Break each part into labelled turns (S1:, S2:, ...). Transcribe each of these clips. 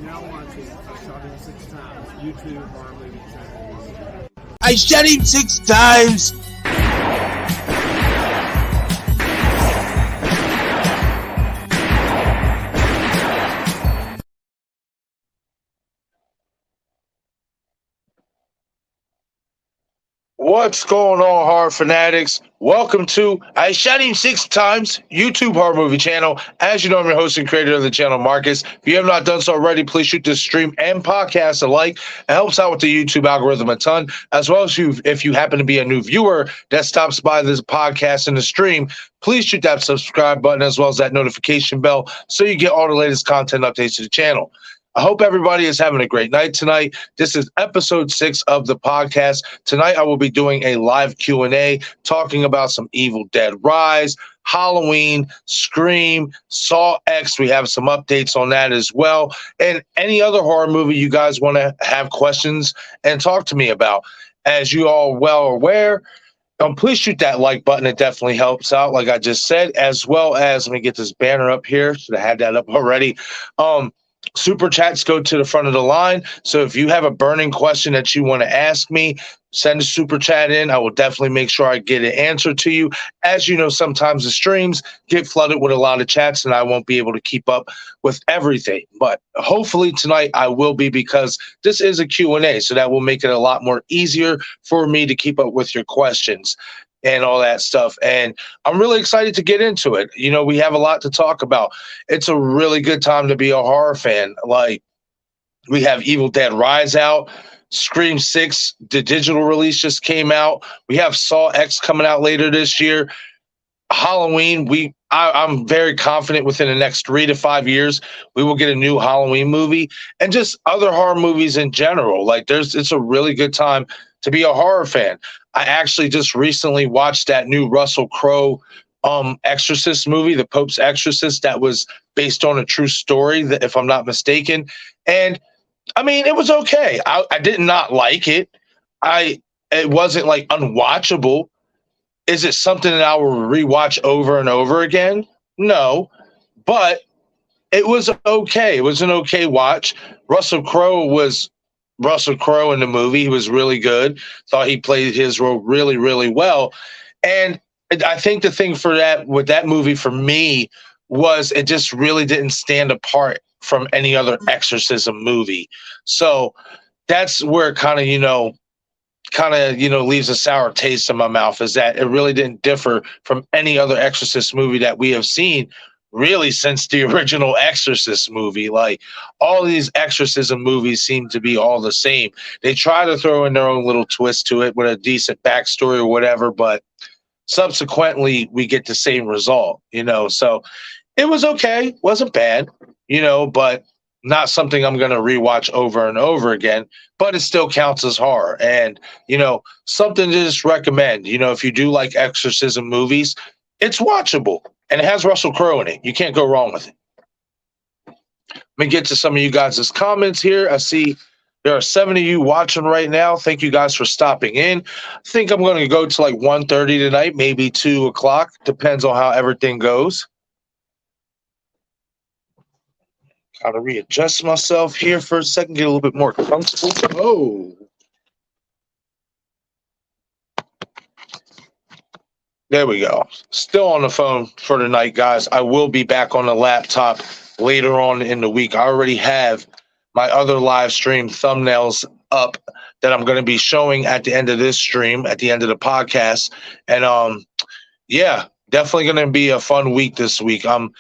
S1: now watching I Shot Him 6 Times YouTube horror movie channel.
S2: I shot him 6 times!
S3: What's going on, horror fanatics? Welcome to I Shot Him 6 Times YouTube horror movie channel. As you know, I'm your host and creator of the channel, Marcus. If you have not done so already, please shoot this stream and podcast a like. It helps out with the YouTube algorithm a ton, as well as if you happen to be a new viewer that stops by this podcast and the stream, please shoot that subscribe button as well as that notification bell so you get all the latest content updates to the channel. I hope everybody is having a great night tonight. This is episode 6 of the podcast. Tonight, I will be doing a live Q&A talking about some Evil Dead Rise, Halloween, Scream, Sawx. We have some updates on that as well. And any other horror movie you guys want to have questions and talk to me about. As you all well aware, please shoot that like button. It definitely helps out, like I just said, as well as, let me get this banner up here. Should have had that up already. Super chats go to the front of the line. So if you have a burning question that you want to ask me, send a super chat in. I will definitely make sure I get an answer to you. As you know, sometimes the streams get flooded with a lot of chats and I won't be able to keep up with everything. But hopefully tonight I will be, because this is a Q&A. So that will make it a lot more easier for me to keep up with your questions and all that stuff. And I'm really excited to get into it. You know, we have a lot to talk about. It's a really good time to be a horror fan. Like, we have Evil Dead Rise out. Scream 6, the digital release just came out. We have Sawx coming out later this year. Halloween, I'm very confident within the next 3 to 5 years, we will get a new Halloween movie, and just other horror movies in general. Like, it's a really good time to be a horror fan. I actually just recently watched that new Russell Crowe Exorcist movie, The Pope's Exorcist, that was based on a true story, that, if I'm not mistaken. And I mean, it was okay. I did not like it. It wasn't like unwatchable. Is it something that I will rewatch over and over again? No, but it was okay. It was an okay watch. Russell Crowe was Russell Crowe in the movie. He was really good. Thought he played his role really, really well. And I think the thing with that movie for me was it just really didn't stand apart from any other exorcism movie. So that's where it kind of leaves a sour taste in my mouth, is that it really didn't differ from any other exorcist movie that we have seen really since the original Exorcist movie. Like, all these exorcism movies seem to be all the same. They try to throw in their own little twist to it with a decent backstory or whatever, but subsequently we get the same result, so it was okay. Wasn't bad, but not something I'm going to rewatch over and over again, but it still counts as horror. And, something to just recommend, if you do like exorcism movies, it's watchable. And it has Russell Crowe in it. You can't go wrong with it. Let me get to some of you guys' comments here. I see there are 7 of you watching right now. Thank you guys for stopping in. I think I'm going to go to like 1:30 tonight, maybe 2 o'clock. Depends on how everything goes. Gotta readjust myself here for a second, get a little bit more comfortable. Oh. There we go. Still on the phone for tonight, guys. I will be back on the laptop later on in the week. I already have my other live stream thumbnails up that I'm going to be showing at the end of this stream, at the end of the podcast. And yeah, definitely going to be a fun week this week. I'm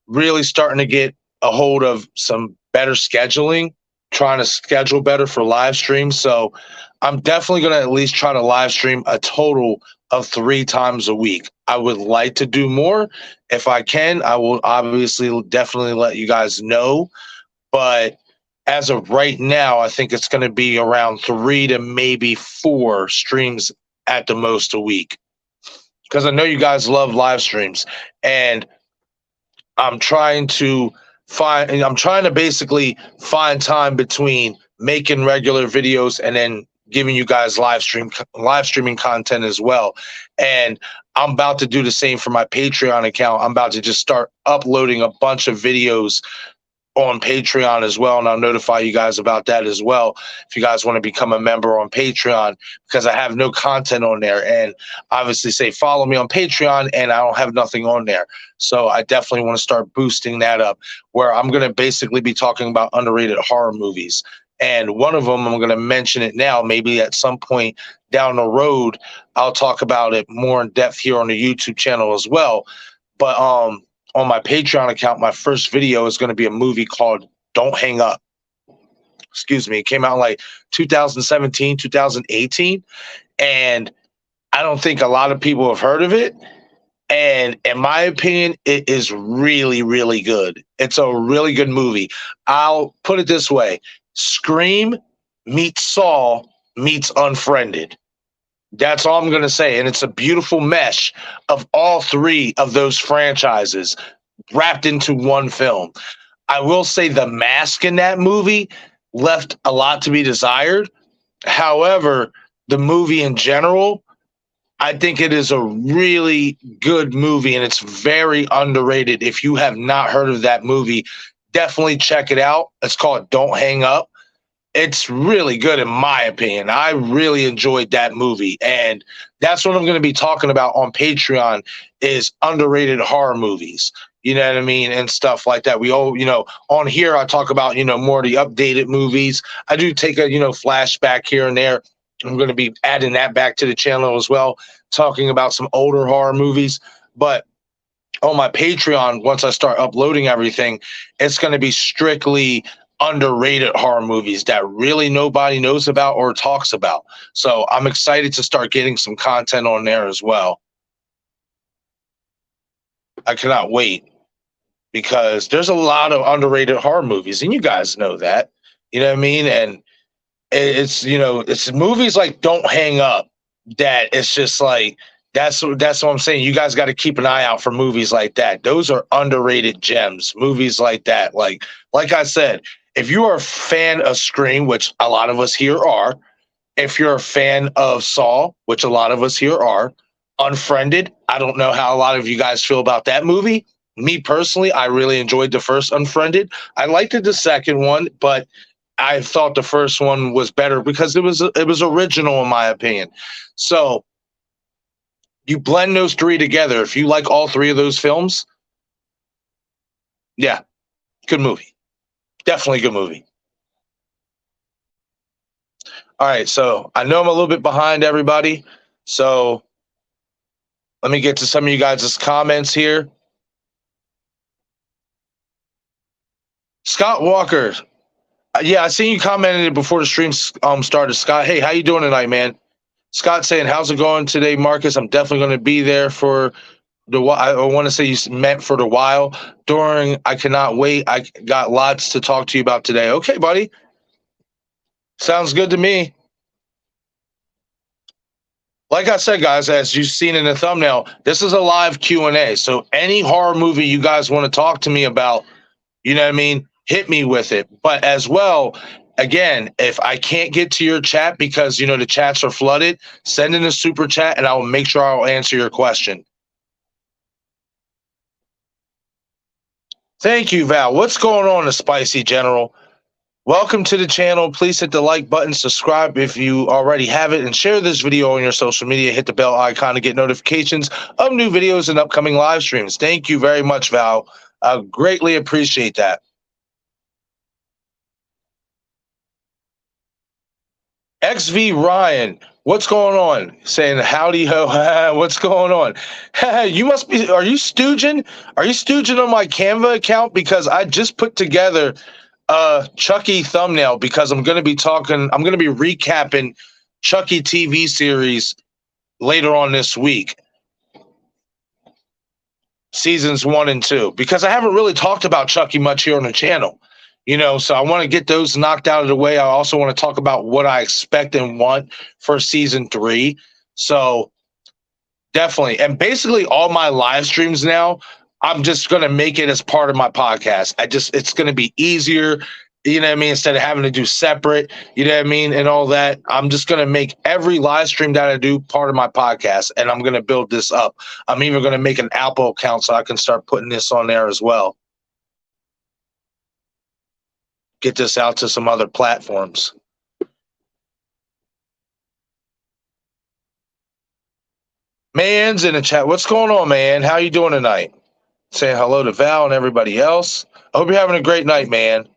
S3: really starting to get a hold of some better scheduling, trying to schedule better for live streams. So I'm definitely going to at least try to live stream a total of 3 times a week. I would like to do more. If I can, I will obviously definitely let you guys know. But as of right now, I think it's going to be around 3 to maybe 4 streams at the most a week, because I know you guys love live streams, and I'm trying to basically find time between making regular videos and then giving you guys live streaming content as well. And I'm about to do the same for my Patreon account. I'm about to just start uploading a bunch of videos on Patreon as well, and I'll notify you guys about that as well if you guys want to become a member on Patreon, because I have no content on there, and obviously say follow me on Patreon and I don't have nothing on there. So I definitely want to start boosting that up, where I'm going to basically be talking about underrated horror movies. And one of them, I'm going to mention it now, maybe at some point down the road I'll talk about it more in depth here on the YouTube channel as well. But on my Patreon account, my first video is going to be a movie called Don't Hang Up. Excuse me. It came out in like 2017, 2018. And I don't think a lot of people have heard of it. And in my opinion, it is really, really good. It's a really good movie. I'll put it this way. Scream meets Saw meets Unfriended. That's all I'm going to say. And it's a beautiful mesh of all three of those franchises wrapped into one film. I will say the mask in that movie left a lot to be desired. However, the movie in general, I think it is a really good movie, and it's very underrated. If you have not heard of that movie, definitely check it out. It's called Don't Hang Up. It's really good in my opinion. I really enjoyed that movie, and that's what I'm going to be talking about on Patreon is underrated horror movies. You know what I mean? And stuff like that. We all, on here I talk about, more of the updated movies. I do take a, flashback here and there. I'm going to be adding that back to the channel as well, talking about some older horror movies. But on my Patreon, once I start uploading everything, it's going to be strictly underrated horror movies that really nobody knows about or talks about. So I'm excited to start getting some content on there as well. I cannot wait, because there's a lot of underrated horror movies, and you guys know that. You know what I mean? And it's it's movies like Don't Hang Up that it's just like that's what I'm saying. You guys got to keep an eye out for movies like that. Those are underrated gems. Movies like that. Like I said, if you are a fan of Scream, which a lot of us here are, if you're a fan of Saw, which a lot of us here are, Unfriended, I don't know how a lot of you guys feel about that movie. Me personally, I really enjoyed the first Unfriended. I liked the second one, but I thought the first one was better because it was original in my opinion. So you blend those three together. If you like all three of those films, yeah, good movie. Definitely good movie. All right, so I know I'm a little bit behind everybody. So let me get to some of you guys' comments here. Scott Walker. Yeah, I seen you commented before the stream started. Scott, hey, how you doing tonight, man? Scott saying, how's it going today, Marcus? I'm definitely going to be there for the while. I want to say you meant for the while. During, I cannot wait. I got lots to talk to you about today. Okay, buddy. Sounds good to me. Like I said, guys, as you've seen in the thumbnail, this is a live Q&A. So any horror movie you guys want to talk to me about, you know what I mean, hit me with it. But as well, again, if I can't get to your chat because, the chats are flooded, send in a super chat and I will make sure I'll answer your question. Thank you, Val. What's going on, the Spicy General? Welcome to the channel. Please hit the like button, subscribe if you already have it, and share this video on your social media. Hit the bell icon to get notifications of new videos and upcoming live streams. Thank you very much, Val. I greatly appreciate that. XV Ryan, what's going on? Saying howdy ho. What's going on? You must be. Are you stooging? Are you stooging on my Canva account? Because I just put together a Chucky thumbnail because I'm going to be recapping Chucky TV series later on this week, seasons 1 and 2, because I haven't really talked about Chucky much here on the channel. So I want to get those knocked out of the way. I also want to talk about what I expect and want for season 3. So definitely. And basically all my live streams now, I'm just going to make it as part of my podcast. It's going to be easier, you know what I mean? Instead of having to do separate, you know what I mean? And all that, I'm just going to make every live stream that I do part of my podcast, and I'm going to build this up. I'm even going to make an Apple account so I can start putting this on there as well. get this out to some other platforms. Man's in the chat. What's going on, man? How you doing tonight? Saying hello to Val and everybody else. I hope you're having a great night, man.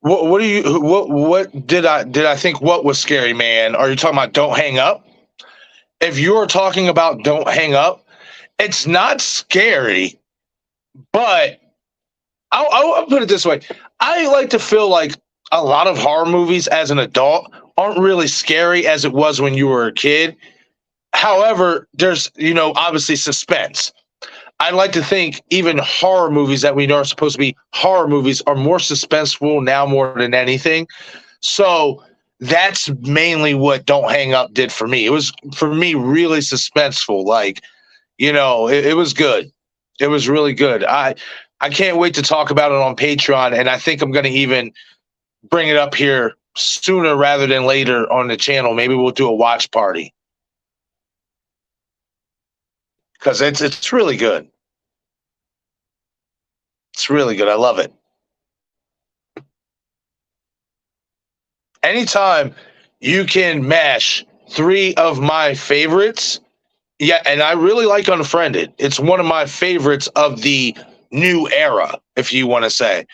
S3: What do you what did I think what was scary, man? Are you talking about Don't Hang Up? If you're talking about Don't Hang Up, it's not scary, but I'll put it this way. I like to feel like a lot of horror movies as an adult aren't really scary as it was when you were a kid. However, there's, obviously suspense. I like to think even horror movies that we know are supposed to be horror movies are more suspenseful now more than anything. So that's mainly what Don't Hang Up did for me. It was, for me, really suspenseful. Like, it was good. It was really good. I can't wait to talk about it on Patreon, and I think I'm going to even bring it up here sooner rather than later on the channel. Maybe we'll do a watch party because it's really good. It's really good. I love it. Anytime you can mash three of my favorites, yeah, and I really like Unfriended. It's one of my favorites of the new era, if you want to say,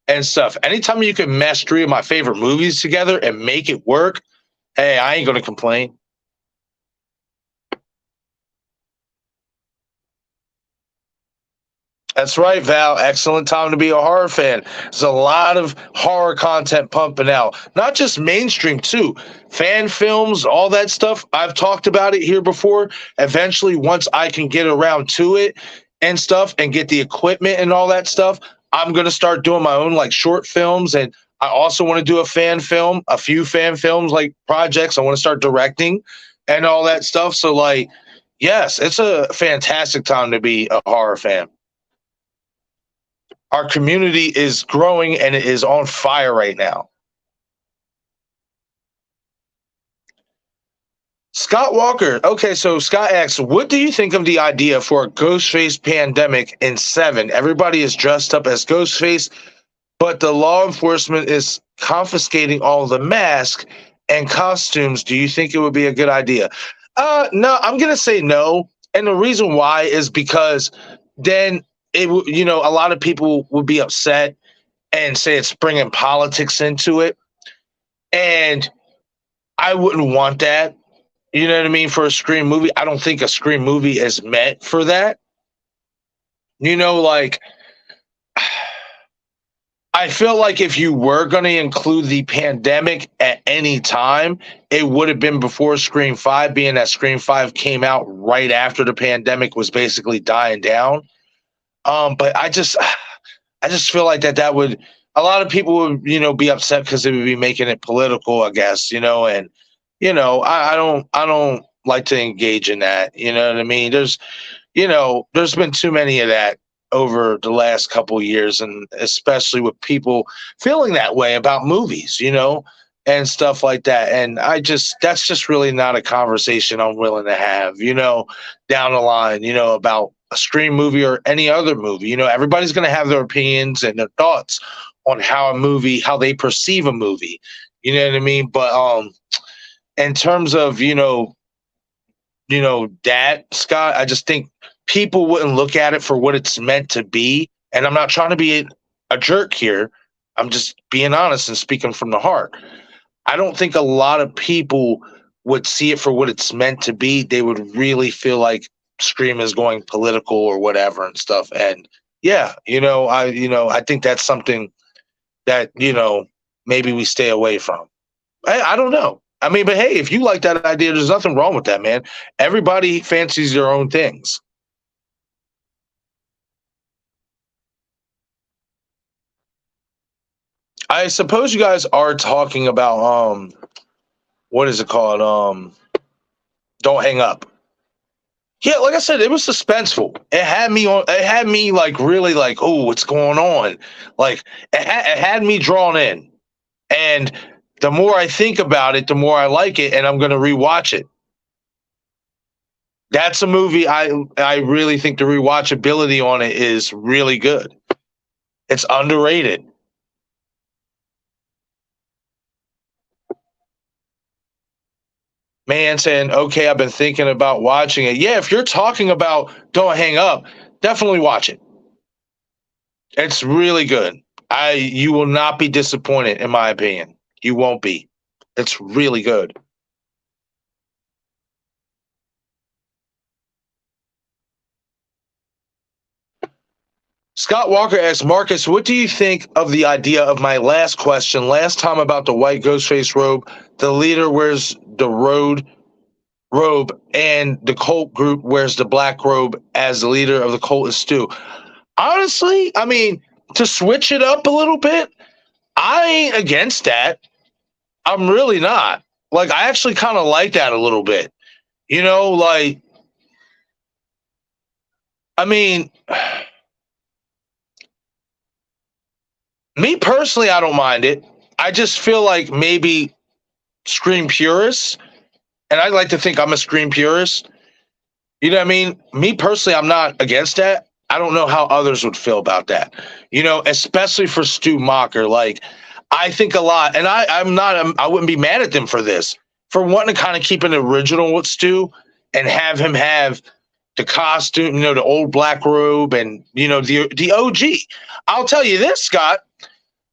S3: and stuff. Anytime you can mash three of my favorite movies together and make it work, hey, I ain't going to complain. That's right, Val. Excellent time to be a horror fan. There's a lot of horror content pumping out, not just mainstream, too. Fan films, all that stuff. I've talked about it here before. Eventually, once I can get around to it and stuff and get the equipment and all that stuff, I'm going to start doing my own like short films. And I also want to do a fan film, a few fan films, like projects. I want to start directing and all that stuff. So, like, yes, it's a fantastic time to be a horror fan. Our community is growing and it is on fire right now. Scott Walker. Okay, so Scott asks, what do you think of the idea for a Ghostface pandemic in 7? Everybody is dressed up as Ghostface, but the law enforcement is confiscating all the masks and costumes. Do you think it would be a good idea? No, I'm going to say no. And the reason why is because then a lot of people would be upset and say it's bringing politics into it. And I wouldn't want that. You know what I mean? For a Scream movie, I don't think a Scream movie is meant for that. Like, I feel like if you were going to include the pandemic at any time, it would have been before Scream 5, being that Scream 5 came out right after the pandemic was basically dying down. But I just feel like that would, a lot of people would, be upset because it would be making it political, I guess, and, I don't like to engage in that. You know what I mean? There's been too many of that over the last couple of years, and especially with people feeling that way about movies, and stuff like that. And that's just really not a conversation I'm willing to have, down the line, about a Scream movie or any other movie. Everybody's going to have their opinions and their thoughts on how they perceive a movie. You know what I mean? But in terms of, that, Scott, I just think people wouldn't look at it for what it's meant to be. And I'm not trying to be a jerk here. I'm just being honest and speaking from the heart. I don't think a lot of people would see it for what it's meant to be. They would really feel like Scream is going political or whatever and stuff. And yeah, I think that's something that, maybe we stay away from. I don't know. I mean, but hey, if you like that idea, there's nothing wrong with that, man. Everybody fancies their own things. I suppose you guys are talking about what is it called? Don't Hang Up. Yeah, like I said, it was suspenseful. It had me like really like, oh, what's going on? Like it had me drawn in. And the more I think about it, the more I like it, and I'm going to rewatch it. That's a movie I really think the rewatchability on it is really good. It's underrated. Man saying, okay, I've been thinking about watching it. Yeah, if you're talking about Don't Hang Up, definitely watch it. It's really good. You will not be disappointed, in my opinion. You won't be. It's really good. Scott Walker asks, Marcus, what do you think of the idea of my last question last time about the white Ghostface robe? The leader wears the robe, and the cult group wears the black robe as the leader of the cult is Stu. Honestly, I mean, to switch it up a little bit, I ain't against that. I'm really not. Like, I actually kind of like that a little bit. You know, like, I mean, me personally, I don't mind it. I just feel like maybe Scream purists, and I like to think I'm a Scream purist. You know what I mean? Me personally, I'm not against that. I don't know how others would feel about that. You know, especially for Stu Macher. Like, I think a lot, and I wouldn't be mad at them for this, for wanting to kind of keep an original with Stu and have him have the costume, you know, the old black robe, and you know the OG. I'll tell you this, Scott.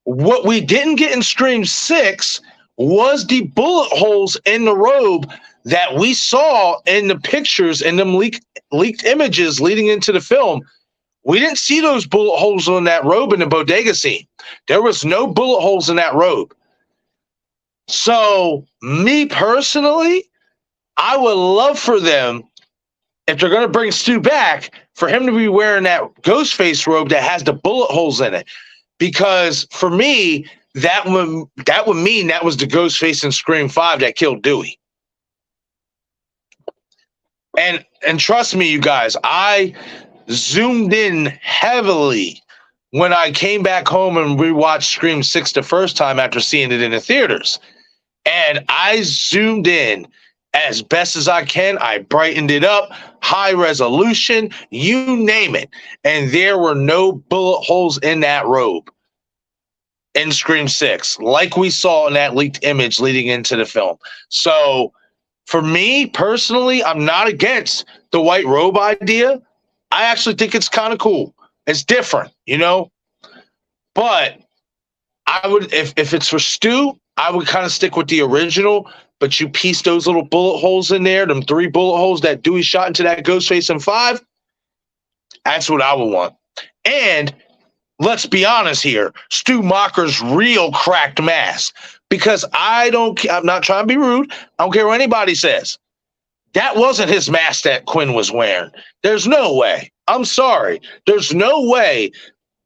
S3: What we didn't get in Scream 6 was the bullet holes in the robe that we saw in the pictures and them leaked images leading into the film. We didn't see those bullet holes on that robe in the bodega scene. There was no bullet holes in that robe. So, me personally, I would love for them, if they're going to bring Stu back, for him to be wearing that Ghostface robe that has the bullet holes in it. Because for me, that would mean that was the Ghostface in Scream 5 that killed Dewey. And trust me, you guys, I zoomed in heavily when I came back home and rewatched Scream 6 the first time after seeing it in the theaters. And I zoomed in as best as I can. I brightened it up, high resolution, you name it. And there were no bullet holes in that robe in Scream 6, like we saw in that leaked image leading into the film. So for me personally, I'm not against the white robe idea. I actually think it's kind of cool. It's different, you know? But I would, if it's for Stu, I would kind of stick with the original, but you piece those little bullet holes in there, them 3 bullet holes that Dewey shot into that Ghostface in 5. That's what I would want. And let's be honest here, Stu Macher's real cracked mask, because I'm not trying to be rude. I don't care what anybody says. That wasn't his mask that Quinn was wearing. There's no way. I'm sorry. There's no way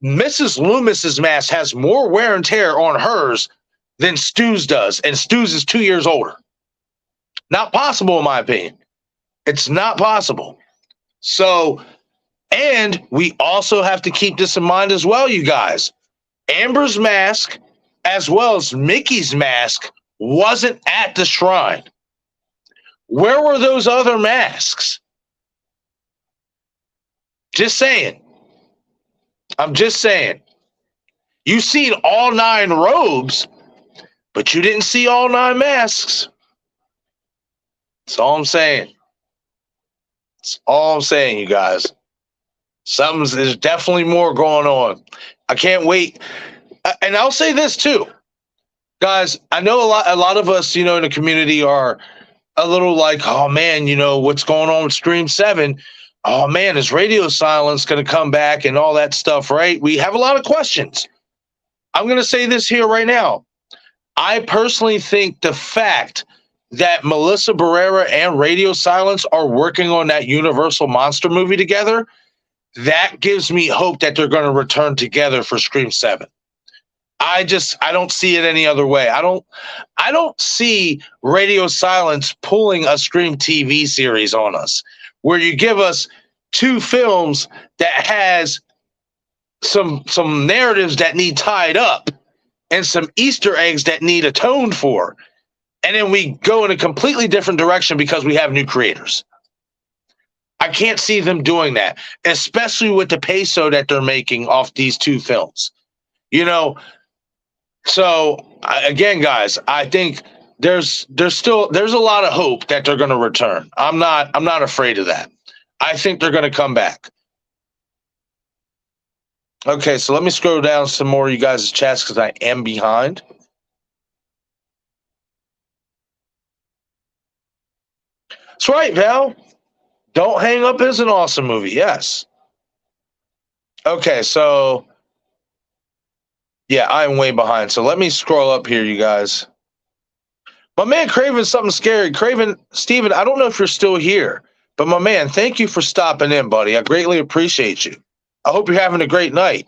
S3: Mrs. Loomis's mask has more wear and tear on hers than Stu's does, and Stu's is 2 years older. Not possible, in my opinion. It's not possible. So, and we also have to keep this in mind as well, you guys. Amber's mask, as well as Mickey's mask, wasn't at the shrine. Where were those other masks? Just saying. I'm just saying. You've seen all 9 robes, but you didn't see all 9 masks. That's all I'm saying. That's all I'm saying, you guys. There's definitely more going on. I can't wait. And I'll say this too, guys. I know a lot of us, you know, in the community are a little like, oh man, you know, what's going on with Scream 7? Oh man, is Radio Silence going to come back and all that stuff, right? We have a lot of questions. I'm going to say this here right now. I personally think the fact that Melissa Barrera and Radio Silence are working on that Universal Monster movie together, that gives me hope that they're going to return together for Scream 7. I don't see it any other way. I don't see Radio Silence pulling a Scream TV series on us, where you give us 2 films that has some narratives that need tied up and some Easter eggs that need atoned for, and then we go in a completely different direction because we have new creators. I can't see them doing that, especially with the peso that they're making off these two films. You know, again, guys, I think there's a lot of hope that they're going to return. I'm not afraid of that. I think they're going to come back. Okay, so let me scroll down some more of you guys' chats because I am behind. That's right, Val. Don't Hang Up is an awesome movie. Yes. Okay, so yeah, I'm way behind. So let me scroll up here, you guys. My man Craven's something scary. Craven, Steven, I don't know if you're still here, but my man, thank you for stopping in, buddy. I greatly appreciate you. I hope you're having a great night.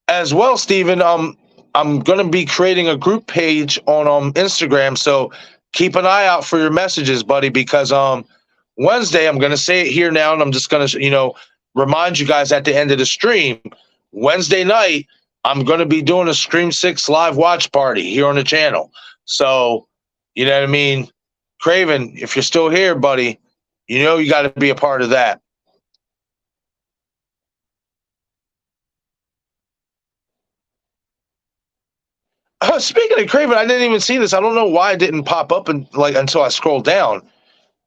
S3: As well, Steven, I'm going to be creating a group page on Instagram, so keep an eye out for your messages, buddy, because Wednesday, I'm going to say it here now, and I'm just going to, remind you guys at the end of the stream, Wednesday night, I'm going to be doing a Scream 6 live watch party here on the channel. So, you know what I mean? Craven, if you're still here, buddy, you got to be a part of that. Speaking of Craven, I didn't even see this. I don't know why it didn't pop up until I scrolled down.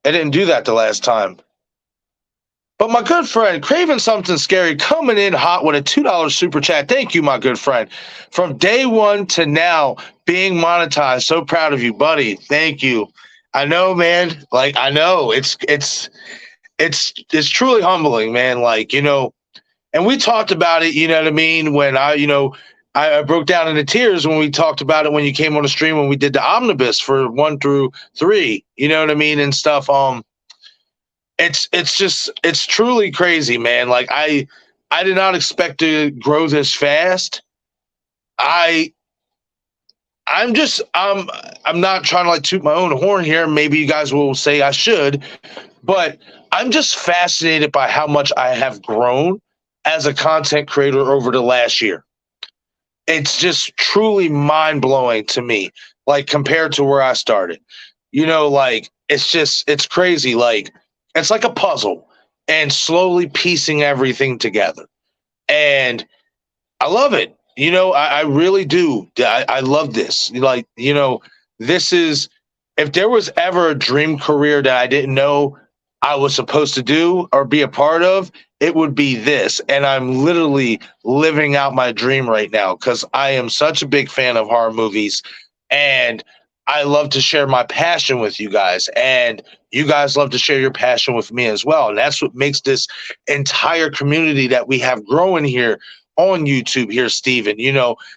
S3: I didn't do that the last time. But my good friend, Craven Something Scary, coming in hot with a $2 super chat. Thank you, my good friend. From day one to now, being monetized. So proud of you, buddy. Thank you. I know, man. I know it's truly humbling, man. And we talked about it. You know what I mean? When I broke down into tears when we talked about it when you came on the stream when we did the omnibus for 1 through 3. You know what I mean and stuff. It's truly crazy, man. I did not expect to grow this fast. I'm not trying to toot my own horn here. Maybe you guys will say I should, but I'm just fascinated by how much I have grown as a content creator over the last year. It's just truly mind blowing to me, compared to where I started. It's crazy. It's like a puzzle and slowly piecing everything together. And I love it. I really do. I love this. This is, if there was ever a dream career that I didn't know I was supposed to do or be a part of, it would be this. And I'm literally living out my dream right now because I am such a big fan of horror movies. And I love to share my passion with you guys, and you guys love to share your passion with me as well. And that's what makes this entire community that we have growing here on YouTube here, Steven,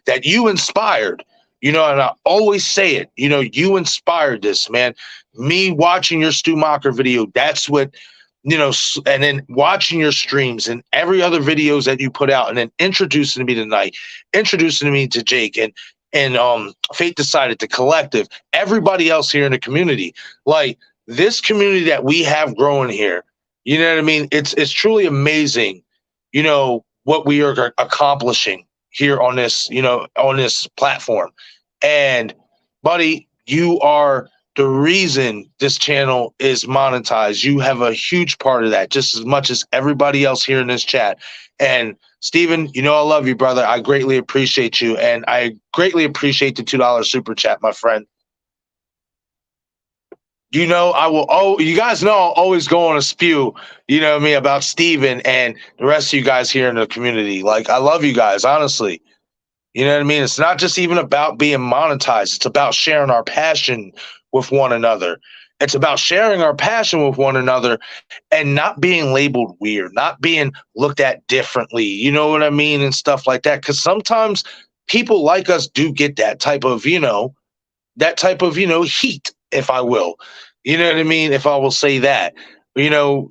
S3: that you inspired, and I always say it, you inspired this, man. Me watching your Stu Mocker video, that's what, and then watching your streams and every other videos that you put out, and then introducing me tonight, introducing me to Jake and Fate Decided, the collective, everybody else here in the community, this community that we have growing here, you know what I mean? It's truly amazing, what we are accomplishing here on this, on this platform. And buddy, you are the reason this channel is monetized. You have a huge part of that, just as much as everybody else here in this chat. And Steven, I love you, brother. I greatly appreciate you. And I greatly appreciate the $2 super chat, my friend. I will. Oh, you guys know I'll always go on a spew, about Steven and the rest of you guys here in the community. I love you guys, honestly. You know what I mean? It's not just even about being monetized. It's about sharing our passion with one another. It's about sharing our passion with one another and not being labeled weird, not being looked at differently. You know what I mean? And stuff like that. Because sometimes people like us do get that type of, heat, if I will. You know what I mean? If I will say that.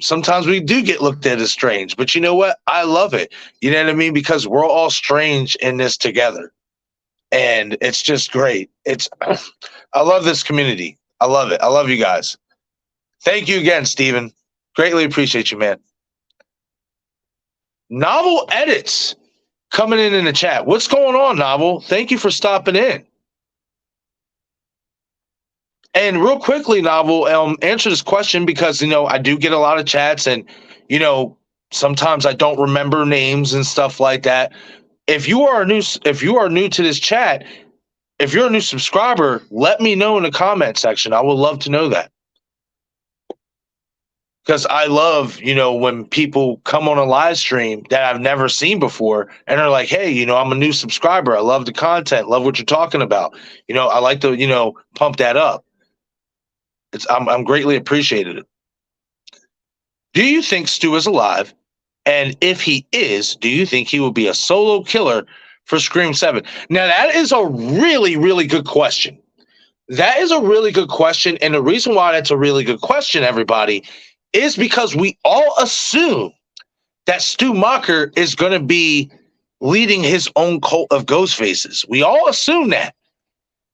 S3: Sometimes we do get looked at as strange, but you know what? I love it. You know what I mean? Because we're all strange in this together. And it's just great. I love this community. I love it. I love you guys. Thank you again, Steven. Greatly appreciate you, man. Novel Edits coming in the chat. What's going on, Novel? Thank you for stopping in. And real quickly, Novel, answer this question because I do get a lot of chats, and sometimes I don't remember names and stuff like that. If you are new to this chat, if you're a new subscriber, let me know in the comment section. I would love to know that. Because I love, when people come on a live stream that I've never seen before and are like, hey, I'm a new subscriber. I love the content, love what you're talking about. I like to, pump that up. I'm greatly appreciated. Do you think Stu is alive? And if he is, do you think he will be a solo killer for Scream 7? Now, that is a really, really good question. That is a really good question. And the reason why that's a really good question, everybody, is because we all assume that Stu Macher is going to be leading his own cult of ghost faces. We all assume that.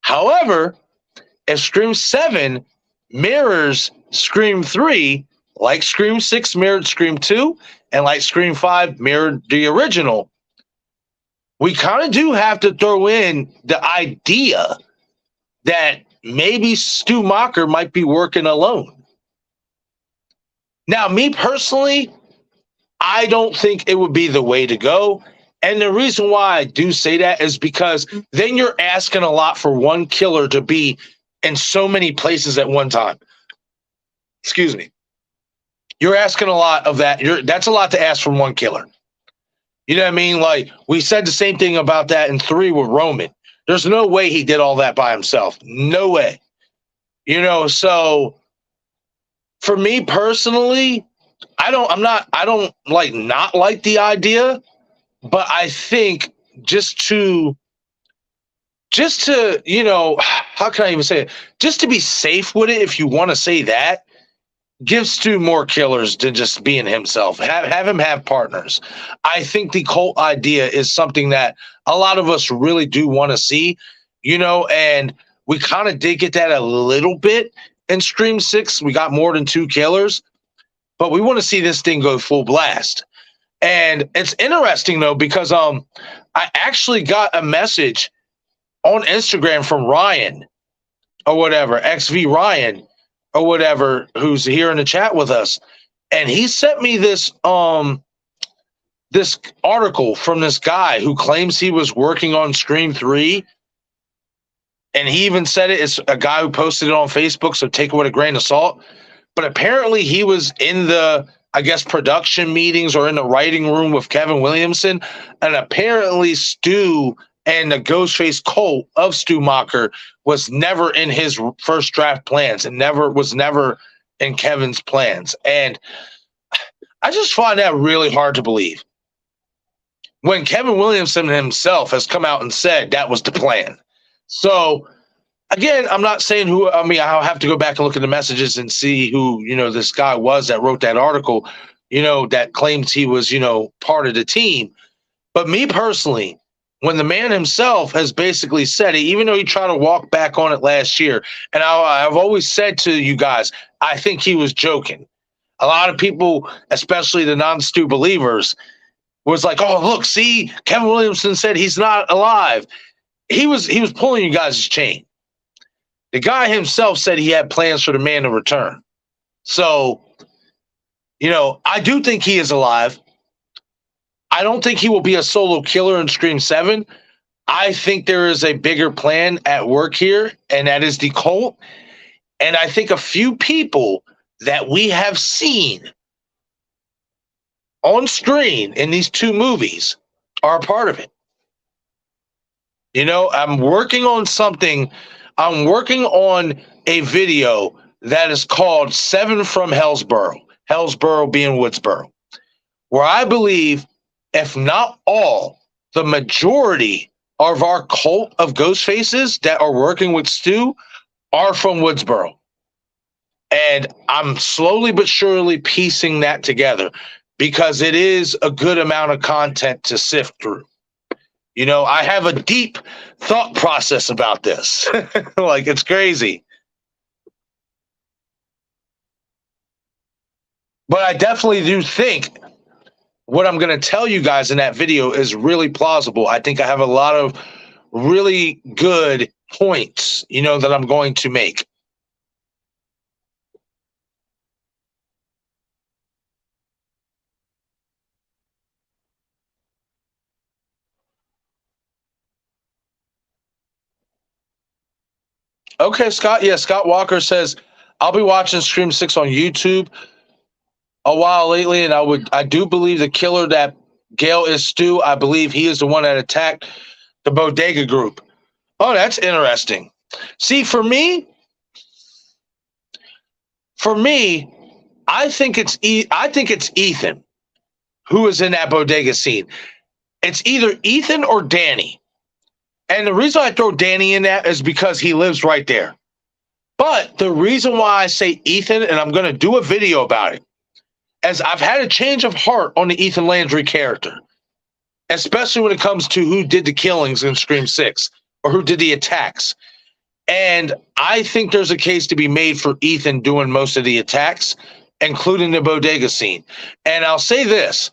S3: However, if Scream 7 mirrors Scream 3, like Scream 6 mirrored Scream 2, and like Scream 5 mirrored the original, we kind of do have to throw in the idea that maybe Stu Macher might be working alone. Now, me personally, I don't think it would be the way to go. And the reason why I do say that is because then you're asking a lot for one killer to be in so many places at one time. Excuse me. You're asking a lot of that. That's a lot to ask from one killer. You know what I mean? Like, we said the same thing about that in 3 with Roman. There's no way he did all that by himself. No way. So for me personally, I don't like the idea, but I think just to how can I even say it? Just to be safe with it, if you want to say that, give Stu more killers than just being himself. Have him have partners. I think the cult idea is something that a lot of us really do want to see, and we kind of did get that a little bit in Scream 6. We got more than 2 killers, but we want to see this thing go full blast. And it's interesting, though, because I actually got a message on Instagram from Ryan or whatever, XV Ryan or whatever, who's here in the chat with us. And he sent me this this article from this guy who claims he was working on Scream 3. And he even said it's a guy who posted it on Facebook, so take it with a grain of salt. But apparently he was in the, I guess, production meetings or in the writing room with Kevin Williamson. And apparently Stu and the Ghostface cult of Stu Macher was never in his first draft plans and was never in Kevin's plans. And I just find that really hard to believe, when Kevin Williamson himself has come out and said that was the plan. So, again, I'm not saying who. I mean, I'll have to go back and look at the messages and see who, this guy was that wrote that article, that claims he was, part of the team. But me personally, when the man himself has basically said it, even though he tried to walk back on it last year, and I've always said to you guys, I think he was joking. A lot of people, especially the non-Stu believers, was like, oh, look, see, Kevin Williamson said he's not alive. He was pulling you guys' chain. The guy himself said he had plans for the man to return. So, I do think he is alive. I don't think he will be a solo killer in Scream 7. I think there is a bigger plan at work here, and that is the cult. And I think a few people that we have seen on screen in these 2 movies are a part of it. I'm working on something. I'm working on a video that is called 7 from Hellsborough, Hellsborough being Woodsboro, where I believe, if not all, the majority of our cult of ghost faces that are working with Stu are from Woodsboro. And I'm slowly but surely piecing that together because it is a good amount of content to sift through. I have a deep thought process about this. Like, it's crazy. But I definitely do think what I'm going to tell you guys in that video is really plausible. I think I have a lot of really good points, that I'm going to make. Okay, Scott. Yeah, Scott Walker says, I'll be watching Scream 6 on YouTube a while lately, and I do believe the killer that Gail is Stu. I believe he is the one that attacked the Bodega group. Oh, that's interesting. See, for me, I think it's Ethan who is in that bodega scene. It's either Ethan or Danny. And the reason I throw Danny in that is because he lives right there. But the reason why I say Ethan, and I'm going to do a video about it, as I've had a change of heart on the Ethan Landry character, especially when it comes to who did the killings in Scream 6 or who did the attacks. And I think there's a case to be made for Ethan doing most of the attacks, including the bodega scene. And I'll say this,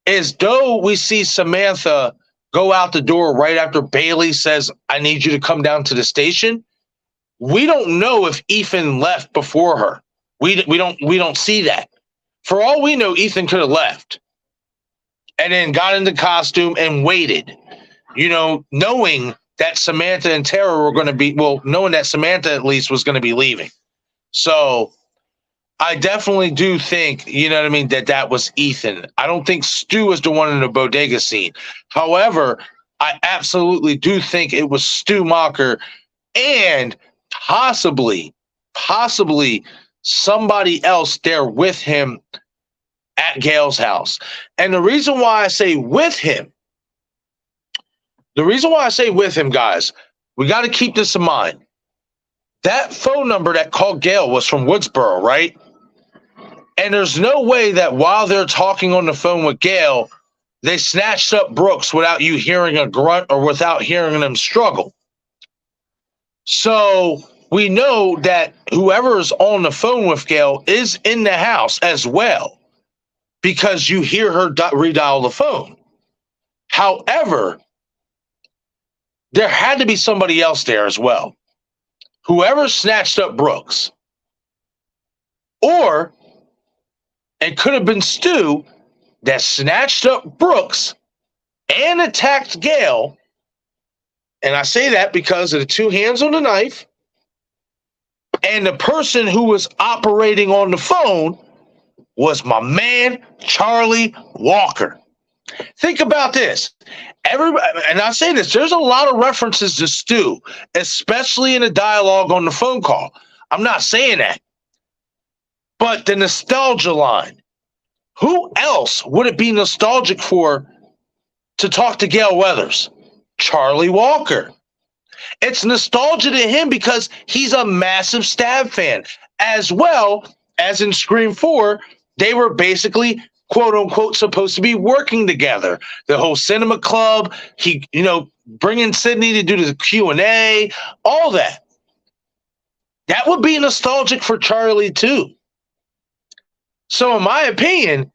S3: is though we see Samantha go out the door right after Bailey says, I need you to come down to the station, we don't know if Ethan left before her. We don't see that. For all we know, Ethan could have left and then got into costume and waited, knowing that Samantha and Tara were going to be, knowing that Samantha at least was going to be leaving. So I definitely do think, that was Ethan. I don't think Stu is the one in the bodega scene. However, I absolutely do think it was Stu Macher and possibly somebody else there with him at Gail's house. And the reason why I say with him, guys, we got to keep this in mind. That phone number that called Gail was from Woodsboro, right? And there's no way that while they're talking on the phone with Gail, they snatched up Brooks without you hearing a grunt or without hearing them struggle. So we know that whoever is on the phone with Gail is in the house as well, because you hear her redial the phone. However, there had to be somebody else there as well. Whoever snatched up Brooks, or it could have been Stu that snatched up Brooks and attacked Gail. And I say that because of the two hands on the knife, and the person who was operating on the phone was my man, Charlie Walker. Think about this. Everybody, and I say this, there's a lot of references to Stu, especially in the dialogue on the phone call. I'm not saying that. But the nostalgia line, who else would it be nostalgic for to talk to Gail Weathers? Charlie Walker. It's nostalgia to him because he's a massive Stab fan, as well as in Scream 4, they were basically, quote unquote, supposed to be working together. The whole cinema club, bringing Sydney to do the Q&A, all that. That would be nostalgic for Charlie too. So in my opinion,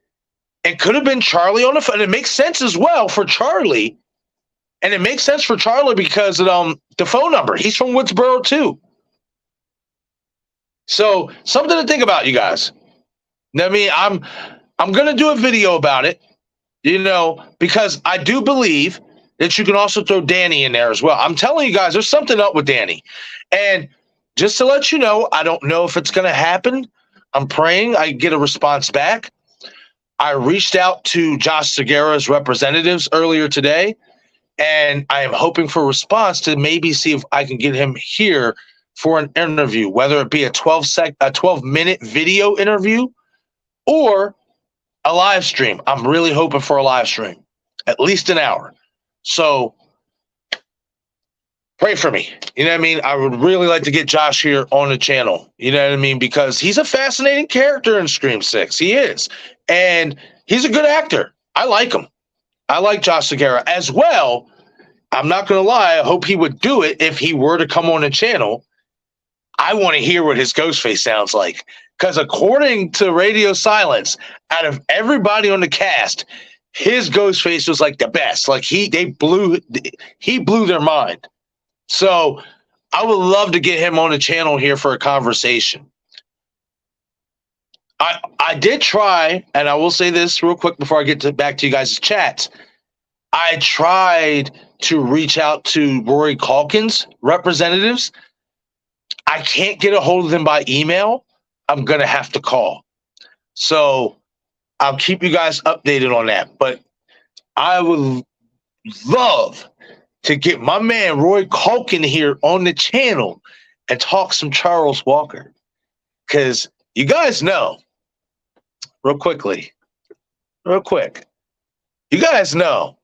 S3: it could have been Charlie on the phone. It makes sense as well for Charlie. And it makes sense for Charlie because of the phone number. He's from Woodsboro too. So something to think about, you guys. I mean, I'm going to do a video about it, because I do believe that you can also throw Danny in there as well. I'm telling you guys, there's something up with Danny. And just to let you know, I don't know if it's going to happen. I'm praying I get a response back. I reached out to Josh Segarra's representatives earlier today, and I am hoping for a response to maybe see if I can get him here for an interview, whether it be a 12-minute video interview or a live stream. I'm really hoping for a live stream, at least an hour. So pray for me. You know what I mean? I would really like to get Josh here on the channel. You know what I mean? Because he's a fascinating character in Scream 6. He is. And he's a good actor. I like him. I like Josh Segarra as well. I'm not going to lie. I hope he would do it if he were to come on the channel. I want to hear what his ghost face sounds like. Because according to Radio Silence, out of everybody on the cast, his ghost face was like the best. Like he blew their mind. So I would love to get him on the channel here for a conversation. I did try, and I will say this real quick before I get back to you guys' chats. I tried to reach out to Rory Culkin's representatives, I can't get a hold of them by email, I'm going to have to call. So I'll keep you guys updated on that. But I would love to get my man Roy Culkin here on the channel and talk some Charles Walker. Because you guys know, real quick, you guys know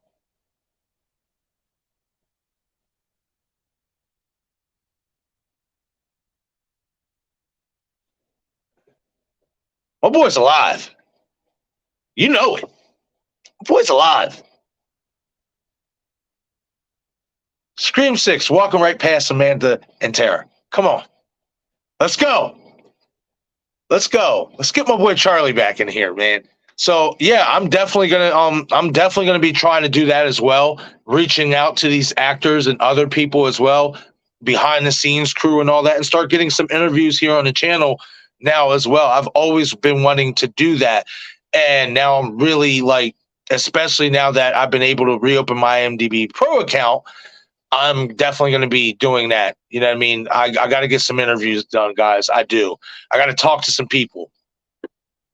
S3: my boy's alive. You know it. My boy's alive. Scream 6, walking right past Amanda and Tara. Come on. Let's go. Let's go. Let's get my boy Charlie back in here, man. So yeah, I'm definitely gonna be trying to do that as well, reaching out to these actors and other people as well, behind the scenes crew and all that, and start getting some interviews here on the channel now as well. I've always been wanting to do that, and now I'm really like, especially now that I've been able to reopen my IMDb Pro account, I'm definitely going to be doing that. You know what I mean? I got to get some interviews done, guys. I do. I got to talk to some people.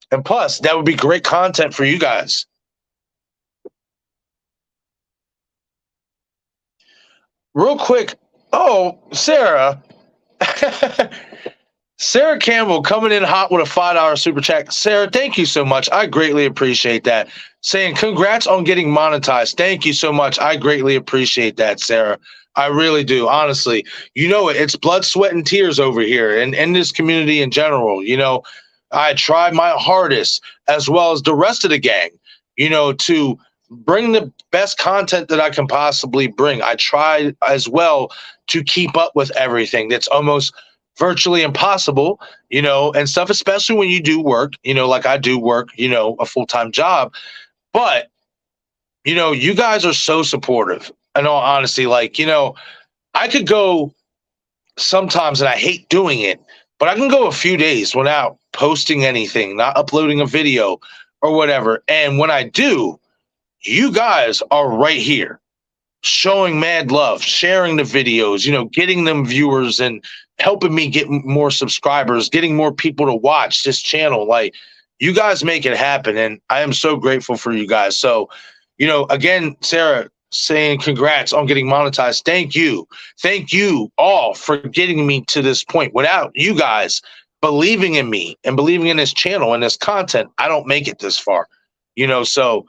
S3: And plus, that would be great content for you guys. Real quick. Oh, Sarah. Sarah Campbell coming in hot with a $5 super chat. Sarah, thank you so much. I greatly appreciate that. Saying congrats on getting monetized. Thank you so much. I greatly appreciate that, Sarah. I really do. Honestly, you know it. It's blood, sweat, and tears over here and in this community in general. You know, I tried my hardest, as well as the rest of the gang, you know, to bring the best content that I can possibly bring. I tried as well to keep up with everything. That's almost virtually impossible, you know, and stuff, especially when you do work, you know, like I do work, you know, a full-time job. But, you know, you guys are so supportive. In all honesty, like, you know, I could go sometimes, and I hate doing it, but I can go a few days without posting anything, not uploading a video or whatever. And when I do, you guys are right here showing mad love, sharing the videos, you know, getting them viewers and helping me get more subscribers, getting more people to watch this channel. Like, you guys make it happen, and I am so grateful for you guys. So, you know, again, Sarah, saying congrats on getting monetized. Thank you. Thank you all for getting me to this point. Without you guys believing in me and believing in this channel and this content, I don't make it this far. You know, so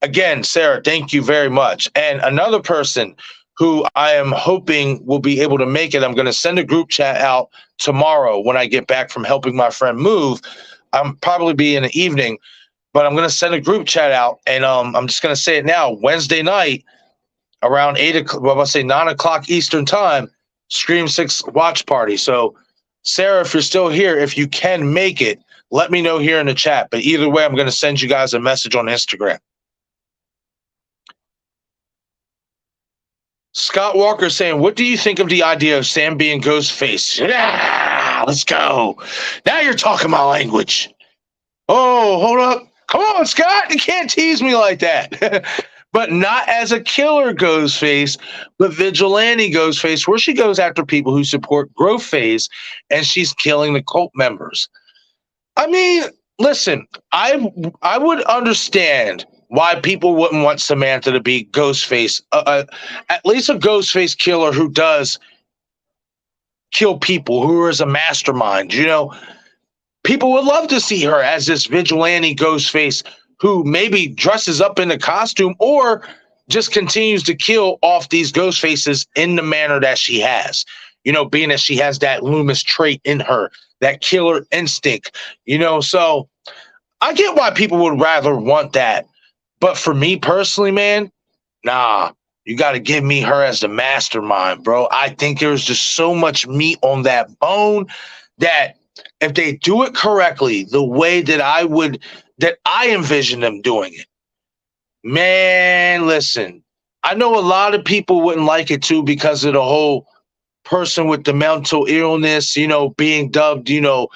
S3: again, Sarah, thank you very much. And another person who I am hoping will be able to make it, I'm going to send a group chat out tomorrow when I get back from helping my friend move. I'm probably be in the evening, but I'm going to send a group chat out, and I'm just going to say it now. Wednesday night, around 8 o'clock, well, I'll say 9 o'clock Eastern time, Scream 6 watch party. So, Sarah, if you're still here, if you can make it, let me know here in the chat. But either way, I'm going to send you guys a message on Instagram. Scott Walker saying, what do you think of the idea of Sam being Ghostface? Yeah, let's go. Now you're talking my language. Oh, hold up. Come on, Scott. You can't tease me like that. But not as a killer Ghostface, but vigilante Ghostface, where she goes after people who support growth phase, and she's killing the cult members. I mean, listen, I would understand why people wouldn't want Samantha to be Ghostface, at least a Ghostface killer who does kill people, who is a mastermind. You know, people would love to see her as this vigilante Ghostface who maybe dresses up in a costume or just continues to kill off these ghost faces in the manner that she has, you know, being that she has that Loomis trait in her, that killer instinct, you know. So I get why people would rather want that. But for me personally, man, nah, you got to give me her as the mastermind, bro. I think there's just so much meat on that bone that if they do it correctly, the way that I envision them doing it, man, listen, I know a lot of people wouldn't like it too because of the whole person with the mental illness, you know, being dubbed, you know,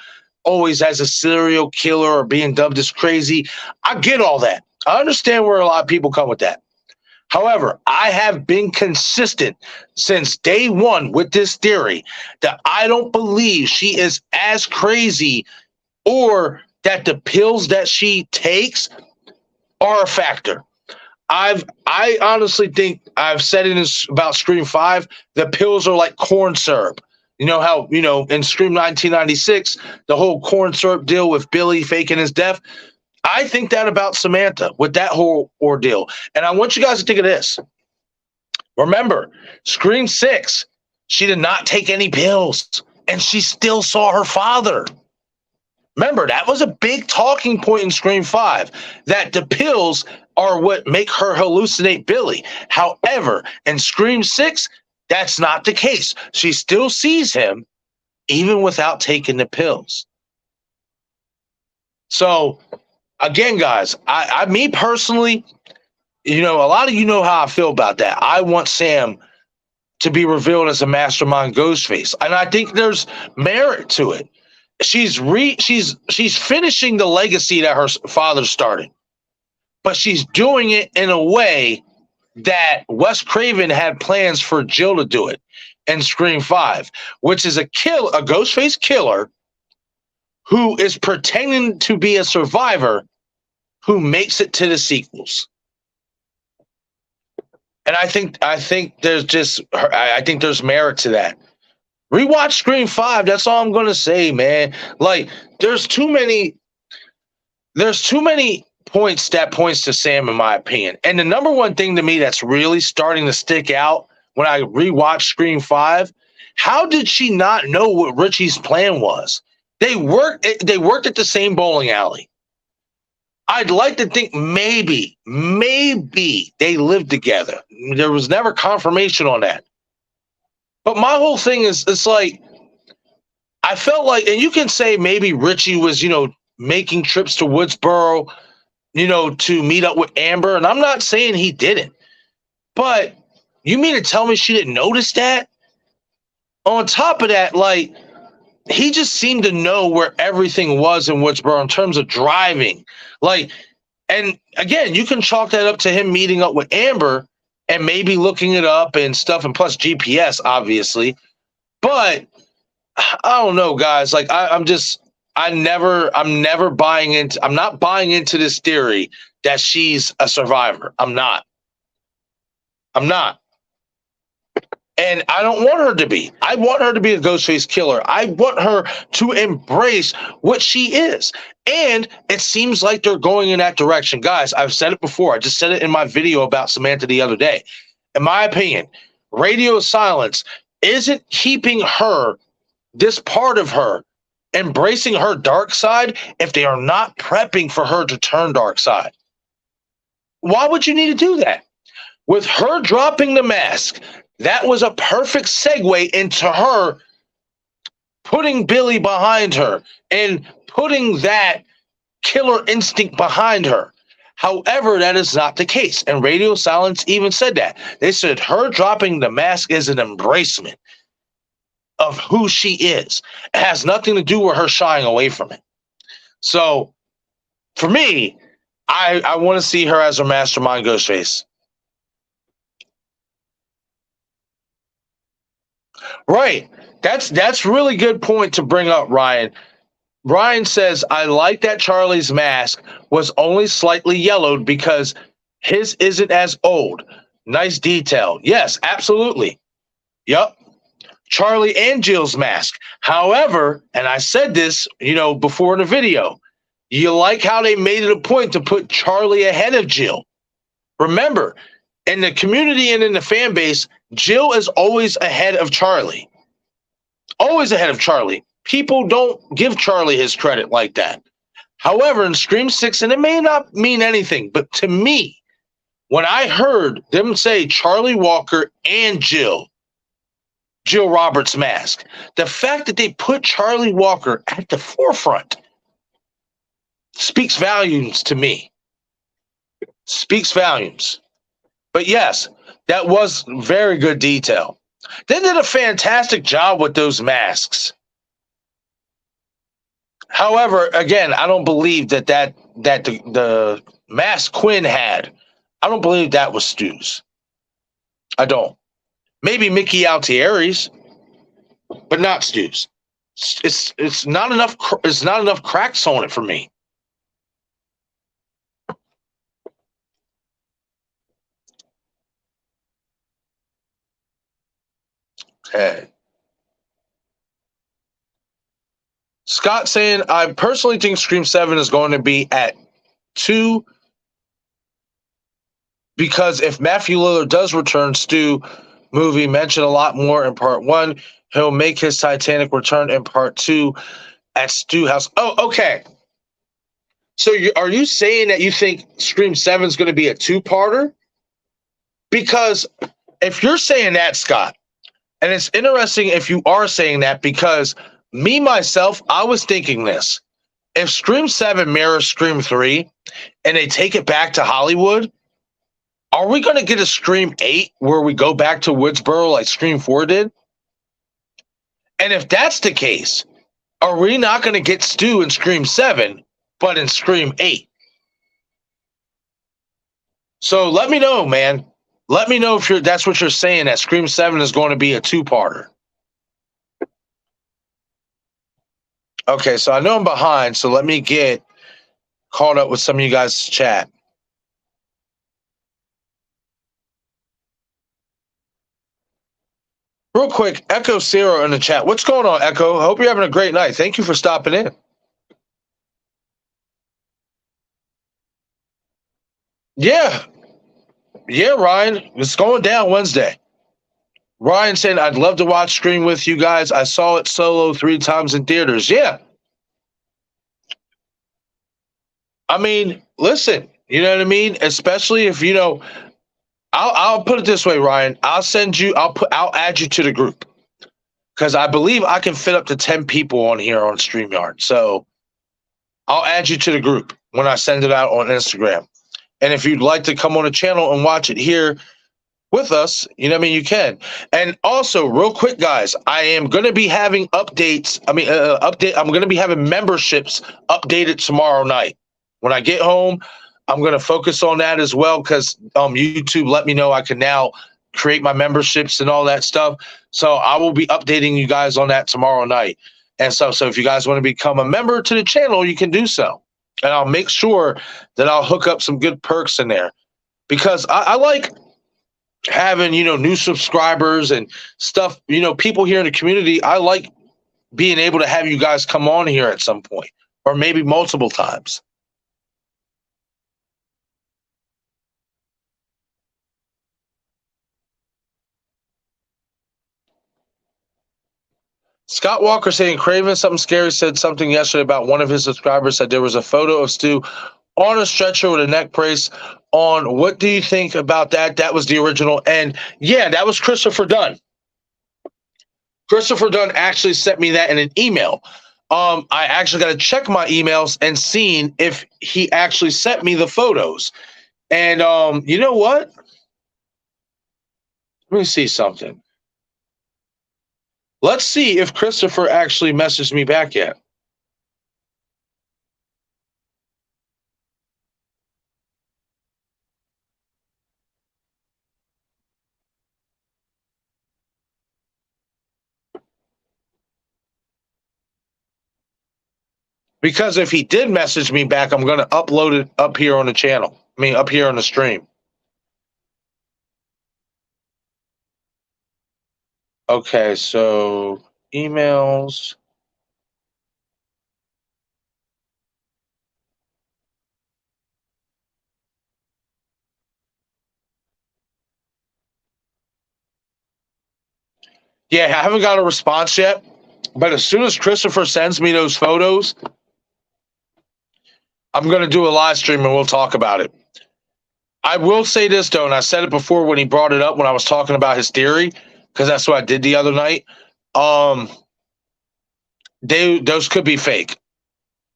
S3: always as a serial killer or being dubbed as crazy. I get all that. I understand where a lot of people come with that. However, I have been consistent since day one with this theory that I don't believe she is as crazy or that the pills that she takes are a factor. I honestly think I've said it about Scream 5, the pills are like corn syrup. You know how, in Scream 1996, the whole corn syrup deal with Billy faking his death? I think that about Samantha with that whole ordeal. And I want you guys to think of this. Remember, Scream 6, she did not take any pills, and she still saw her father. Remember, that was a big talking point in Scream 5, that the pills are what make her hallucinate Billy. However, in Scream 6, that's not the case. She still sees him, even without taking the pills. So, again, guys, me personally, a lot of you know how I feel about that. I want Sam to be revealed as a mastermind Ghostface, and I think there's merit to it. She's finishing the legacy that her father started, but she's doing it in a way that Wes Craven had plans for Jill to do it in Scream 5, which is a Ghostface killer who is pretending to be a survivor who makes it to the sequels. And I think there's merit to that. Rewatch Scream 5. That's all I'm gonna say, man. Like, there's too many points that points to Sam, in my opinion. And the number one thing to me that's really starting to stick out when I rewatch Scream 5, how did she not know what Richie's plan was? They worked at the same bowling alley. I'd like to think maybe they lived together. There was never confirmation on that. But my whole thing is, it's like, I felt like, and you can say maybe Richie was, making trips to Woodsboro, to meet up with Amber. And I'm not saying he didn't. But you mean to tell me she didn't notice that? On top of that, like, he just seemed to know where everything was in Woodsboro in terms of driving. Like, and again, you can chalk that up to him meeting up with Amber and maybe looking it up and stuff, and plus GPS, obviously. But I don't know, guys. Like, I'm not buying into this theory that she's a survivor. I'm not. And I don't want her to be. I want her to be a Ghostface killer. I want her to embrace what she is. And it seems like they're going in that direction. Guys, I've said it before. I just said it in my video about Samantha the other day. In my opinion, radio silence isn't keeping her, this part of her, embracing her dark side if they are not prepping for her to turn dark side. Why would you need to do that? With her dropping the mask, that was a perfect segue into her putting Billy behind her and putting that killer instinct behind her. However, that is not the case. And Radio Silence even said that. They said her dropping the mask is an embracement of who she is. It has nothing to do with her shying away from it. So, for me, I want to see her as her mastermind Ghostface. Right. That's really good point to bring up, Ryan. Ryan says, I like that Charlie's mask was only slightly yellowed because his isn't as old. Nice detail. Yes, absolutely. Yep. Charlie and Jill's mask. However, and I said this, before in the video, you like how they made it a point to put Charlie ahead of Jill. Remember, in the community and in the fan base, Jill is always ahead of Charlie. Always ahead of Charlie. People don't give Charlie his credit like that. However, in Scream 6, and it may not mean anything, but to me, when I heard them say Charlie Walker and Jill Roberts' mask, the fact that they put Charlie Walker at the forefront speaks volumes to me. Speaks volumes. But yes, that was very good detail. They did a fantastic job with those masks. However, again, I don't believe that the mask Quinn had, I don't believe that was Stu's. I don't. Maybe Mickey Altier's, but not Stu's. It's not enough. It's not enough cracks on it for me. Okay. Scott saying, I personally think Scream 7 is going to be at 2 because if Matthew Lillard does return, Stu movie mentioned a lot more in part 1. He'll make his Titanic return in part 2 at Stu House. Oh, okay. So are you saying that you think Scream 7 is going to be a 2-parter? Because if you're saying that, Scott, and it's interesting if you are saying that, because me, myself, I was thinking this. If Scream 7 mirrors Scream 3 and they take it back to Hollywood, are we going to get a Scream 8 where we go back to Woodsboro like Scream 4 did? And if that's the case, are we not going to get Stu in Scream 7, but in Scream 8? So let me know, man. Let me know if that's what you're saying, that Scream 7 is going to be a 2-parter. Okay, so I know I'm behind, so let me get caught up with some of you guys' chat. Real quick, Echo Zero in the chat. What's going on, Echo? I hope you're having a great night. Thank you for stopping in. Yeah, Ryan. It's going down Wednesday. Ryan saying, I'd love to watch Scream with you guys. I saw it solo 3 times in theaters. Yeah. I mean, listen, you know what I mean? Especially if, I'll put it this way, Ryan. I'll add you to the group because I believe I can fit up to 10 people on here on StreamYard. So I'll add you to the group when I send it out on Instagram. And if you'd like to come on the channel and watch it here with us, you you can. And also, real quick, guys, I am going to be having updates. I'm going to be having memberships updated tomorrow night. When I get home, I'm going to focus on that as well because YouTube let me know I can now create my memberships and all that stuff. So I will be updating you guys on that tomorrow night. And so if you guys want to become a member to the channel, you can do so. And I'll make sure that I'll hook up some good perks in there because I like having, new subscribers and stuff, people here in the community. I like being able to have you guys come on here at some point or maybe multiple times. Scott Walker saying Craven something scary said something yesterday about one of his subscribers said there was a photo of Stu on a stretcher with a neck brace on. What do you think about that? That was the original. And yeah, that was Christopher Dunn. Christopher Dunn actually sent me that in an email. I actually got to check my emails and seen if he actually sent me the photos. And you know what? Let me see something. Let's see if Christopher actually messaged me back yet. Because if he did message me back, I'm going to upload it up here on the channel. Up here on the stream. Okay, so emails. Yeah, I haven't got a response yet. But as soon as Christopher sends me those photos, I'm going to do a live stream and we'll talk about it. I will say this, though, and I said it before when he brought it up when I was talking about his theory, because that's what I did the other night. Those could be fake.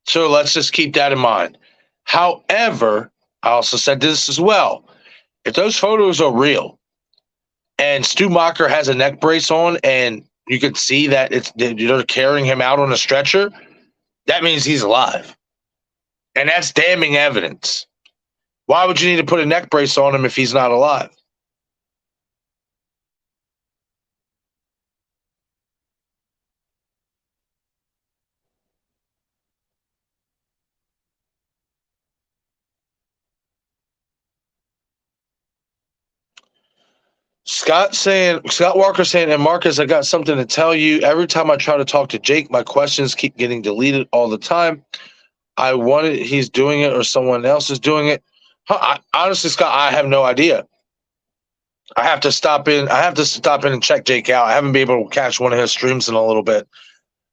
S3: So let's just keep that in mind. However, I also said this as well. If those photos are real and Stu Macher has a neck brace on and you can see that they're carrying him out on a stretcher, that means he's alive. And that's damning evidence. Why would you need to put a neck brace on him if he's not alive? Scott Walker saying, and Marcus, I got something to tell you. Every time I try to talk to Jake, my questions keep getting deleted all the time. I wanted he's doing it or someone else is doing it. Honestly, Scott, I have no idea. I have to stop in and check Jake out. I haven't been able to catch one of his streams in a little bit.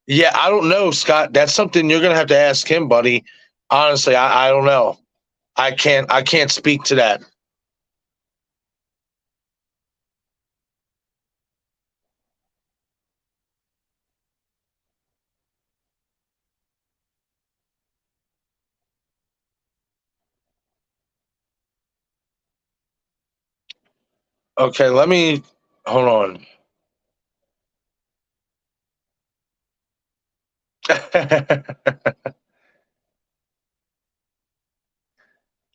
S3: Yeah, I don't know, Scott. That's something you're gonna have to ask him, buddy. Honestly, I don't know. I can't speak to that. Okay, let me hold on.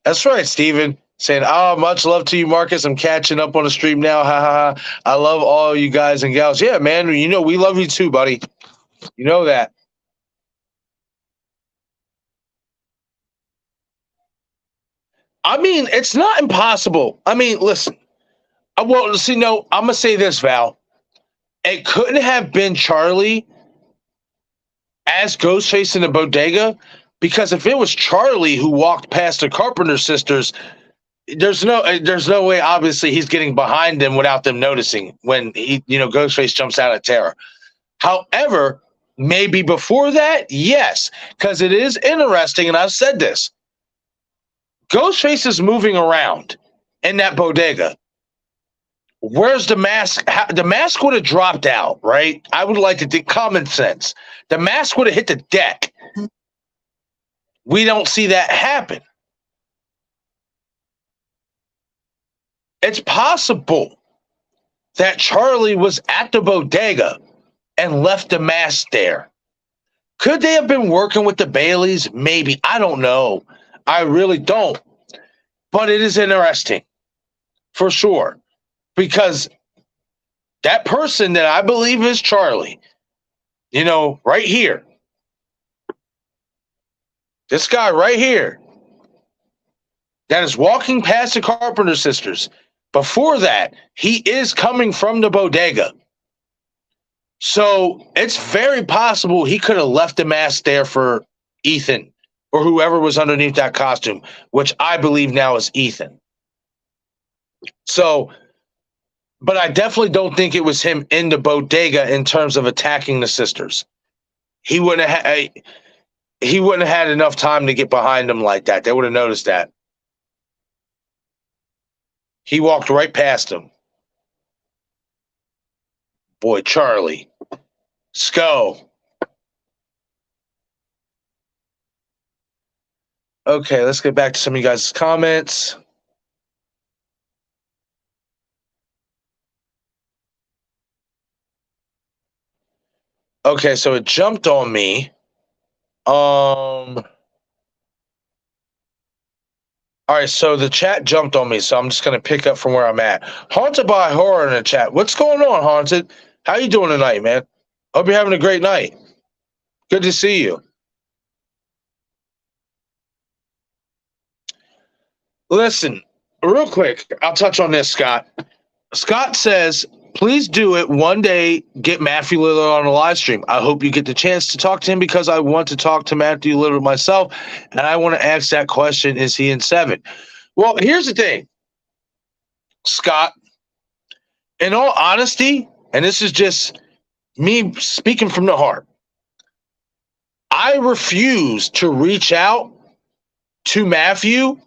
S3: That's right, Steven. Saying, oh, much love to you, Marcus. I'm catching up on the stream now. Ha ha ha. I love all you guys and gals. Yeah, man. You know, we love you too, buddy. You know that. I mean, it's not impossible. I mean, listen. Well, see, no, I'm going to say this, Val. It couldn't have been Charlie as Ghostface in the bodega, because if it was Charlie who walked past the Carpenter sisters, there's no way. Obviously, he's getting behind them without them noticing when Ghostface jumps out of terror. However, maybe before that, yes, because it is interesting, and I've said this. Ghostface is moving around in that bodega. Where's the mask? The mask would have dropped out, right? I would like to think common sense. The mask would have hit the deck. We don't see that happen. It's possible that Charlie was at the bodega and left the mask there. Could they have been working with the Baileys? Maybe. I don't know. I really don't. But it is interesting, for sure, because that person that I believe is Charlie, right here, this guy right here, that is walking past the Carpenter sisters. Before that, he is coming from the bodega. So it's very possible he could have left the mask there for Ethan or whoever was underneath that costume, which I believe now is Ethan. So, but I definitely don't think it was him in the bodega in terms of attacking the sisters. He wouldn't have had enough time to get behind them like that. They would have noticed that. He walked right past him. Boy, Charlie. Sco. Okay, let's get back to some of you guys' comments. Okay, so it jumped on me. All right, so the chat jumped on me, so I'm just going to pick up from where I'm at. Haunted by Horror in the chat. What's going on, Haunted? How you doing tonight, man? Hope you're having a great night. Good to see you. Listen, real quick, I'll touch on this, Scott. Scott says, please do it one day. Get Matthew Lillard on a live stream. I hope you get the chance to talk to him because I want to talk to Matthew Lillard myself, and I want to ask that question, is he in 7? Well, here's the thing, Scott. In all honesty, and this is just me speaking from the heart, I refuse to reach out to Matthew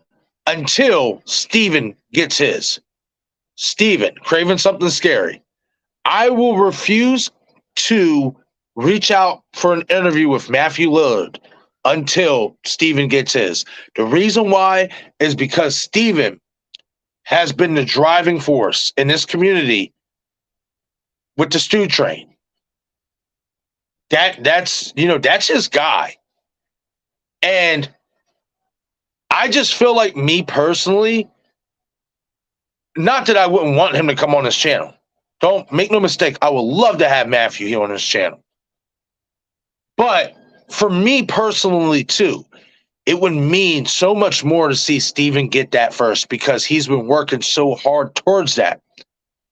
S3: until Steven gets his. Steven, craving something scary. I will refuse to reach out for an interview with Matthew Lillard until Steven gets his. The reason why is because Steven has been the driving force in this community with the Stew Train. That's his guy. And I just feel like, me personally, not that I wouldn't want him to come on this channel. Don't make no mistake. I would love to have Matthew here on this channel. But for me personally, too, it would mean so much more to see Steven get that first, because he's been working so hard towards that.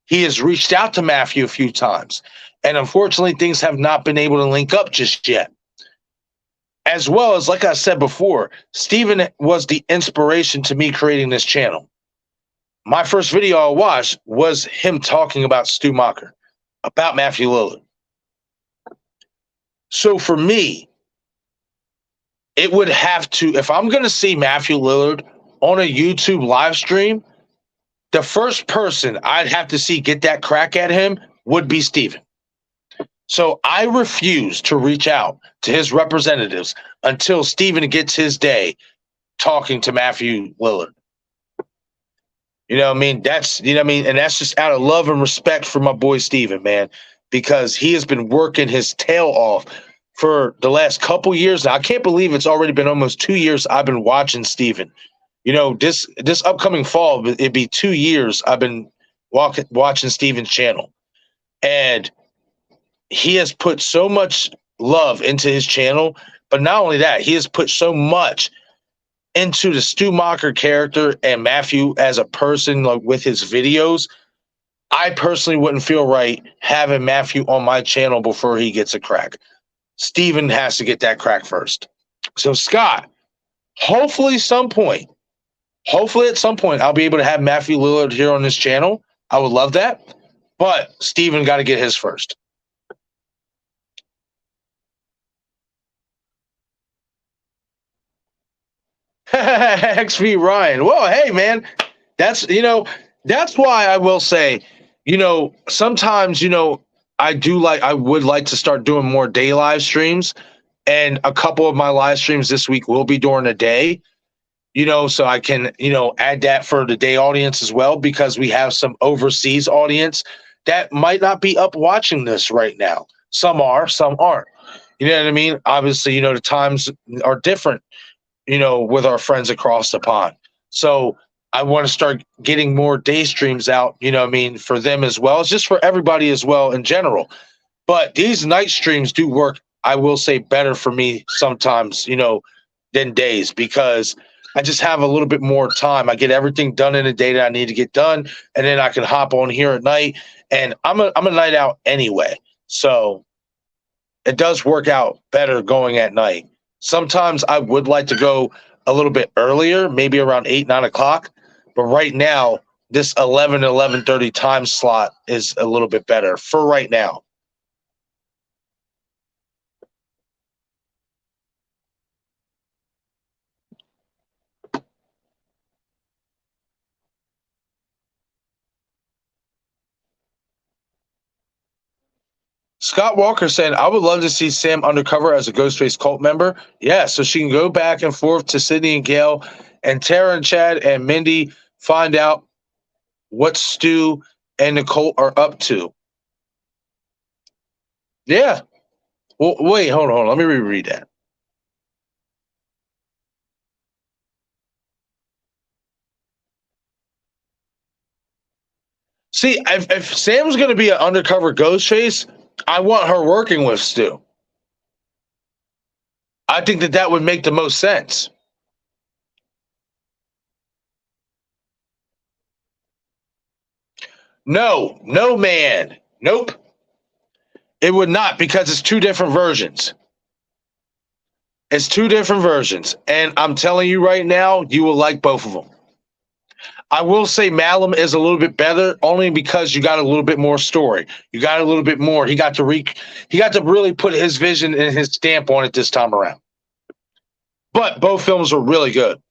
S3: He has reached out to Matthew a few times, and unfortunately, things have not been able to link up just yet. As well as, like I said before, Steven was the inspiration to me creating this channel. My first video I watched was him talking about Stu Macher, about Matthew Lillard. So for me, it would have to, if I'm going to see Matthew Lillard on a YouTube live stream, the first person I'd have to see get that crack at him would be Steven. So I refuse to reach out to his representatives until Steven gets his day talking to Matthew Lillard. You know what I mean? That's, you know what I mean? And that's just out of love and respect for my boy Steven, man, because he has been working his tail off for the last couple years now. I can't believe it's already been almost 2 years I've been watching Steven. You know, this upcoming fall, it'd be 2 years I've been watching Steven's channel. And he has put so much love into his channel, but not only that, he has put so much into the Stu Macher character and Matthew as a person, like with his videos. I personally wouldn't feel right having Matthew on my channel before he gets a crack. Steven has to get that crack first. So Scott, hopefully at some point, I'll be able to have Matthew Lillard here on this channel. I would love that. But Steven got to get his first. XV Ryan. Well, hey, man, that's why I will say, sometimes, I would like to start doing more day live streams, and a couple of my live streams this week will be during the day, so I can, add that for the day audience as well, because we have some overseas audience that might not be up watching this right now. Some are, some aren't. You know what I mean? Obviously, the times are different, with our friends across the pond. So I want to start getting more day streams out, for them as well. It's just for everybody as well in general. But these night streams do work, I will say, better for me sometimes, than days, because I just have a little bit more time. I get everything done in the day that I need to get done, and then I can hop on here at night. And I'm a night out anyway. So it does work out better going at night. Sometimes I would like to go a little bit earlier, maybe around 8, 9 o'clock. But right now, this 11 to 11:30 time slot is a little bit better for right now. Scott Walker said, I would love to see Sam undercover as a Ghostface cult member. Yeah, so she can go back and forth to Sydney and Gail, and Tara and Chad and Mindy find out what Stu and Nicole are up to. Yeah. Well, wait, hold on. Let me reread that. See, if Sam's going to be an undercover Ghostface, I want her working with Stu. I think that would make the most sense. No, man. Nope. It would not, because it's two different versions. It's two different versions. And I'm telling you right now, you will like both of them. I will say Malum is a little bit better, only because you got a little bit more story. You got a little bit more. He got to really put his vision and his stamp on it this time around. But both films are really good.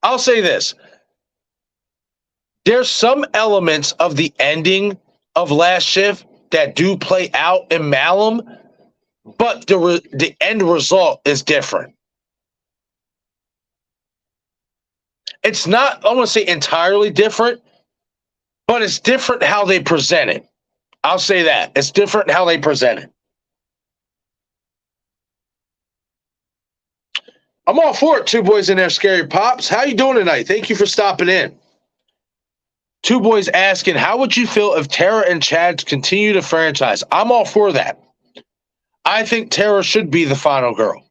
S3: I'll say this. There's some elements of the ending of Last Shift that do play out in Malum, but the end result is different. It's not, I want to say, entirely different, but it's different how they present it. I'll say that. It's different how they present it. I'm all for it. Two boys in there, scary pops. How you doing tonight? Thank you for stopping in. Two boys asking, how would you feel if Tara and Chad continue the franchise? I'm all for that. I think Tara should be the final girl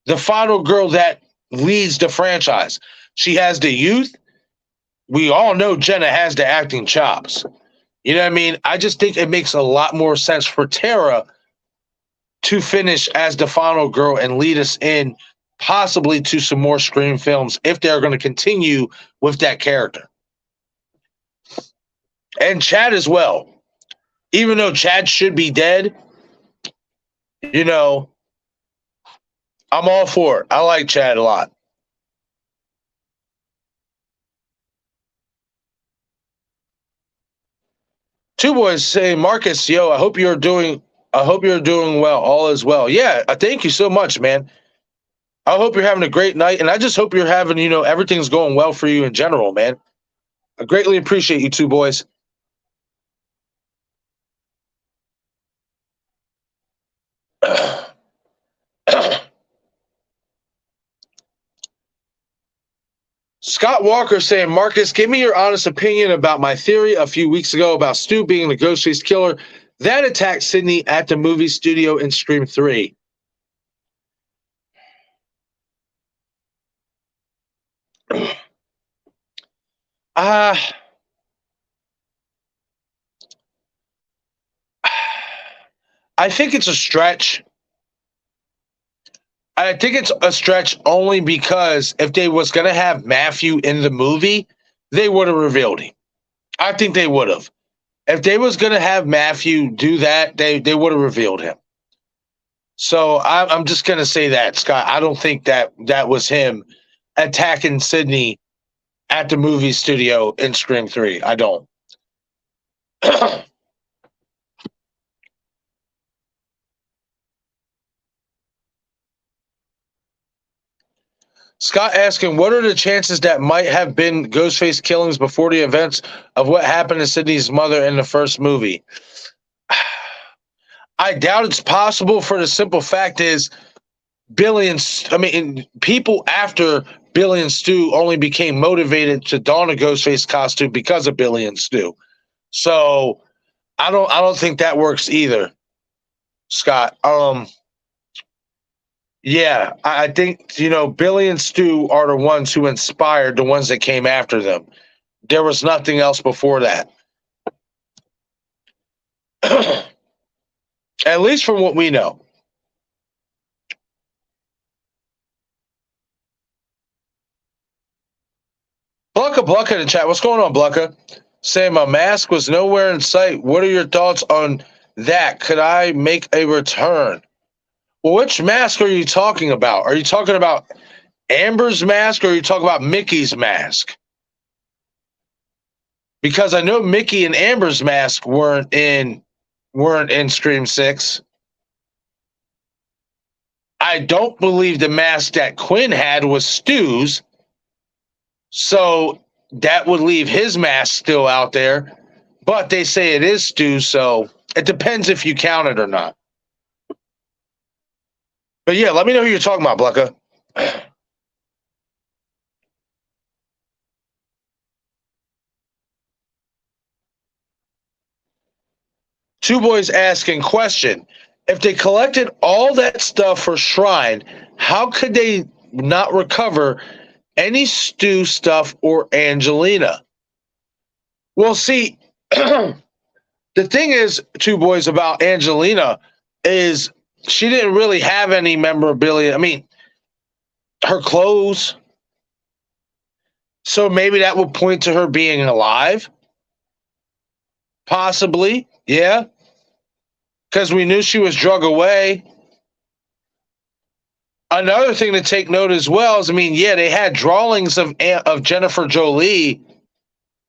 S3: that leads the franchise. She has the youth. We all know Jenna has the acting chops. You know what I mean? I just think it makes a lot more sense for Tara to finish as the final girl and lead us in possibly to some more Scream films if they're going to continue with that character. And Chad as well. Even though Chad should be dead, you know, I'm all for it. I like Chad a lot. Two boys say, Marcus, yo, I hope you're doing well. All is well. Yeah, thank you so much, man. I hope you're having a great night, and I just hope you're having, everything's going well for you in general, man. I greatly appreciate you two boys. Scott Walker saying, Marcus, give me your honest opinion about my theory a few weeks ago about Stu being the Ghostface killer that attacked Sydney at the movie studio in Scream 3. I think it's a stretch. I think it's a stretch only because if they was going to have Matthew in the movie, they would have revealed him. I think they would have. If they was going to have Matthew do that, they would have revealed him. So I'm just going to say that, Scott. I don't think that was him attacking Sydney at the movie studio in Scream 3. I don't. Scott asking, what are the chances that might have been Ghostface killings before the events of what happened to Sydney's mother in the first movie? I doubt it's possible for the simple fact is people after Billy and Stu only became motivated to don a Ghostface costume because of Billy and Stu. So I don't think that works either, Scott. Yeah, I think, Billy and Stu are the ones who inspired the ones that came after them. There was nothing else before that. At least from what we know. Blucka in the chat. What's going on, Blucka? Saying my mask was nowhere in sight. What are your thoughts on that? Could I make a return? Well, which mask are you talking about? Are you talking about Amber's mask or are you talking about Mickey's mask? Because I know Mickey and Amber's mask weren't in Scream 6. I don't believe the mask that Quinn had was Stu's. So that would leave his mask still out there. But they say it is Stu, so it depends if you count it or not. But yeah, let me know who you're talking about, Blucka. Two boys asking question. If they collected all that stuff for Shrine, how could they not recover any Stu stuff or Angelina? Well, see, the thing is, two boys, about Angelina is she didn't really have any memorabilia. I mean, her clothes. So maybe that would point to her being alive. Possibly, yeah. Because we knew she was drug away. Another thing to take note as well is, they had drawings of Jennifer Jolie,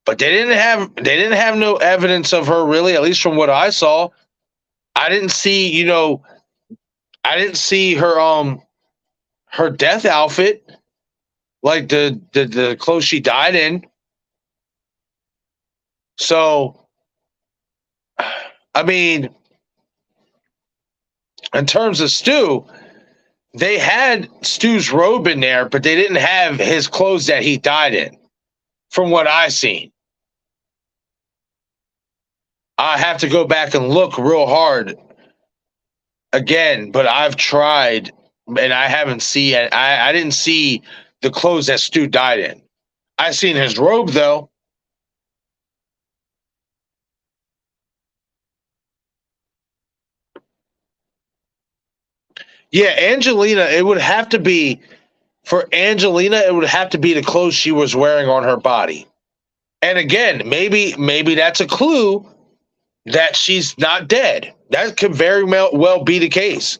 S3: but they didn't have no evidence of her really, at least from what I saw. I didn't see, her death outfit, like the clothes she died in. So, in terms of Stu, they had Stu's robe in there, but they didn't have his clothes that he died in, from what I seen. I have to go back and look real hard again, but I've tried and I haven't seen it. I didn't see the clothes that Stu died in. I seen his robe though. Yeah, Angelina, it would have to be for Angelina, it would have to be the clothes she was wearing on her body. And again, maybe that's a clue that she's not dead. That could very well be the case.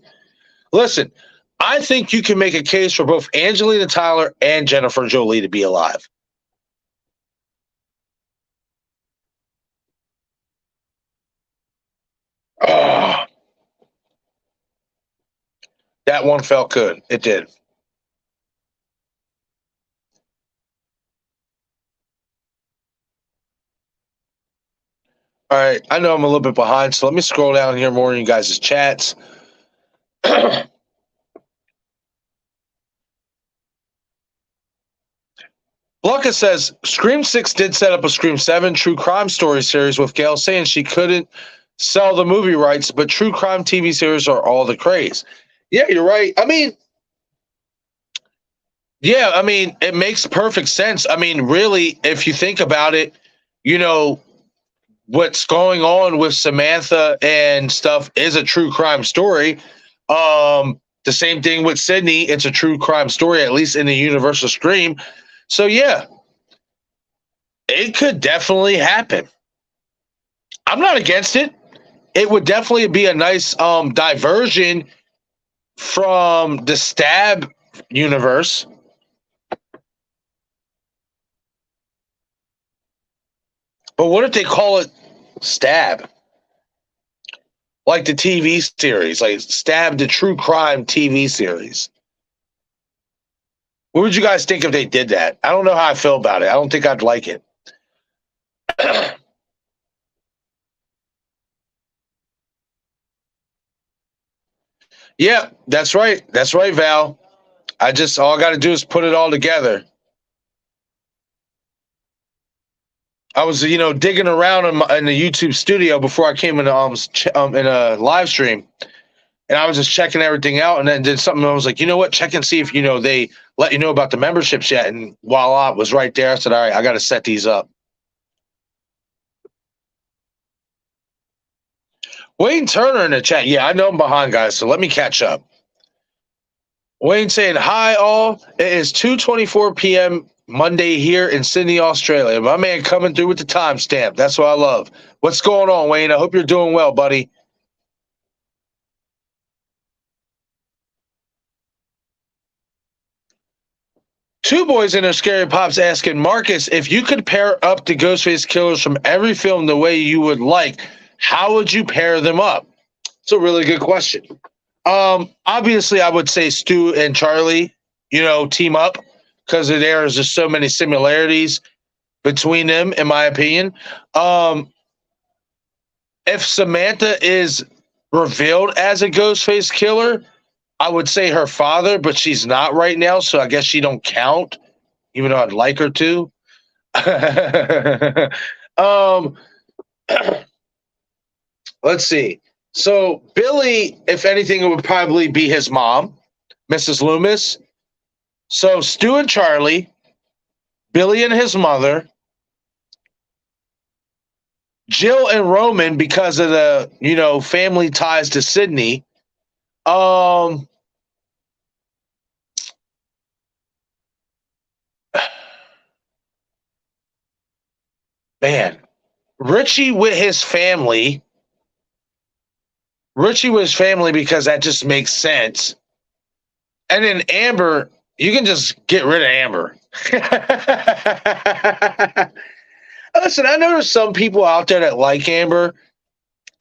S3: Listen, I think you can make a case for both Angelina Tyler and Jennifer Jolie to be alive. Oh, that one felt good. It did. All right, I know I'm a little bit behind, so let me scroll down here more in you guys' chats. Blanca says Scream 6 did set up a Scream 7 true crime story series with Gail saying she couldn't sell the movie rights, but true crime TV series are all the craze. Yeah, you're right. I mean, it makes perfect sense. I mean, really, if you think about it, you know, what's going on with Samantha and stuff is a true crime story. The same thing with Sydney. It's a true crime story, at least in the Universal Scream. So yeah, it could definitely happen. I'm not against it. It would definitely be a nice diversion from the Stab universe. But what if they call it Stab? Like the TV series, like Stab, the true crime TV series. What would you guys think if they did that? I don't know how I feel about it. I don't think I'd like it. Yeah, that's right. That's right, Val. All I got to do is put it all together. I was, digging around in the YouTube studio before I came in a live stream, and I was just checking everything out, and then did something. I was like, you know what? Check and see if they let you know about the memberships yet. And voila, it was right there. I said, all right, I got to set these up. Wayne Turner in the chat. Yeah, I know I'm behind, guys, so let me catch up. Wayne saying, hi, all. It is 2:24 p.m. Monday here in Sydney, Australia. My man coming through with the timestamp. That's what I love. What's going on, Wayne? I hope you're doing well, buddy. Two boys in their scary pops asking Marcus, if you could pair up the Ghostface killers from every film the way you would like, how would you pair them up? It's a really good question. Obviously, I would say Stu and Charlie, team up because there is just so many similarities between them, in my opinion. If Samantha is revealed as a Ghostface killer, I would say her father, but she's not right now, so I guess she don't count, even though I'd like her to. Let's see. So Billy, if anything, it would probably be his mom, Mrs. Loomis. So Stu and Charlie, Billy and his mother, Jill and Roman because of the, family ties to Sydney. Man, Richie with his family because that just makes sense. And then Amber, you can just get rid of Amber. Listen, I know there's some people out there that like Amber.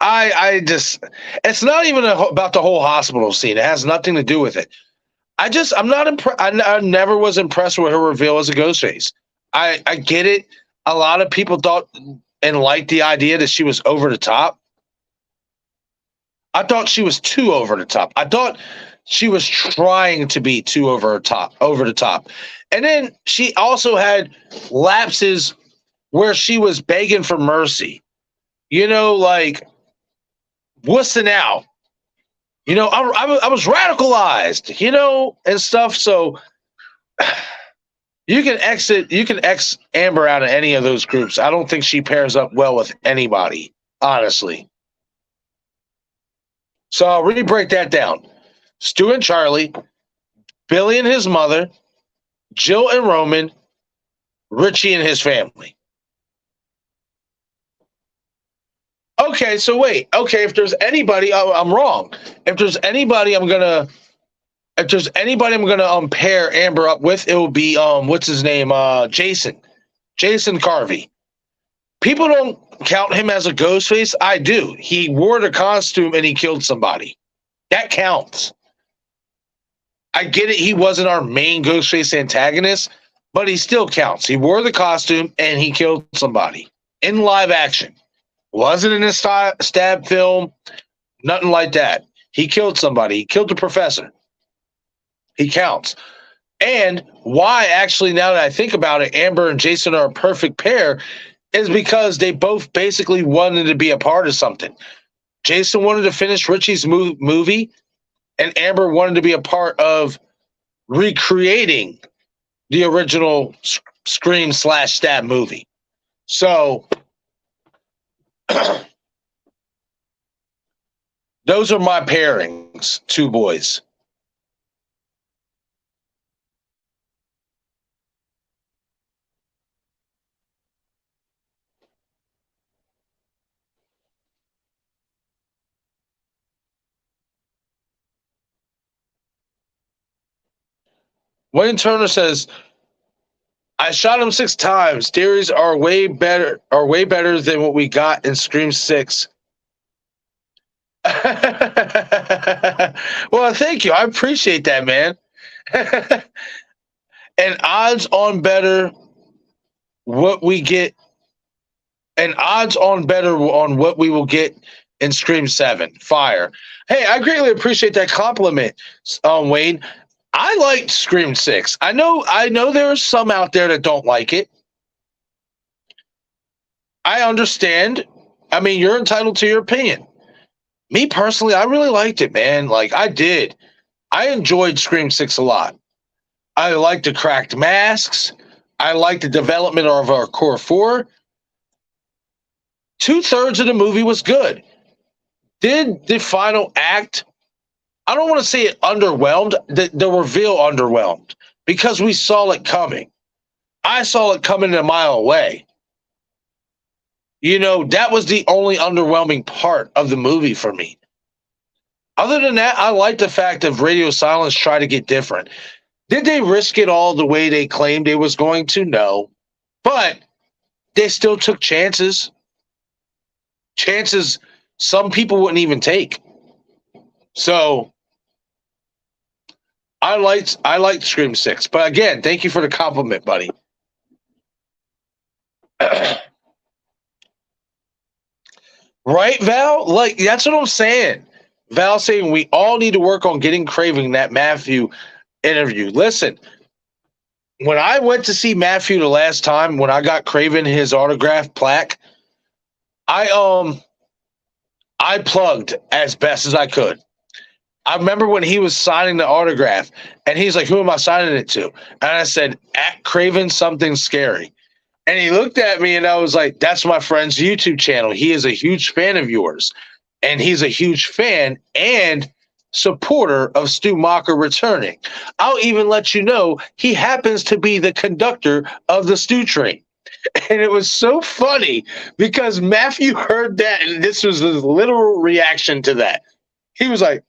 S3: It's not even about the whole hospital scene. It has nothing to do with it. I'm not impressed. I never was impressed with her reveal as a Ghostface. I get it. A lot of people thought and liked the idea that she was over the top. I thought she was too over the top. I thought she was trying to be too over the top. And then she also had lapses where she was begging for mercy. Like, what's the now? I was radicalized, and stuff. So you can X Amber out of any of those groups. I don't think she pairs up well with anybody, honestly. So I'll really break that down. Stu and Charlie, Billy and his mother, Jill and Roman, Richie and his family. Okay, so wait. Okay, if there's anybody, I'm wrong. If there's anybody I'm gonna pair Amber up with, it will be what's his name? Jason Carvey. People don't count him as a ghost face. I do. He wore the costume and he killed somebody. That counts. I get it. He wasn't our main Ghostface antagonist, but he still counts. He wore the costume and he killed somebody in live action. Wasn't in a stab film, nothing like that. He killed somebody. He killed the professor. He counts. And why, actually, now that I think about it, Amber and Jason are a perfect pair is because they both basically wanted to be a part of something. Jason wanted to finish Richie's movie, and Amber wanted to be a part of recreating the original Scream/Stab movie. So those are my pairings, two boys. Wayne Turner says, I shot him 6 times. Theories are way better than what we got in Scream 6. Well, thank you. I appreciate that, man. And odds on better what we get, and odds on better on what we will get in Scream 7. Fire. Hey, I greatly appreciate that compliment, Wayne. I liked Scream 6. I know there are some out there that don't like it. I understand. I mean, you're entitled to your opinion. Me personally, I really liked it, man. Like, I did. I enjoyed Scream 6 a lot. I liked the cracked masks. I liked the development of our core 4. 2/3 of the movie was good. Did the final act, I don't want to say it underwhelmed. The reveal underwhelmed because we saw it coming. I saw it coming a mile away. That was the only underwhelming part of the movie for me. Other than that, I like the fact that Radio Silence tried to get different. Did they risk it all the way they claimed they was going to? No. But they still took chances. Chances some people wouldn't even take. So I liked Scream 6. But again, thank you for the compliment, buddy. Right, Val? Like, that's what I'm saying. Val saying we all need to work on getting Craven that Matthew interview. Listen, when I went to see Matthew the last time, when I got Craven his autograph plaque, I plugged as best as I could. I remember when he was signing the autograph, and he's like, who am I signing it to? And I said, at Craven Something Scary. And he looked at me, and I was like, that's my friend's YouTube channel. He is a huge fan of yours. And he's a huge fan and supporter of Stu Macher returning. I'll even let you know he happens to be the conductor of the Stu train. And it was so funny because Matthew heard that, and this was his literal reaction to that. He was like,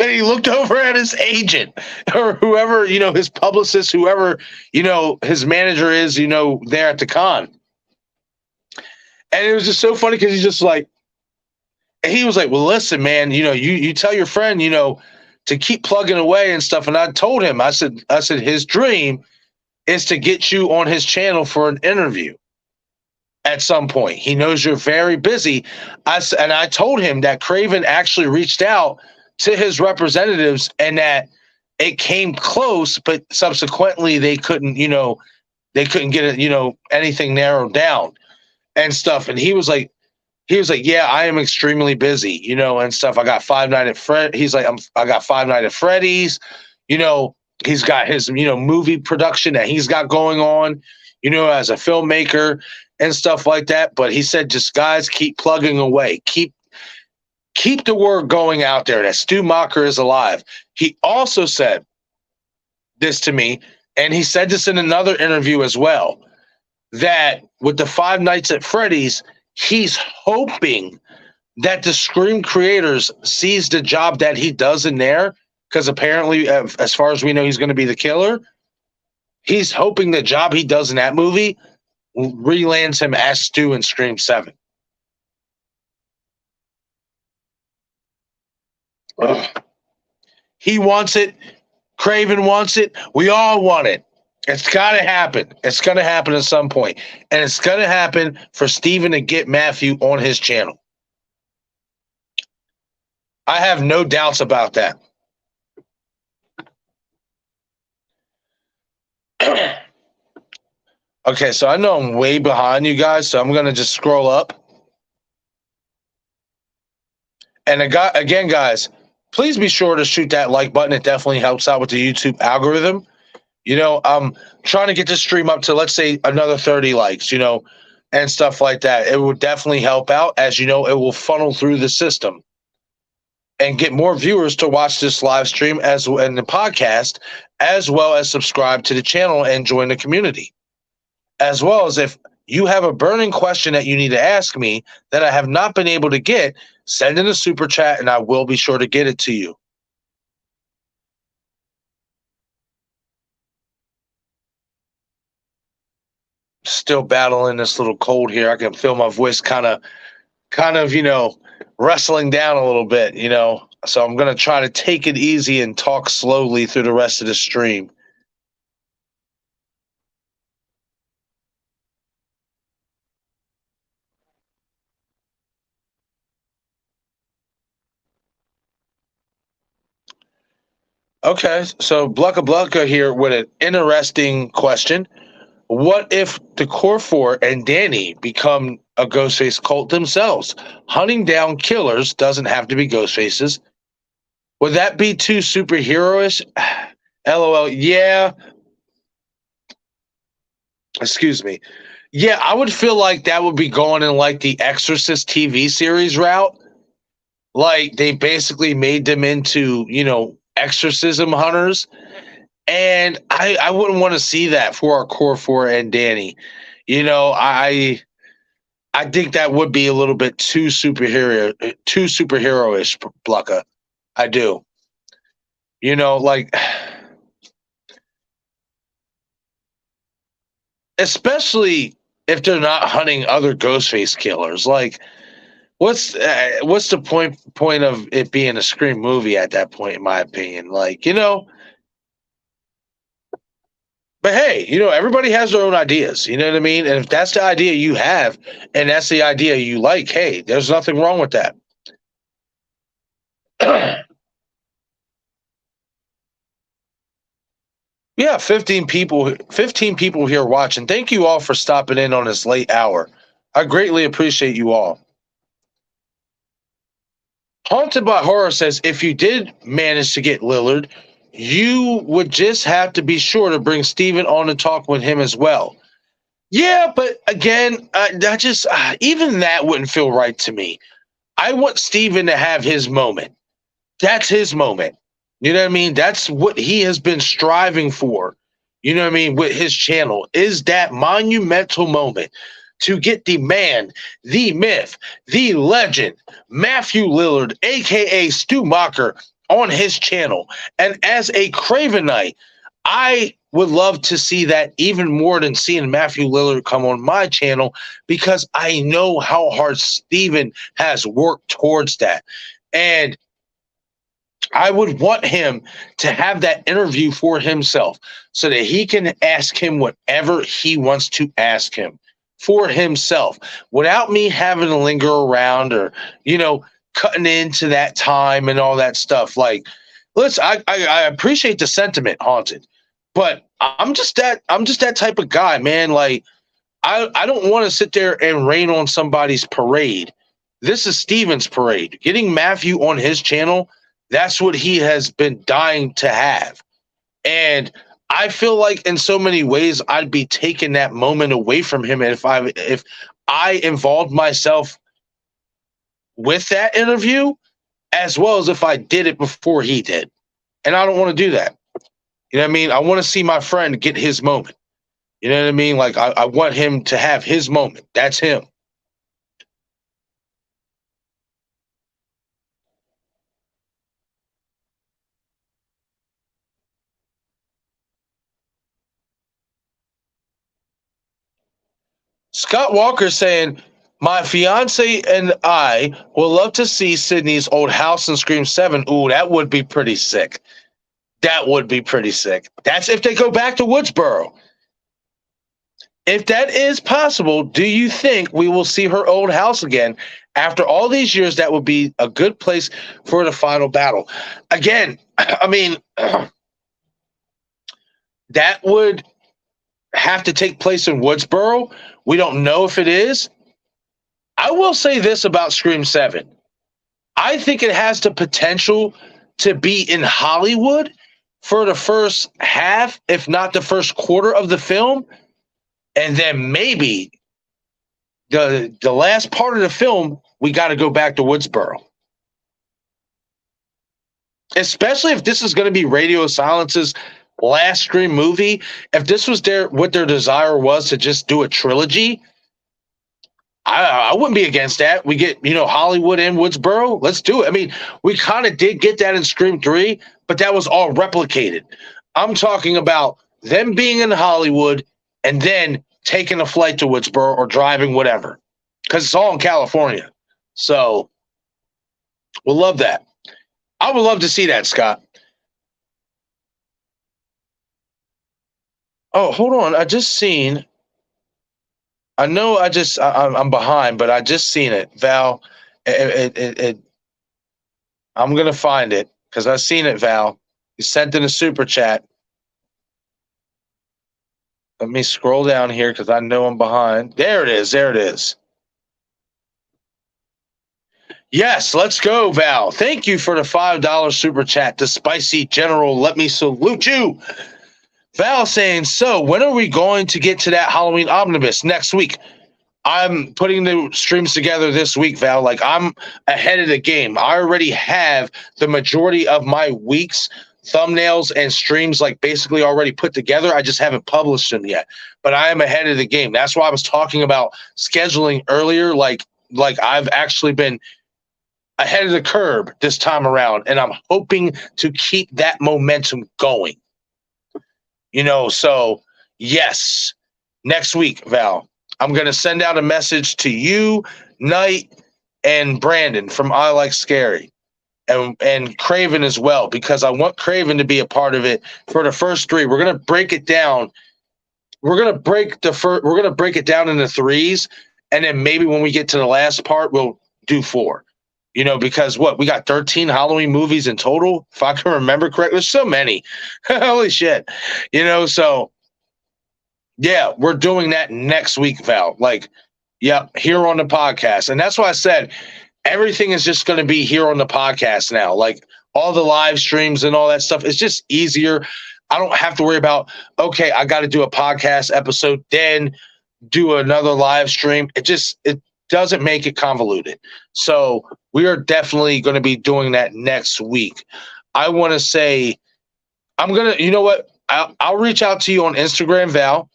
S3: and he looked over at his agent or whoever, his publicist, whoever, his manager is, there at the con. And it was just so funny because he's just like, he was like, well, listen, man, you tell your friend, to keep plugging away and stuff. And I told him, I said, his dream is to get you on his channel for an interview at some point. He knows you're very busy. I told him that Craven actually reached out to his representatives, and that it came close, but subsequently they couldn't, they couldn't get it, anything narrowed down and stuff. And he was like, yeah, I am extremely busy, and stuff. I got Five Nights at Fred. He's like, I got Five Nights at Freddy's, he's got his, movie production that he's got going on, as a filmmaker and stuff like that. But he said, just guys, keep plugging away, keep the word going out there that Stu Macher is alive. He also said this to me, and he said this in another interview as well, that with the Five Nights at Freddy's, he's hoping that the Scream creators sees the job that he does in there, because apparently, as far as we know, he's going to be the killer. He's hoping the job he does in that movie relands him as Stu in Scream 7. Ugh. He wants it. Craven wants it. We all want it. It's got to happen. It's going to happen at some point. And it's going to happen for Steven to get Matthew on his channel. I have no doubts about that. Okay, so I know I'm way behind you guys, so I'm going to just scroll up. And again, guys, please be sure to shoot that like button. It definitely helps out with the YouTube algorithm. I'm trying to get this stream up to, let's say, another 30 likes, and stuff like that. It would definitely help out. As you know, it will funnel through the system and get more viewers to watch this live stream and the podcast, as well as subscribe to the channel and join the community. As well as if you have a burning question that you need to ask me that I have not been able to get, send in a super chat and I will be sure to get it to you. Still battling this little cold here. I can feel my voice kind of, wrestling down a little bit, So I'm going to try to take it easy and talk slowly through the rest of the stream. Okay, so Blucka here with an interesting question. What if the Core 4 and Danny become a Ghostface cult themselves? Hunting down killers doesn't have to be Ghostfaces. Would that be too superhero-ish? LOL, yeah. Excuse me. Yeah, I would feel like that would be going in like the Exorcist TV series route. Like they basically made them into, exorcism hunters. And I wouldn't want to see that for our Core 4 and Danny. I think that would be a little bit too superhero-ish, Blucka. I do. Especially if they're not hunting other Ghostface killers. Like, what's the point of it being a Scream movie at that point, in my opinion? But hey, everybody has their own ideas. You know what I mean? And if that's the idea you have, and that's the idea you like, hey, there's nothing wrong with that. Yeah, 15 people here watching. Thank you all for stopping in on this late hour. I greatly appreciate you all. Haunted by Horror says, if you did manage to get Lillard, you would just have to be sure to bring Steven on and talk with him as well. Yeah, but again, even that wouldn't feel right to me. I want Steven to have his moment. That's his moment. You know what I mean? That's what he has been striving for. You know what I mean? With his channel, is that monumental moment to get the man, the myth, the legend, Matthew Lillard, a.k.a. Stu Macher, on his channel. And as a Cravenite, I would love to see that even more than seeing Matthew Lillard come on my channel, because I know how hard Steven has worked towards that. And I would want him to have that interview for himself so that he can ask him whatever he wants to ask him for himself without me having to linger around or, cutting into that time and all that stuff. Like, listen, I appreciate the sentiment, Haunted, but I'm just that type of guy, man. Like, I don't want to sit there and rain on somebody's parade. This is Steven's parade. Getting Matthew on his channel, that's what he has been dying to have. And I feel like in so many ways I'd be taking that moment away from him if I involved myself with that interview as well as if I did it before he did. And I don't want to do that. You know what I mean? I want to see my friend get his moment. You know what I mean? Like, I want him to have his moment. That's him. Scott Walker saying, my fiance and I would love to see Sydney's old house in Scream 7. Ooh, that would be pretty sick. That would be pretty sick. That's if they go back to Woodsboro. If that is possible, do you think we will see her old house again? After all these years, that would be a good place for the final battle. Again, I mean, that would have to take place in Woodsboro. We don't know if it is. I will say this about Scream 7. I think it has the potential to be in Hollywood for the first half, if not the first quarter of the film. And then maybe the last part of the film, we got to go back to Woodsboro. Especially if this is going to be Radio Silence's last Scream movie. If this was what their desire was to just do a trilogy, I wouldn't be against that. We get, Hollywood and Woodsboro. Let's do it. I mean, we kind of did get that in Scream 3, but that was all replicated. I'm talking about them being in Hollywood and then taking a flight to Woodsboro or driving, whatever, because it's all in California. So we'll love that. I would love to see that, Scott. Oh, hold on. I just seen. I know I'm behind, but I just seen it. Val, I'm going to find it because I seen it, Val. You sent in a super chat. Let me scroll down here because I know I'm behind. There it is. There it is. Yes, let's go, Val. Thank you for the $5 super chat. The Spicy General, let me salute you. Val saying, so when are we going to get to that Halloween omnibus? Next week. I'm putting the streams together this week, Val. Like, I'm ahead of the game. I already have the majority of my week's thumbnails and streams like basically already put together. I just haven't published them yet, but I am ahead of the game. That's why I was talking about scheduling earlier. Like I've actually been ahead of the curve this time around, and I'm hoping to keep that momentum going. So yes, next week, Val, I'm going to send out a message to you, Knight, and Brandon from I Like Scary, and Craven as well, because I want Craven to be a part of it for the first three. We're going to break it down. We're going to break it down into threes, and then maybe when we get to the last part, we'll do four. Because we got 13 Halloween movies in total, if I can remember correctly. There's so many. Holy shit. So yeah, we're doing that next week, Val. Here on the podcast. And that's why I said everything is just going to be here on the podcast now. Like, all the live streams and all that stuff. It's just easier. I don't have to worry about, okay, I got to do a podcast episode, then do another live stream. It doesn't make it convoluted. So we are definitely going to be doing that next week. I want to say, you know what? I'll reach out to you on Instagram, Val.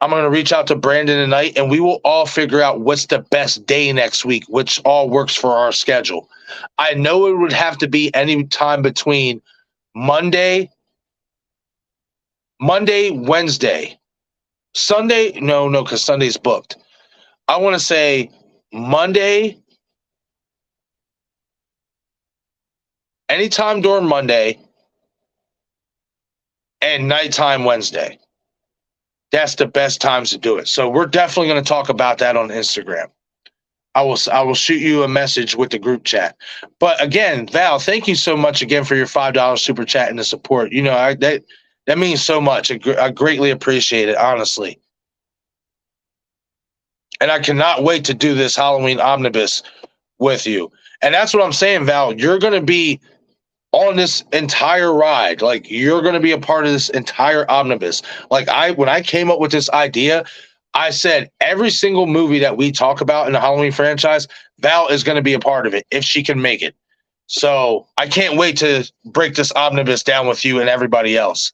S3: I'm going to reach out to Brandon tonight, and we will all figure out what's the best day next week, which all works for our schedule. I know it would have to be any time between Monday, Wednesday, Sunday. No, because Sunday's booked. I want to say Monday, anytime during Monday, and nighttime Wednesday. That's the best times to do it. So we're definitely going to talk about that on Instagram. I will shoot you a message with the group chat. But again, Val, thank you so much again for your $5 super chat and the support. That means so much. I greatly appreciate it, honestly. And I cannot wait to do this Halloween omnibus with you. And that's what I'm saying, Val. You're going to be on this entire ride. Like, you're going to be a part of this entire omnibus. Like, when I came up with this idea, I said every single movie that we talk about in the Halloween franchise, Val is going to be a part of it if she can make it. So I can't wait to break this omnibus down with you and everybody else.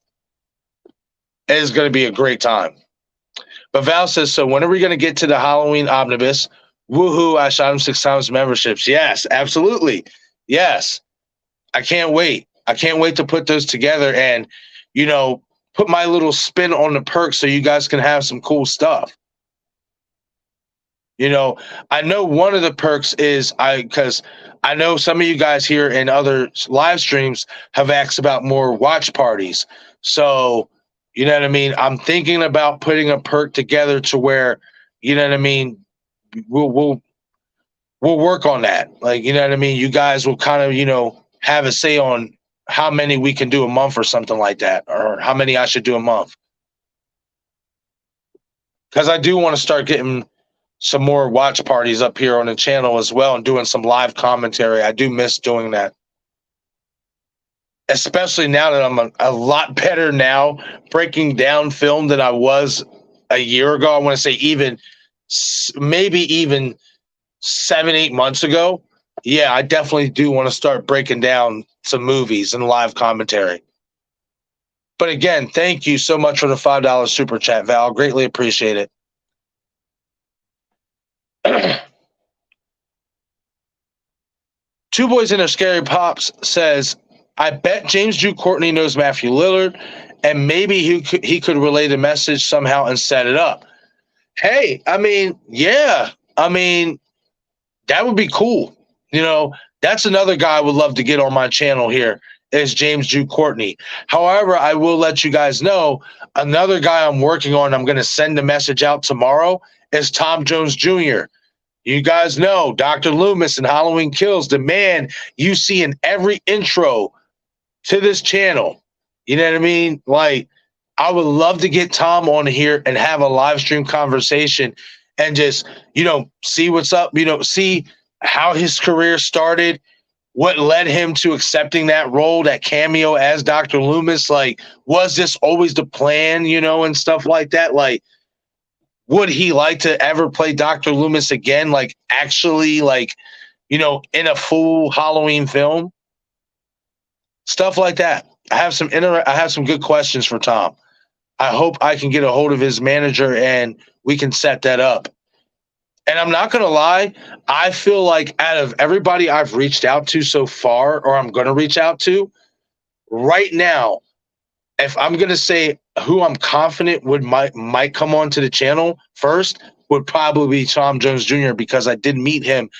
S3: It is going to be a great time. But Val says, so when are we going to get to the Halloween omnibus? Woohoo, I shot him 6 times memberships. Yes, absolutely. Yes. I can't wait. I can't wait to put those together and, put my little spin on the perks so you guys can have some cool stuff. I know one of the perks is because I know some of you guys here in other live streams have asked about more watch parties. So, you know what I mean? I'm thinking about putting a perk together to where, you know what I mean? We'll work on that. Like, you know what I mean? You guys will kind of, have a say on how many we can do a month or something like that, or how many I should do a month. Because I do want to start getting some more watch parties up here on the channel as well and doing some live commentary. I do miss doing that. Especially now that I'm a lot better now breaking down film than I was a year ago. I want to say maybe even 7-8 months ago. Yeah, I definitely do want to start breaking down some movies and live commentary. But again, thank you so much for the $5 super chat, Val. Greatly appreciate it. Two Boys and Their Scary Pops says, I bet James Drew Courtney knows Matthew Lillard, and maybe he could relay the message somehow and set it up. Hey, yeah. That would be cool. That's another guy I would love to get on my channel here is James Drew Courtney. However, I will let you guys know another guy I'm working on, I'm going to send the message out tomorrow, is Tom Jones Jr. You guys know Dr. Loomis and Halloween Kills, the man you see in every intro to this channel. You know what I mean? Like, I would love to get Tom on here and have a live stream conversation and just, see what's up, see how his career started, what led him to accepting that role, that cameo as Dr. Loomis. Like, was this always the plan, and stuff like that? Like, would he like to ever play Dr. Loomis again? Like, actually, in a full Halloween film? Stuff like that. I have some good questions for Tom. I hope I can get a hold of his manager and we can set that up. And I'm not going to lie, I feel like out of everybody I've reached out to so far, or I'm going to reach out to, right now, if I'm going to say who I'm confident might come onto the channel first, would probably be Tom Jones Jr., because I did meet him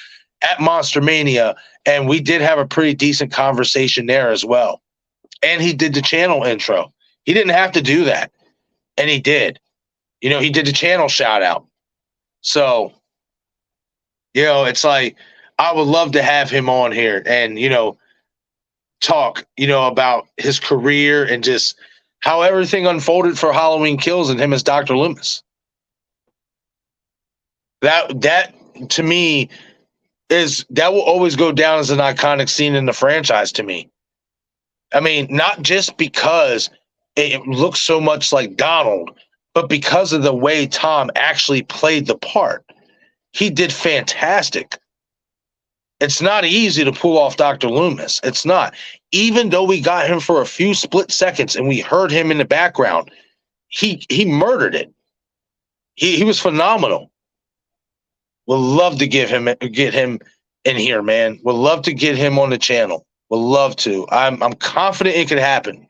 S3: at Monster Mania, and we did have a pretty decent conversation there as well. And he did the channel intro. He didn't have to do that, and he did. He did the channel shout out. So, it's like, I would love to have him on here and, talk, about his career and just how everything unfolded for Halloween Kills and him as Dr. Loomis. That to me that will always go down as an iconic scene in the franchise to me. Not just because it looks so much like Donald, but because of the way Tom actually played the part. He did fantastic. It's not easy to pull off Dr. Loomis. It's not. Even though we got him for a few split seconds and we heard him in the background, he murdered it. He was phenomenal. Would love to get him in here, man. Would love to get him on the channel. Would love to. I'm confident it could happen.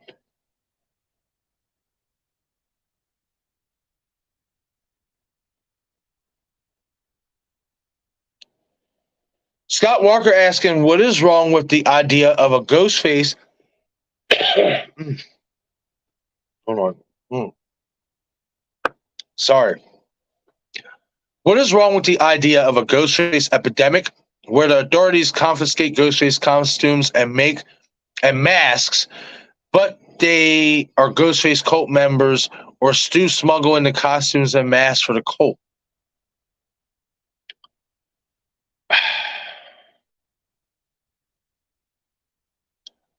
S3: Scott Walker asking, what is wrong with the idea of a ghost face? Hold on. Sorry. What is wrong with the idea of a Ghostface epidemic where the authorities confiscate Ghostface costumes and masks, but they are Ghostface cult members or Stu smuggle in the costumes and masks for the cult?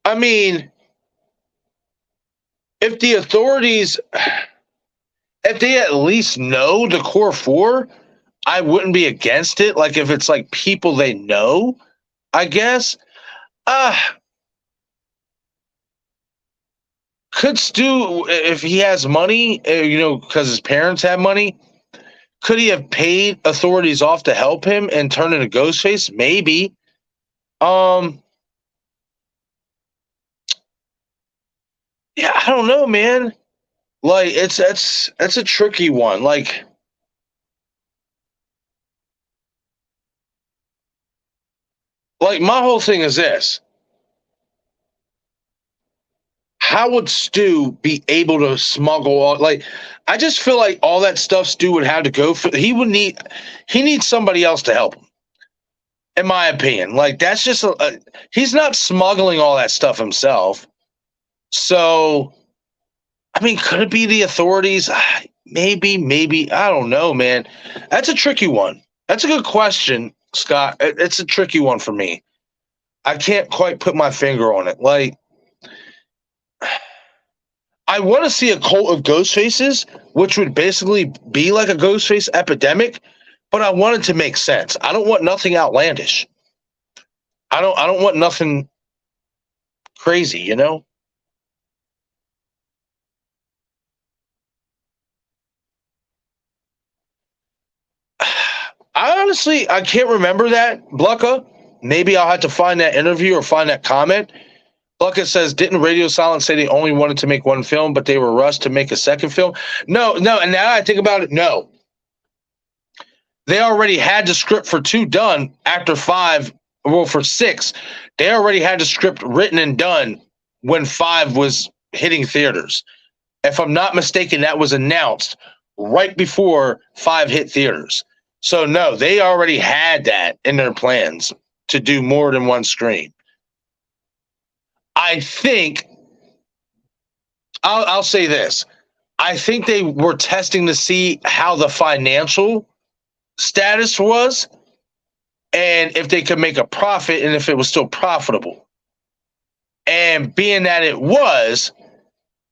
S3: I mean, if the authorities, if they at least know the core four, I wouldn't be against it. Like if it's like people they know, I guess. Uh could Stu, if he has money, because his parents have money, could he have paid authorities off to help him and turn into Ghostface? Maybe. Yeah, I don't know, man. Like that's a tricky one. Like my whole thing is this. How would Stu be able to smuggle all, like I just feel like all that stuff Stu would have to go for, he needs somebody else to help him, in my opinion. Like that's just he's not smuggling all that stuff himself. So I mean, could it be the authorities? Maybe. I don't know, man. That's a tricky one. That's a good question, Scott. It's a tricky one for me. I can't quite put my finger on it. Like, I want to see a cult of ghost faces, which would basically be like a ghost face epidemic, but I want it to make sense. I don't want nothing outlandish. I don't want nothing crazy, you know? I can't remember that, Blucka. Maybe I'll have to find that interview or find that comment. Blucka says, didn't Radio Silence say they only wanted to make one film, but they were rushed to make a second film? No. And now I think about it, no. They already had the script for 2 done after 5, well, for 6. They already had the script written and done when 5 was hitting theaters. If I'm not mistaken, that was announced right before 5 hit theaters. So no, they already had that in their plans to do more than one screen. I think I'll say this. I think they were testing to see how the financial status was and if they could make a profit and if it was still profitable. And being that it was,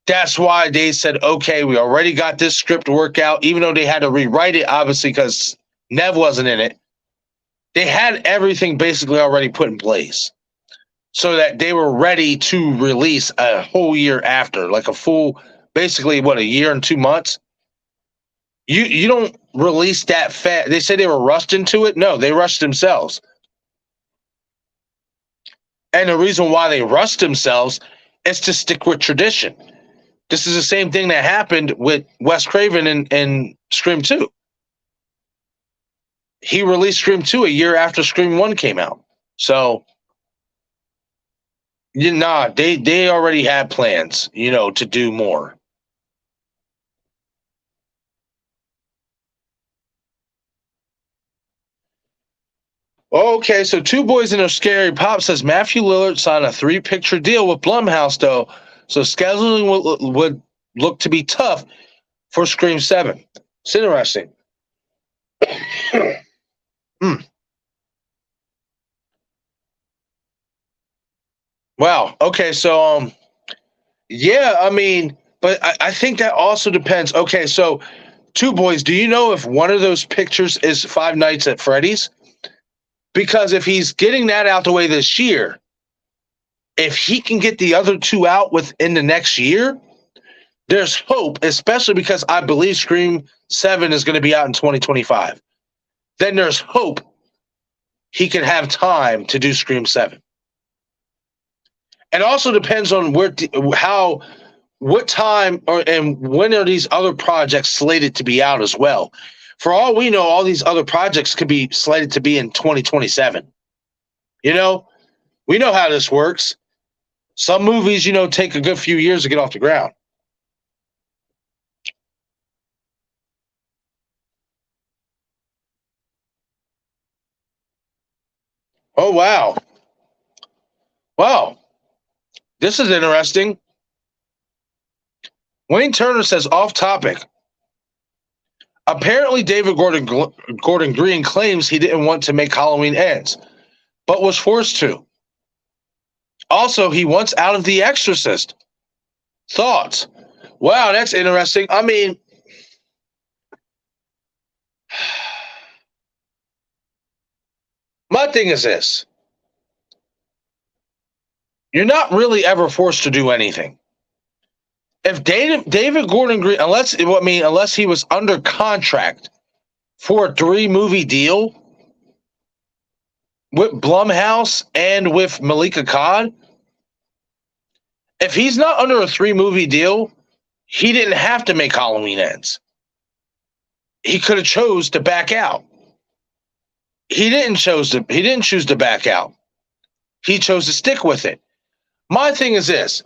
S3: that's why they said, okay, we already got this script worked out, even though they had to rewrite it, obviously, because Nev wasn't in it. They had everything basically already put in place so that they were ready to release a whole year after, like a full, basically, what, a year and 2 months? You don't release that fast. They say they were rushed into it. No, they rushed themselves. And the reason why they rushed themselves is to stick with tradition. This is the same thing that happened with Wes Craven in Scream 2. He released Scream 2 a year after Scream 1 came out. So, they already had plans, to do more. Okay, so Two Boys and a Scary Pop says Matthew Lillard signed a 3-picture deal with Blumhouse, though, so scheduling would look to be tough for Scream 7. It's interesting. Wow. Okay, so yeah, I mean, but I think that also depends. Okay, so Two Boys, do you know if one of those pictures is Five Nights at Freddy's? Because if he's getting that out the way this year, if he can get the other 2 out within the next year, there's hope, especially because I believe Scream 7 is going to be out in 2025. Then there's hope he can have time to do Scream 7. It also depends on what time and when are these other projects slated to be out as well. For all we know, all these other projects could be slated to be in 2027. We know how this works. Some movies, take a good few years to get off the ground. Oh, wow. Wow. This is interesting. Wayne Turner says off topic. Apparently, David Gordon Green claims he didn't want to make Halloween Ends, but was forced to. Also, he wants out of The Exorcist. Thoughts? Wow, that's interesting. I mean, my thing is this. You're not really ever forced to do anything. If David Gordon Green, unless he was under contract for a 3-movie deal with Blumhouse and with Malika Khan, if he's not under a 3-movie deal, he didn't have to make Halloween Ends. He could have chose to back out. He didn't choose to back out. He chose to stick with it. My thing is this.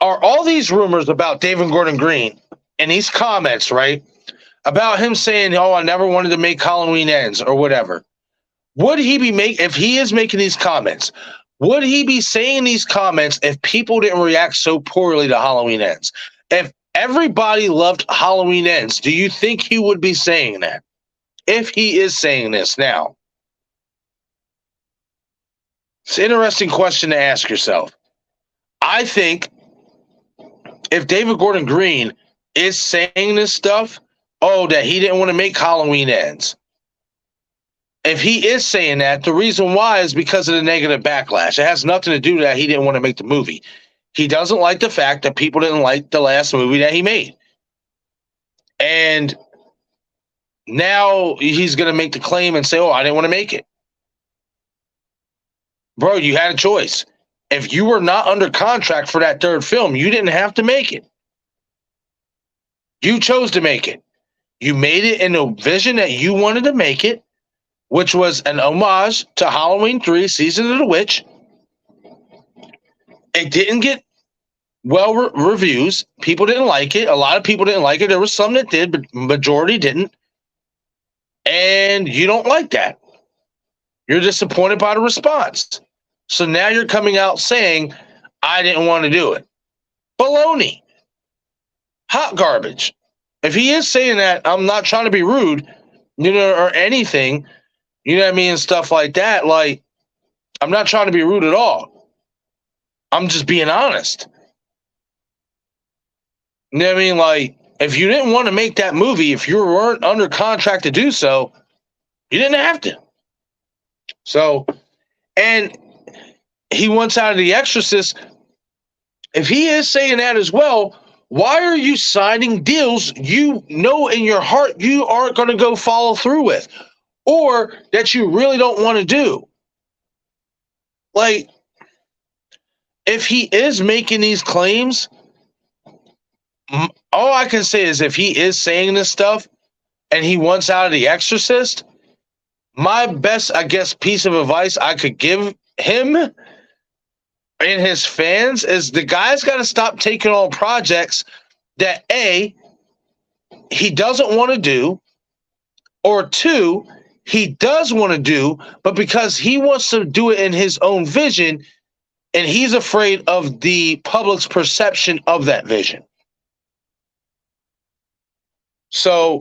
S3: Are all these rumors about David Gordon Green and these comments, right, about him saying, oh, I never wanted to make Halloween Ends or whatever, would he be if he is making these comments, would he be saying these comments if people didn't react so poorly to Halloween Ends? If everybody loved Halloween Ends, do you think he would be saying that? If he is saying this now. It's an interesting question to ask yourself. I think if David Gordon Green is saying this stuff, that he didn't want to make Halloween Ends. If he is saying that, the reason why is because of the negative backlash. It has nothing to do with that he didn't want to make the movie. He doesn't like the fact that people didn't like the last movie that he made. And now he's going to make the claim and say, I didn't want to make it. Bro, you had a choice. If you were not under contract for that 3rd film, you didn't have to make it. You chose to make it. You made it in a vision that you wanted to make it, which was an homage to Halloween 3, Season of the Witch. It didn't get reviews. People didn't like it. A lot of people didn't like it. There was some that did, but majority didn't. And you don't like that. You're disappointed by the response. So now you're coming out saying, I didn't want to do it. Baloney. Hot garbage. If he is saying that, I'm not trying to be rude, or anything, you know what I mean, and stuff like that. Like, I'm not trying to be rude at all. I'm just being honest. You know what I mean? Like, if you didn't want to make that movie, if you weren't under contract to do so, you didn't have to. So, and he wants out of The Exorcist. If he is saying that as well, why are you signing deals you know in your heart you aren't going to go follow through with, or that you really don't want to do? Like, if he is making these claims, all I can say is if he is saying this stuff and he wants out of The Exorcist, my best, I guess, piece of advice I could give him and his fans is the guy's got to stop taking on projects that A, he doesn't want to do, or 2, he does want to do, but because he wants to do it in his own vision, and he's afraid of the public's perception of that vision. So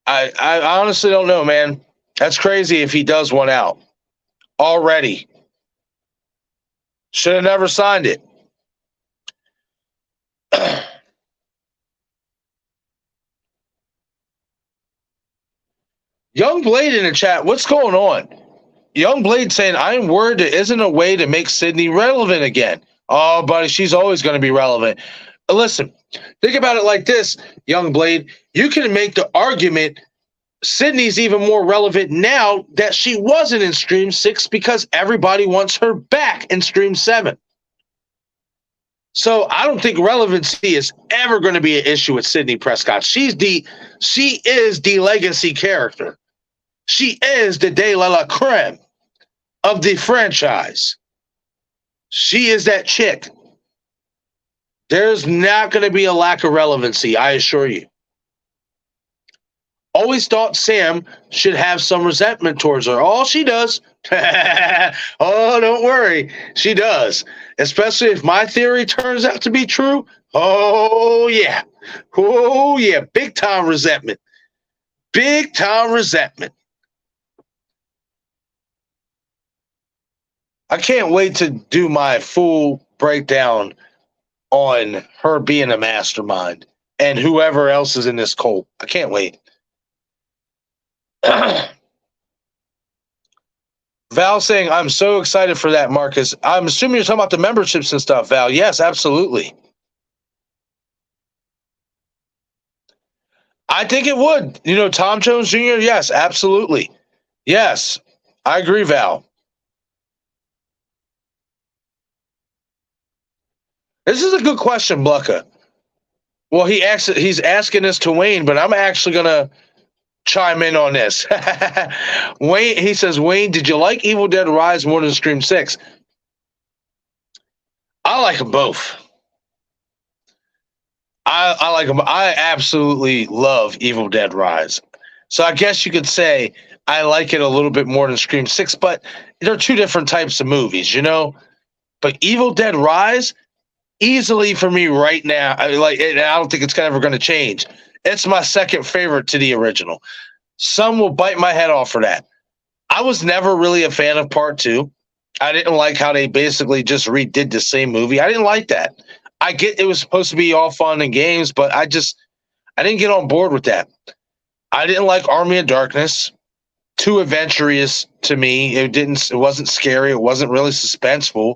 S3: I honestly don't know, man. That's crazy if he does want out already. Should have never signed it. Young Blade in the chat, what's going on? Young Blade saying, I'm worried there isn't a way to make Sydney relevant again. Oh, buddy, she's always going to be relevant. Listen, think about it like this, Young Blade. You can make the argument Sydney's even more relevant now that she wasn't in Stream 6 because everybody wants her back in Stream 7. So I don't think relevancy is ever going to be an issue with Sydney Prescott. She is the legacy character. She is the de la creme of the franchise. She is that chick. There's not going to be a lack of relevancy, I assure you. Always thought Sam should have some resentment towards her. Oh, she does. Oh, don't worry. She does. Especially if my theory turns out to be true. Oh, yeah. Oh, yeah. Big time resentment. Big time resentment. I can't wait to do my full breakdown on her being a mastermind and whoever else is in this cult. I can't wait. Val saying, I'm so excited for that, Marcus. I'm assuming you're talking about the memberships and stuff, Val. Yes, absolutely. I think it would. You know, Tom Jones Jr., yes, absolutely. Yes, I agree, Val. This is a good question, Blucka. Well, he's asking this to Wayne, but I'm actually going to chime in on this. Wayne, he says, Wayne, did you like Evil Dead Rise more than Scream 6? I like them both. I like them. I absolutely love Evil Dead Rise. So I guess you could say I like it a little bit more than Scream 6, but they're two different types of movies, you know? But Evil Dead Rise, easily for me right now, I don't think it's ever going to change. It's my second favorite to the original. Some will bite my head off for that. I was never really a fan of part 2. I didn't like how they basically just redid the same movie. I didn't like that. I get it was supposed to be all fun and games, but I didn't get on board with that. I didn't like Army of Darkness. Too adventurous to me. It wasn't scary. It wasn't really suspenseful.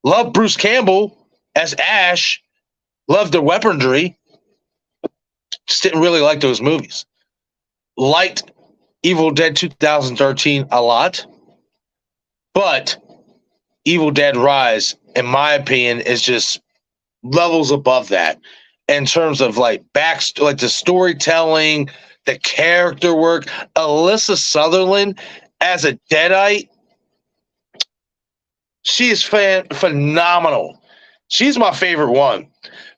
S3: Loved Bruce Campbell as Ash. Loved the weaponry. Just didn't really like those movies. Liked Evil Dead 2013 a lot. But Evil Dead Rise, in my opinion, is just levels above that in terms of like the storytelling, the character work. Alyssa Sutherland as a Deadite, she is phenomenal. She's my favorite one.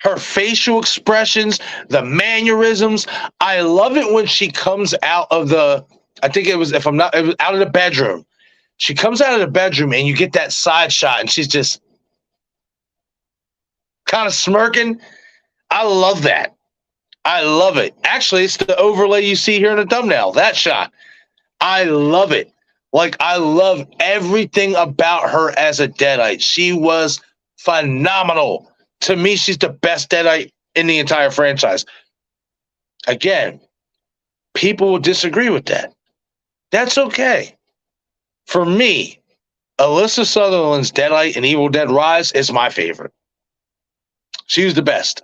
S3: Her facial expressions, the mannerisms. I love it when she comes out of out of the bedroom. She comes out of the bedroom and you get that side shot and she's just kind of smirking. I love that. I love it. Actually, it's the overlay you see here in the thumbnail. That shot. I love it. Like, I love everything about her as a Deadite. She was phenomenal. To me, she's the best Deadite in the entire franchise. Again, people will disagree with that. That's okay. For me, Alyssa Sutherland's Deadite in Evil Dead Rise is my favorite. She was the best.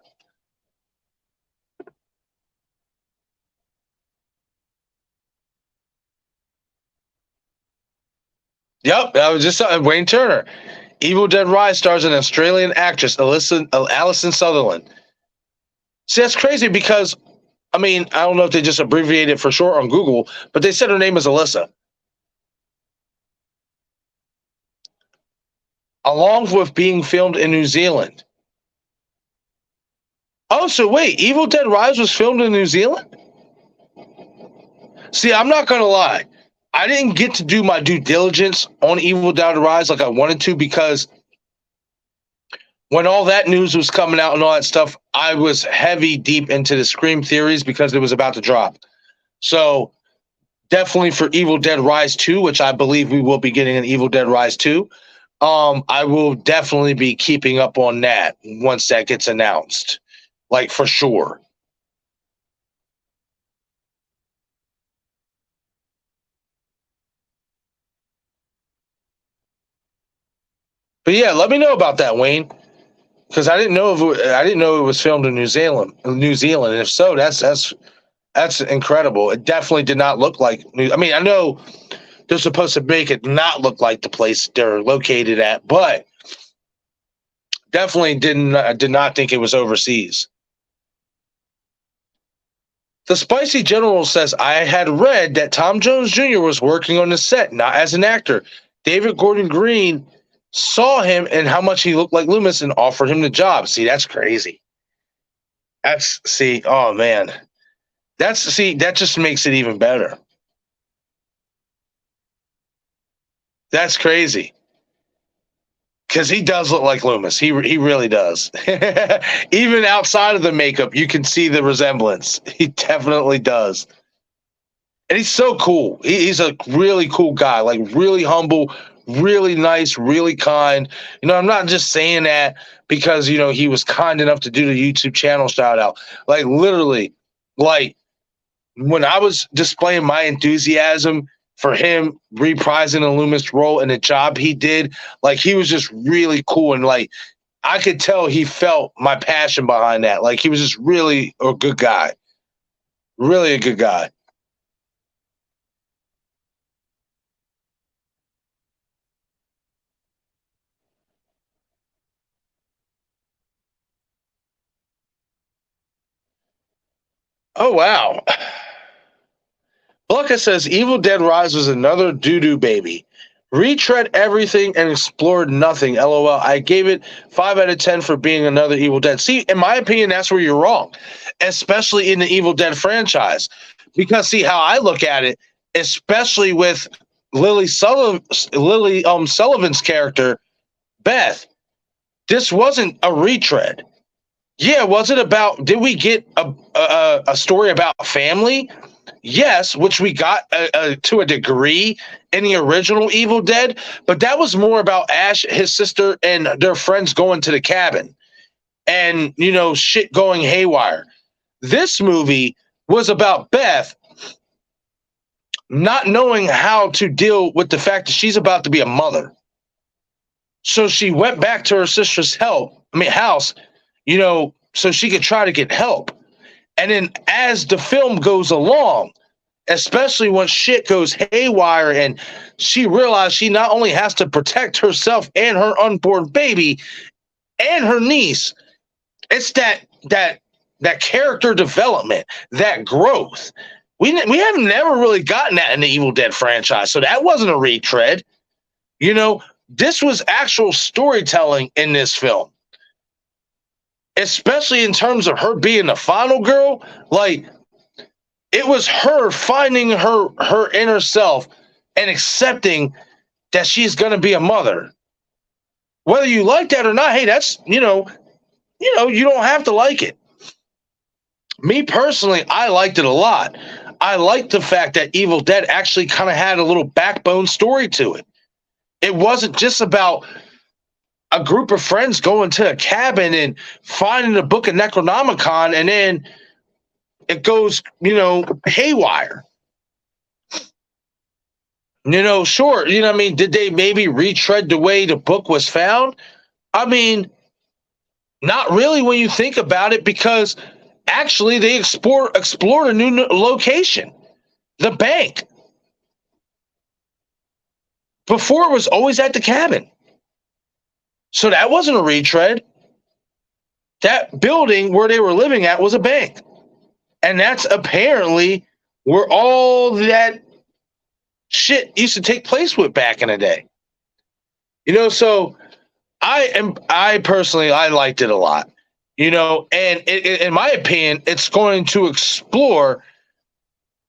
S3: Yep, that was just Wayne Turner. Evil Dead Rise stars an Australian actress, Alison Sutherland. See, that's crazy because, I mean, I don't know if they just abbreviated it for short on Google, but they said her name is Alyssa. Along with being filmed in New Zealand. Oh, so wait, Evil Dead Rise was filmed in New Zealand? See, I'm not going to lie. I didn't get to do my due diligence on Evil Dead Rise like I wanted to because when all that news was coming out and all that stuff, I was heavy deep into the Scream theories because it was about to drop. So definitely for Evil Dead Rise 2, which I believe we will be getting an Evil Dead Rise 2, I will definitely be keeping up on that once that gets announced, like for sure. But yeah, let me know about that, Wayne, because I didn't know it was filmed in New Zealand. And if so, that's incredible. It definitely did not look like. I mean, I know they're supposed to make it not look like the place they're located at, but definitely did not think it was overseas. The Spicy General says, I had read that Tom Jones Jr. was working on the set, not as an actor. David Gordon Green saw him and how much he looked like Loomis and offered him the job. See, that's crazy. Oh, man. That just makes it even better. That's crazy. Because he does look like Loomis. He really does. Even outside of the makeup, you can see the resemblance. He definitely does. And he's so cool. He's a really cool guy, like really humble, really nice, really kind. I'm not just saying that because, he was kind enough to do the YouTube channel shout out. Like literally, like when I was displaying my enthusiasm for him reprising the Loomis role and the job he did, like he was just really cool. And like, I could tell he felt my passion behind that. Like he was just really a good guy, really a good guy. Oh, wow. Blucka says Evil Dead Rise was another doo-doo baby. Retread everything and explored nothing. LOL. I gave it 5 out of 10 for being another Evil Dead. See, in my opinion, that's where you're wrong, especially in the Evil Dead franchise. Because see how I look at it, especially with Lily Sullivan's character, Beth, this wasn't a retread. Yeah, was it about? Did we get a story about family? Yes, which we got to a degree in the original Evil Dead, but that was more about Ash, his sister, and their friends going to the cabin, and shit going haywire. This movie was about Beth not knowing how to deal with the fact that she's about to be a mother. So she went back to her sister's house, so she could try to get help. And then as the film goes along, especially when shit goes haywire and she realized she not only has to protect herself and her unborn baby and her niece, it's that character development, that growth. We have never really gotten that in the Evil Dead franchise, so that wasn't a retread. This was actual storytelling in this film. Especially in terms of her being the final girl, like it was her finding her inner self and accepting that she's going to be a mother. Whether you like that or not, hey, that's you don't have to like it. Me personally, I liked it a lot. I liked the fact that Evil Dead actually kind of had a little backbone story to it. It wasn't just about a group of friends going to a cabin and finding a book of Necronomicon, and then it goes, haywire. Sure, did they maybe retread the way the book was found? I mean, not really when you think about it, because actually they explored a new location, the bank. Before it was always at the cabin. So that wasn't a retread. That building where they were living at was a bank. And that's apparently where all that shit used to take place with back in the day. So I personally liked it a lot. And in my opinion, it's going to explore.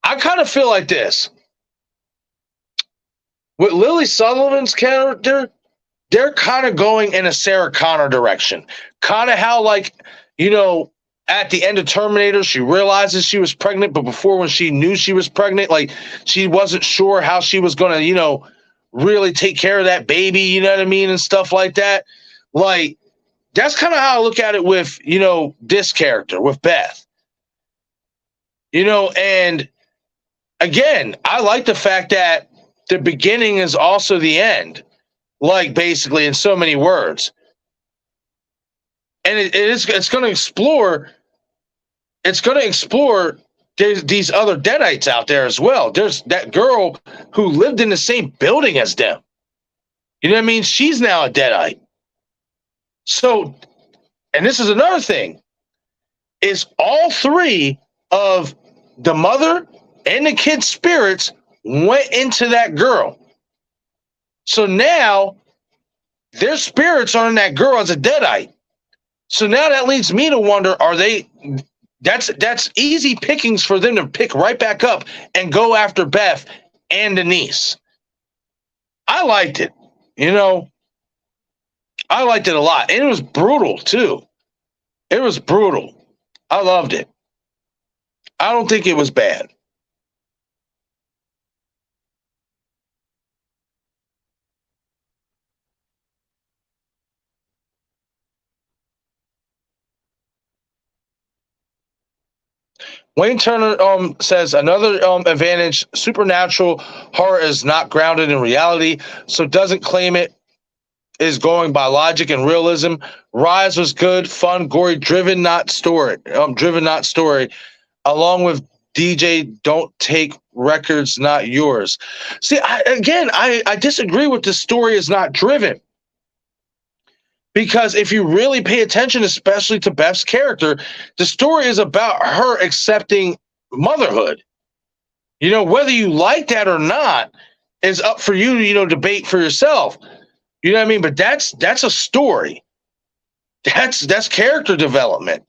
S3: I kind of feel like this. With Lily Sullivan's character, they're kind of going in a Sarah Connor direction. Kind of how, like, at the end of Terminator, she realizes she was pregnant, but before, when she knew she was pregnant, like, she wasn't sure how she was going to, really take care of that baby, you know what I mean, and stuff like that. Like, that's kind of how I look at it with, this character, with Beth. And again, I like the fact that the beginning is also the end. Like, basically, in so many words. And it's going to explore. It's going to explore these other Deadites out there as well. There's that girl who lived in the same building as them. You know what I mean? She's now a Deadite. So, and this is another thing, is all three of the mother and the kid's spirits went into that girl. So now their spirits are in that girl as a Deadite. So now that leads me to wonder, are they That's easy pickings for them to pick right back up and go after Beth and Denise. I liked it. You know, I liked it a lot. And it was brutal too. It was brutal. I loved it. I don't think it was bad. Wayne Turner says another advantage: supernatural horror is not grounded in reality, so doesn't claim it is going by logic and realism. Rise was good, fun, gory, driven, not story. Driven, not story. Along with DJ, don't take records, not yours. See, I disagree with the story is not driven. Because if you really pay attention, especially to Beth's character, the story is about her accepting motherhood. You know, whether you like that or not is up for you to, debate for yourself. You know what I mean? But that's a story. That's character development.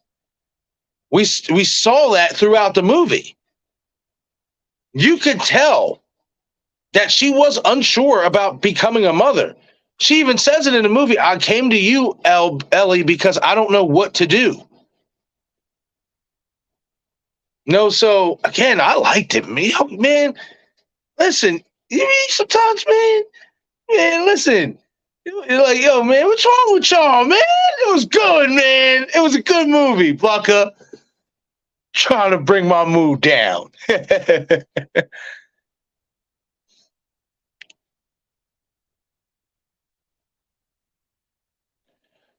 S3: We saw that throughout the movie. You could tell that she was unsure about becoming a mother. She even says it in the movie. I came to you, Ellie, because I don't know what to do. No, so again, I liked it, man. Listen, you mean sometimes, man, listen. You're like, yo, man, what's wrong with y'all, man? It was good, man. It was a good movie, Bucka. Trying to bring my mood down.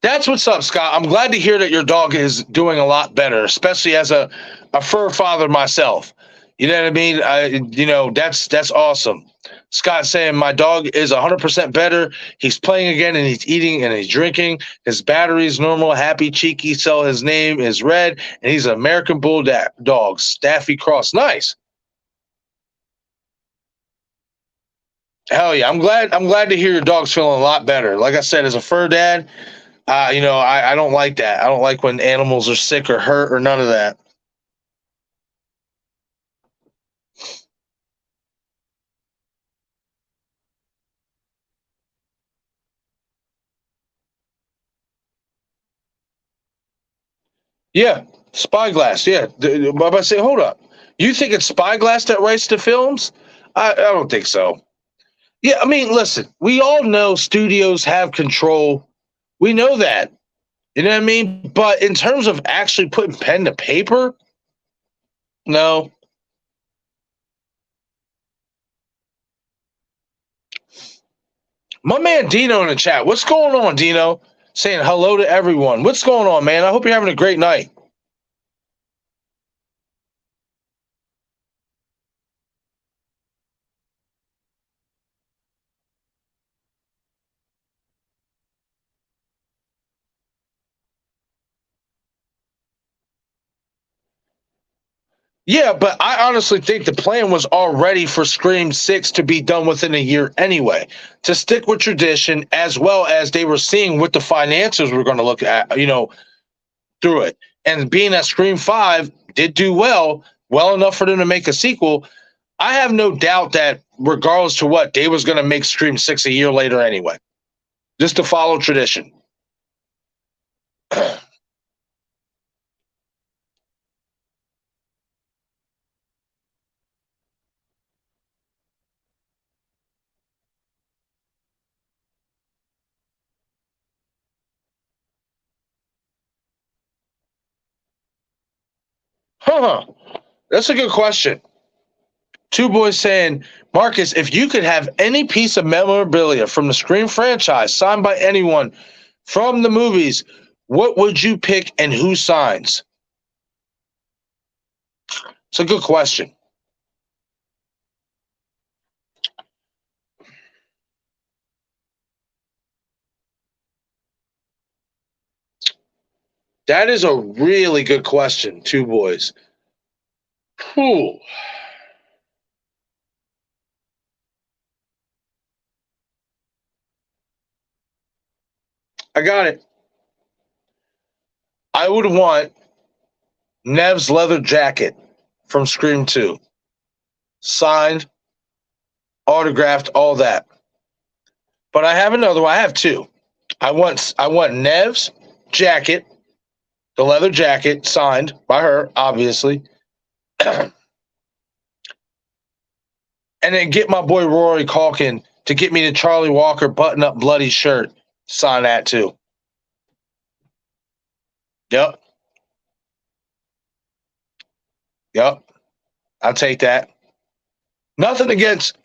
S3: That's what's up, Scott. I'm glad to hear that your dog is doing a lot better, especially as a fur father myself. You know what I mean? That's awesome. Scott saying my dog is 100% better. He's playing again and he's eating and he's drinking. His battery's normal, happy, cheeky. So his name is Red and he's an American Bulldog, Staffy Cross. Nice. Hell yeah. I'm glad to hear your dog's feeling a lot better. Like I said, as a fur dad, I don't like that. I don't like when animals are sick or hurt or none of that. Yeah, Spyglass. Yeah, but I say, hold up. You think it's Spyglass that writes the films? I don't think so. Yeah, I mean, listen, we all know studios have control. We know that. You know what I mean? But in terms of actually putting pen to paper, no. My man Dino in the chat. What's going on, Dino? Saying hello to everyone. What's going on, man? I hope you're having a great night. Yeah, but I honestly think the plan was already for Scream 6 to be done within a year anyway, to stick with tradition, as well as they were seeing what the finances were going to look at, through it. And being that Scream 5 did do well enough for them to make a sequel, I have no doubt that regardless to what, they was going to make Scream 6 a year later anyway, just to follow tradition. Huh. That's a good question. Two boys saying, Marcus, if you could have any piece of memorabilia from the Scream franchise signed by anyone from the movies, what would you pick and who signs? It's a good question. That is a really good question, two boys. Whew. I got it. I would want Nev's leather jacket from Scream 2. Signed, autographed, all that. But I have another one. I have two. I want Nev's jacket, the leather jacket, signed by her, obviously. And then get my boy Rory Culkin to get me the Charlie Walker button-up bloody shirt. Sign that too. Yep. I'll take that. Nothing against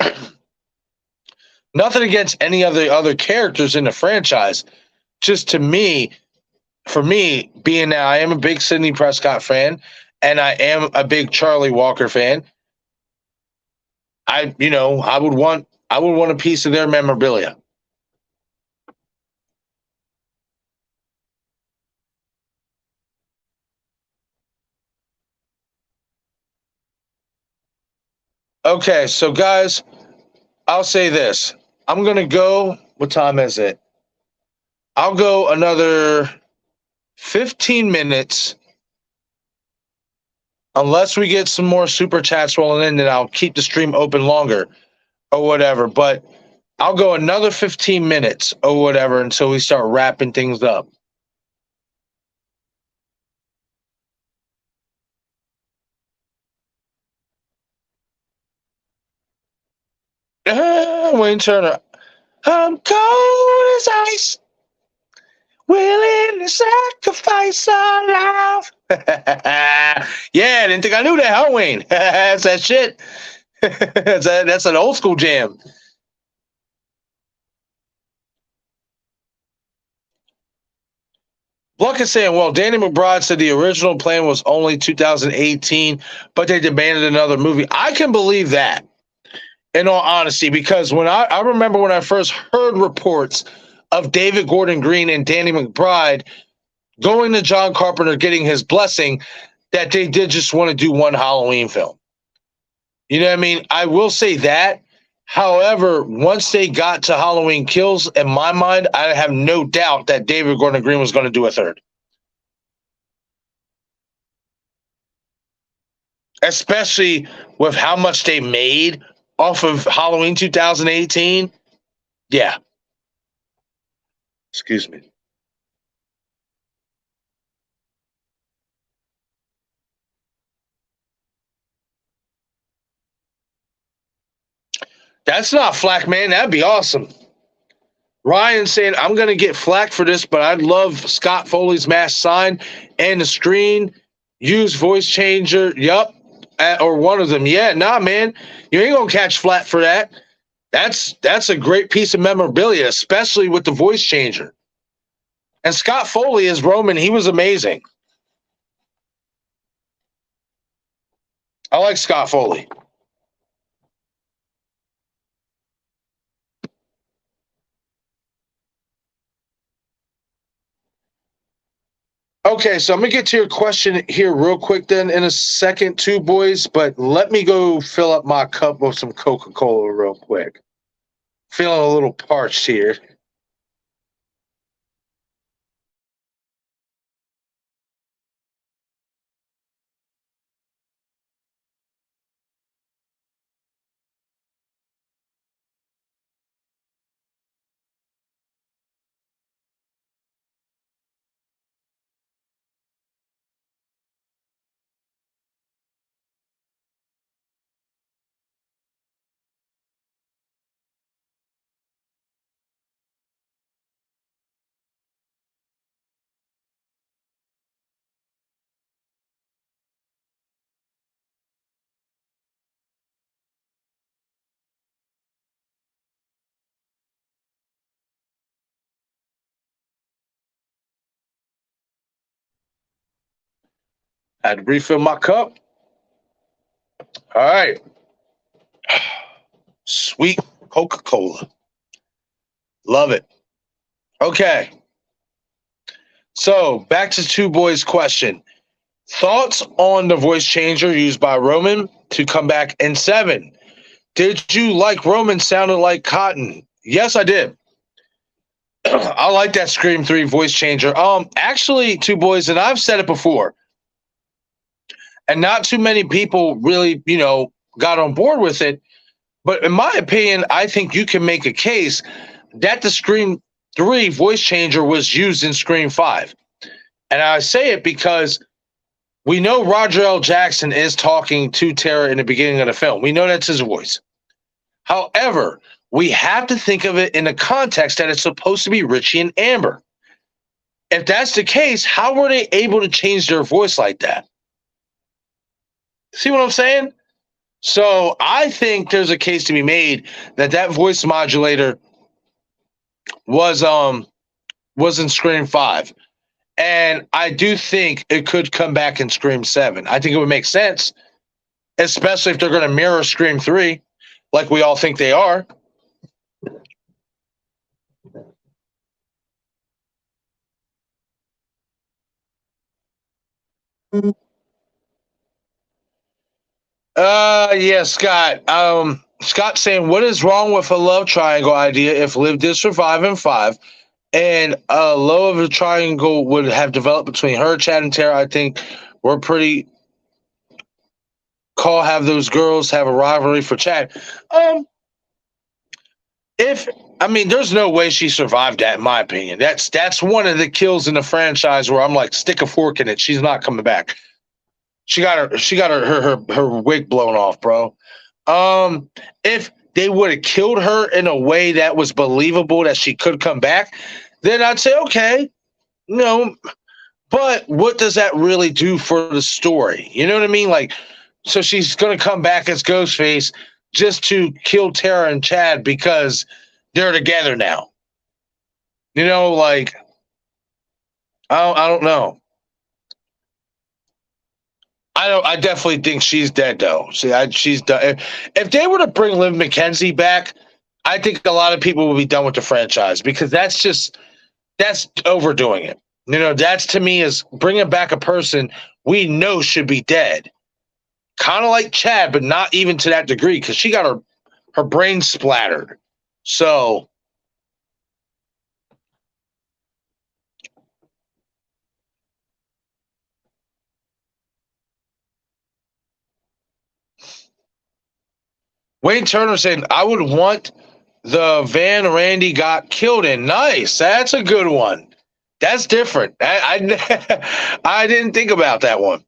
S3: any of the other characters in the franchise. Just for me, being that I am a big Sidney Prescott fan and I am a big Charlie Walker fan, I would want a piece of their memorabilia. Okay, so guys, I'll say this. I'm going to go, what time is it? I'll go another 15 minutes. Unless we get some more super chats rolling in, then I'll keep the stream open longer or whatever. But I'll go another 15 minutes or whatever until we start wrapping things up. Wayne Turner. I'm cold as ice, willing to sacrifice our life. Yeah, didn't think I knew that, huh, Wayne? That's that shit. That's an old school jam. Bluck is saying, well, Danny McBride said the original plan was only 2018, but they demanded another movie. I can believe that, in all honesty, because when I remember when I first heard reports of David Gordon Green and Danny McBride going to John Carpenter, getting his blessing, that they did just want to do one Halloween film. You know what I mean? I will say that. However, once they got to Halloween Kills, in my mind, I have no doubt that David Gordon Green was going to do a third. Especially with how much they made off of Halloween 2018. Yeah. Excuse me. That's not flack, man. That'd be awesome. Ryan saying, I'm going to get flack for this, but I'd love Scott Foley's mask signed and the screen. Use voice changer. Yup. Or one of them. Yeah, nah, man. You ain't going to catch flack for that. That's a great piece of memorabilia, especially with the voice changer. And Scott Foley as Roman, he was amazing. I like Scott Foley. Okay, so I'm going to get to your question here real quick then in a second, too, boys. But let me go fill up my cup with some Coca-Cola real quick. Feeling a little parched here. I had to refill my cup. All right. Sweet Coca-Cola. Love it. Okay. So back to Two Boys' question. Thoughts on the voice changer used by Roman to come back in 7? Did you like Roman sounded like Cotton? Yes, I did. I like that Scream 3 voice changer. Actually, Two Boys, and I've said it before, and not too many people really, got on board with it. But in my opinion, I think you can make a case that the Scream 3 voice changer was used in Scream 5. And I say it because we know Roger L. Jackson is talking to Tara in the beginning of the film. We know that's his voice. However, we have to think of it in the context that it's supposed to be Richie and Amber. If that's the case, how were they able to change their voice like that? See what I'm saying? So I think there's a case to be made that that voice modulator was in Scream 5. And I do think it could come back in Scream 7. I think it would make sense, especially if they're going to mirror Scream 3 like we all think they are. Yeah, Scott. Scott saying, what is wrong with a love triangle idea if Liv did survive in 5 and a love of a triangle would have developed between her, Chad, and Tara? I think we're pretty call have those girls have a rivalry for Chad. There's no way she survived that, in my opinion. That's one of the kills in the franchise where I'm like, stick a fork in it. She's not coming back. She got her wig blown off, bro. If they would have killed her in a way that was believable that she could come back, then I'd say okay, But what does that really do for the story? You know what I mean? Like, so she's gonna come back as Ghostface just to kill Tara and Chad because they're together now. Like I don't know. I definitely think she's dead though. She's done. If they were to bring Liv McKenzie back, I think a lot of people will be done with the franchise because that's overdoing it. That's to me is bringing back a person we know should be dead. Kind of like Chad, but not even to that degree because she got her brain splattered. So Wayne Turner said, I would want the van Randy got killed in. Nice. That's a good one. That's different. I didn't think about that one.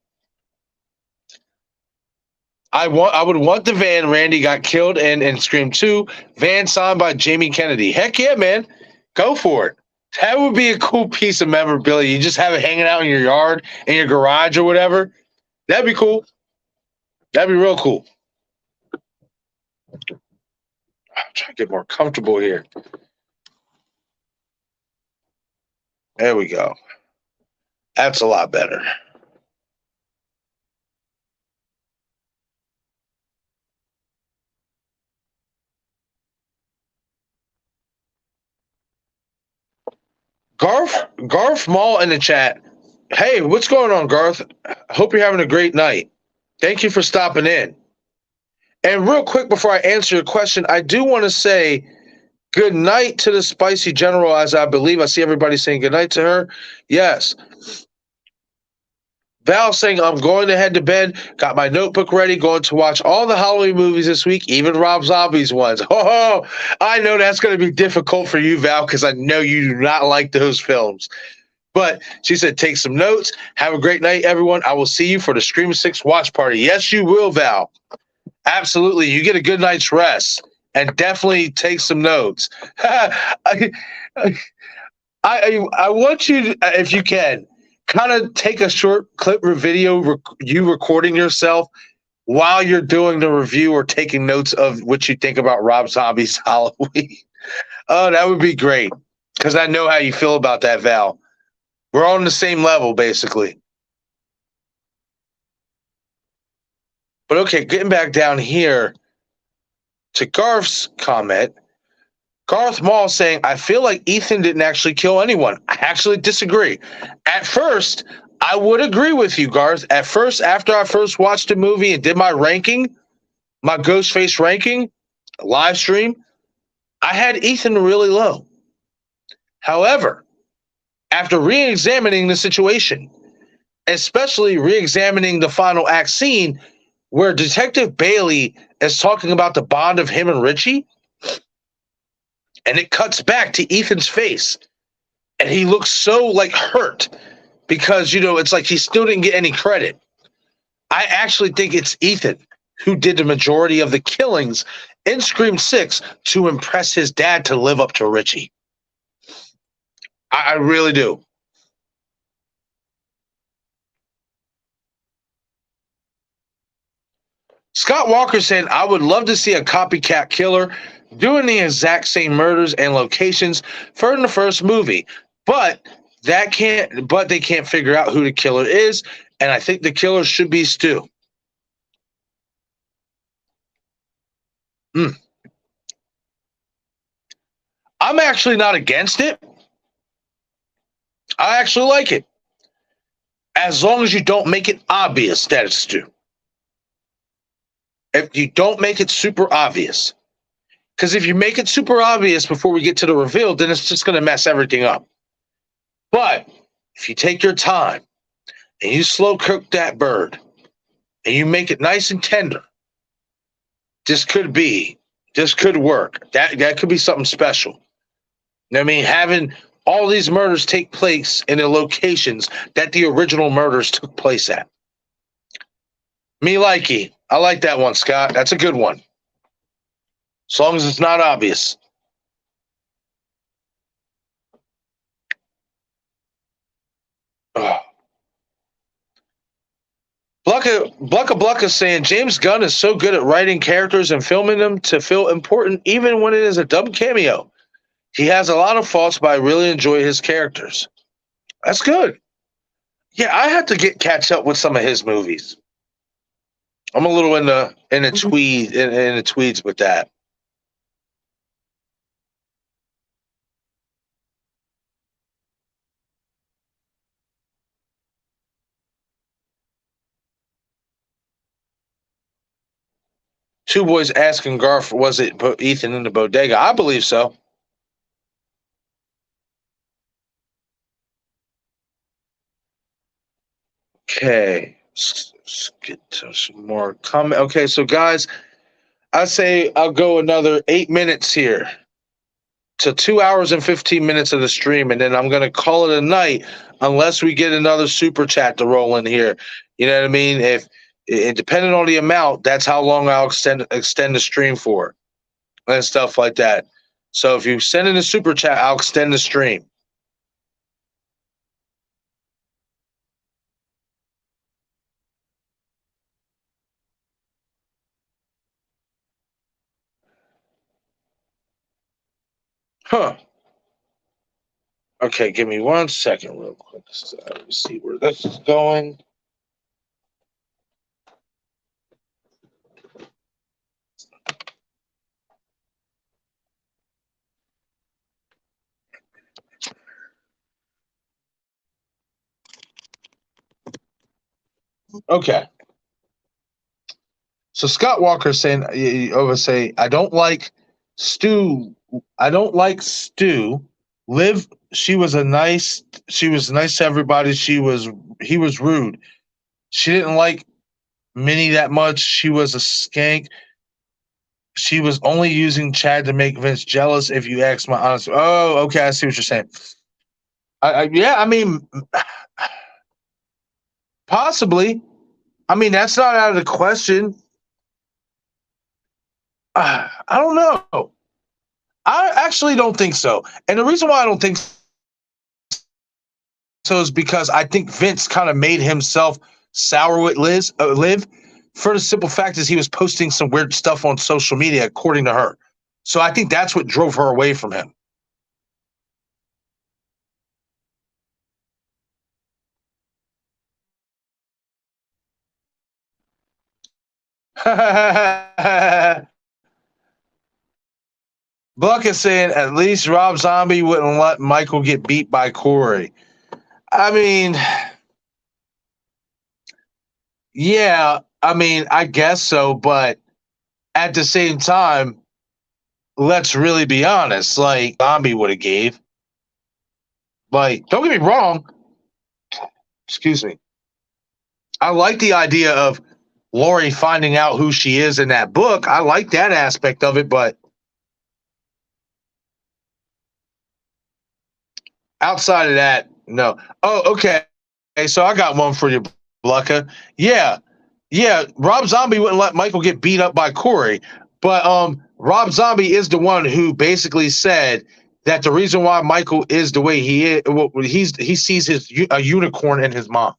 S3: I would want the van Randy got killed in Scream 2. Van signed by Jamie Kennedy. Heck yeah, man. Go for it. That would be a cool piece of memorabilia. You just have it hanging out in your yard, in your garage or whatever. That'd be cool. That'd be real cool. I'm trying to get more comfortable here. There we go. That's a lot better. Garth Mall in the chat. Hey, what's going on, Garth? Hope you're having a great night. Thank you for stopping in. And real quick before I answer your question, I do want to say good night to the Spicy General, as I believe I see everybody saying good night to her. Yes. Val saying, I'm going to head to bed, got my notebook ready, going to watch all the Halloween movies this week, even Rob Zombie's ones. Oh, I know that's going to be difficult for you, Val, because I know you do not like those films. But she said, take some notes. Have a great night, everyone. I will see you for the Scream 6 watch party. Yes, you will, Val. Absolutely. You get a good night's rest and definitely take some notes. I want you to, if you can, kind of take a short clip or video, you recording yourself while you're doing the review or taking notes of what you think about Rob Zombie's Halloween. Oh, that would be great because I know how you feel about that, Val. We're on the same level, basically. But okay, getting back down here to Garth's comment. Garth Mall saying, I feel like Ethan didn't actually kill anyone. I actually disagree. At first, I would agree with you, Garth. At first, after I first watched the movie and did my ranking, my Ghostface ranking, live stream, I had Ethan really low. However, after re-examining the situation, especially re-examining the final act scene where Detective Bailey is talking about the bond of him and Richie, and it cuts back to Ethan's face, and he looks so like hurt because it's like he still didn't get any credit. I actually think it's Ethan who did the majority of the killings in Scream 6 to impress his dad to live up to Richie. I really do. Scott Walker said, I would love to see a copycat killer doing the exact same murders and locations for the first movie, but they can't figure out who the killer is, and I think the killer should be Stu. I'm actually not against it. I actually like it. As long as you don't make it obvious that it's Stu. If you don't make it super obvious. Because if you make it super obvious before we get to the reveal, then it's just going to mess everything up. But if you take your time and you slow cook that bird and you make it nice and tender, this could work. That could be something special. You know what I mean? Having all these murders take place in the locations that the original murders took place at. Me likey. I like that one, Scott. That's a good one. As long as it's not obvious. Blucka saying James Gunn is so good at writing characters and filming them to feel important even when it is a dumb cameo. He has a lot of faults, but I really enjoy his characters. That's good. Yeah, I have to catch up with some of his movies. I'm a little in the tweeds with that. Two boys asking Garth, was it Ethan in the bodega? I believe so. Okay, let's get to some more comment. Okay, so guys, I say I'll go another 8 minutes here to 2 hours and 15 minutes of the stream, and then I'm gonna call it a night unless we get another super chat to roll in here. You know what I mean? If depending on the amount, that's how long I'll extend the stream for, and stuff like that. So if you send in a super chat, I'll extend the stream. Huh. Okay, give me 1 second real quick. So let me see where this is going. Okay. So Scott Walker saying, I don't like Stu. I don't like Stu. Liv, she was nice to everybody. He was rude. She didn't like Minnie that much. She was a skank. She was only using Chad to make Vince jealous, if you ask my honest. Oh, okay, I see what you're saying. I mean, possibly. I mean, that's not out of the question. I don't know. I actually don't think so. And the reason why I don't think so is because I think Vince kind of made himself sour with Liv, for the simple fact is he was posting some weird stuff on social media, according to her. So I think that's what drove her away from him. Buck is saying at least Rob Zombie wouldn't let Michael get beat by Corey. I mean, yeah, I mean, I guess so, but at the same time, let's really be honest. Like Zombie would have gave. Like, don't get me wrong. Excuse me. I like the idea of Lori finding out who she is in that book. I like that aspect of it, but outside of that, no. Oh, okay. So I got one for you, Blucka. Yeah, yeah. Rob Zombie wouldn't let Michael get beat up by Corey, but Rob Zombie is the one who basically said that the reason why Michael is the way he is, well, he sees a unicorn in his mom.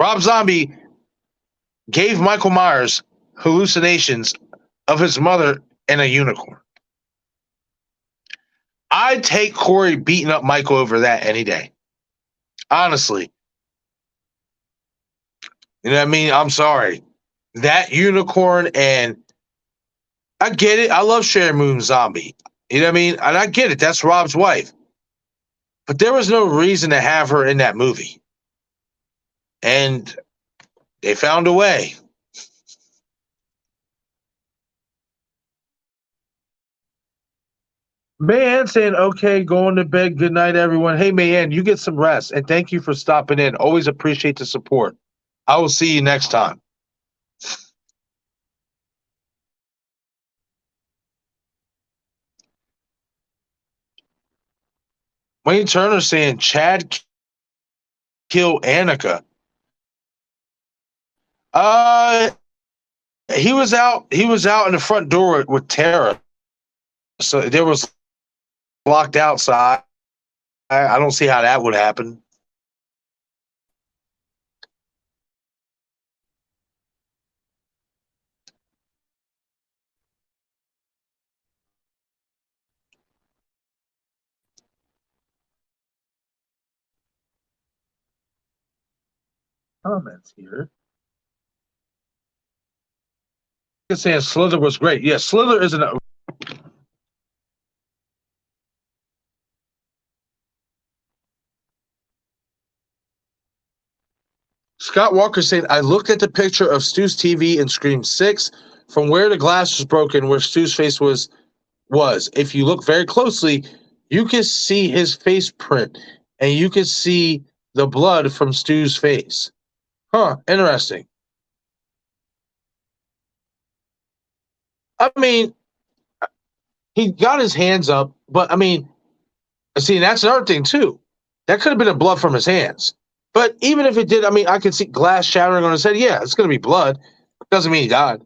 S3: Rob Zombie gave Michael Myers hallucinations of his mother and a unicorn. I'd take Corey beating up Michael over that any day. Honestly. You know what I mean? I'm sorry. That unicorn, and I get it. I love Sharon Moon Zombie. You know what I mean? And I get it. That's Rob's wife. But there was no reason to have her in that movie. And they found a way. Mayan saying, okay, going to bed. Good night, everyone. Hey, Mayan, you get some rest. And thank you for stopping in. Always appreciate the support. I will see you next time. Wayne Turner saying Chad killed Annika. Uh, he was out. He was out in the front door with Tara, so there was locked outside. I don't see how that would happen. Comments here. Saying Slither was great. Yeah, Slither isn't. Scott Walker saying, I looked at the picture of Stu's TV in Scream 6 from where the glass was broken, where Stu's face was. If you look very closely, you can see his face print and you can see the blood from Stu's face. Huh, interesting. I mean, he got his hands up, but I mean, see, that's another thing too. That could have been a blood from his hands. But even if it did, I mean, I could see glass shattering on his head. Yeah, it's going to be blood. Doesn't mean he died.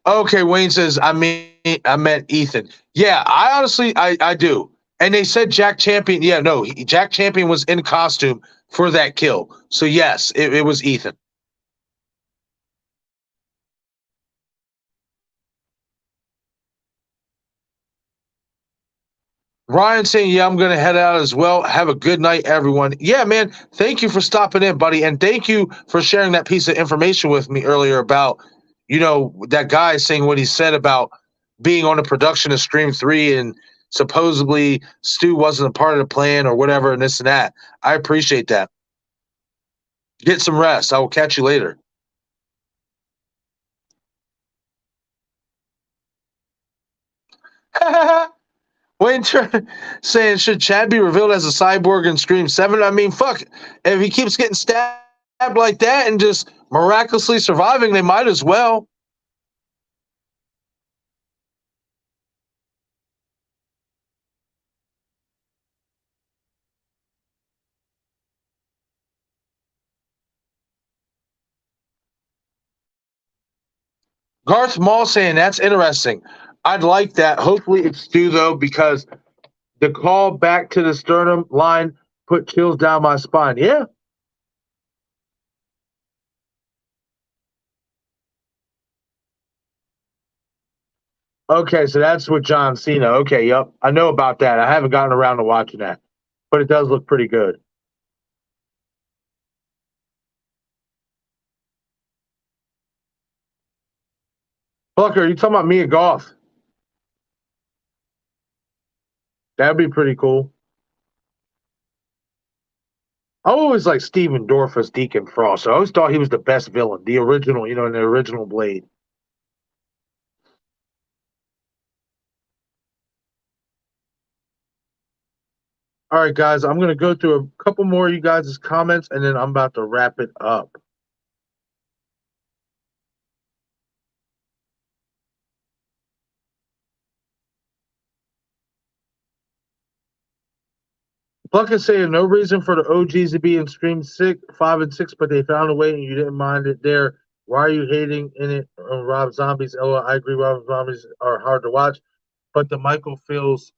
S3: Okay, Wayne says, I meant Ethan. Yeah, I honestly, I do. And they said Jack Champion. Yeah, no, Jack Champion was in costume for that kill. So yes, it was Ethan. Ryan saying, yeah, I'm going to head out as well. Have a good night, everyone. Yeah, man, thank you for stopping in, buddy. And thank you for sharing that piece of information with me earlier about, that guy saying what he said about being on the production of Scream 3 and supposedly Stu wasn't a part of the plan or whatever and this and that. I appreciate that. Get some rest. I will catch you later. Wayne Turner saying, should Chad be revealed as a cyborg in Scream 7? I mean, fuck. If he keeps getting stabbed like that and just miraculously surviving, they might as well. Garth Mall saying, that's interesting. I'd like that. Hopefully it's Stu, though, because the call back to the sternum line put chills down my spine. Yeah. Okay, so that's with John Cena. Okay, yep. I know about that. I haven't gotten around to watching that, but it does look pretty good. Plucker, are you talking about Mia Goth? That'd be pretty cool. I always liked Steven Dorff as Deacon Frost. I always thought he was the best villain, the original, in the original Blade. All right, guys, I'm going to go through a couple more of you guys' comments, and then I'm about to wrap it up. Pluck is saying no reason for the OGs to be in Stream 5 and 6, but they found a way and you didn't mind it there. Why are you hating in it on Rob Zombies? Oh, I agree, Rob Zombies are hard to watch, but that Michael feels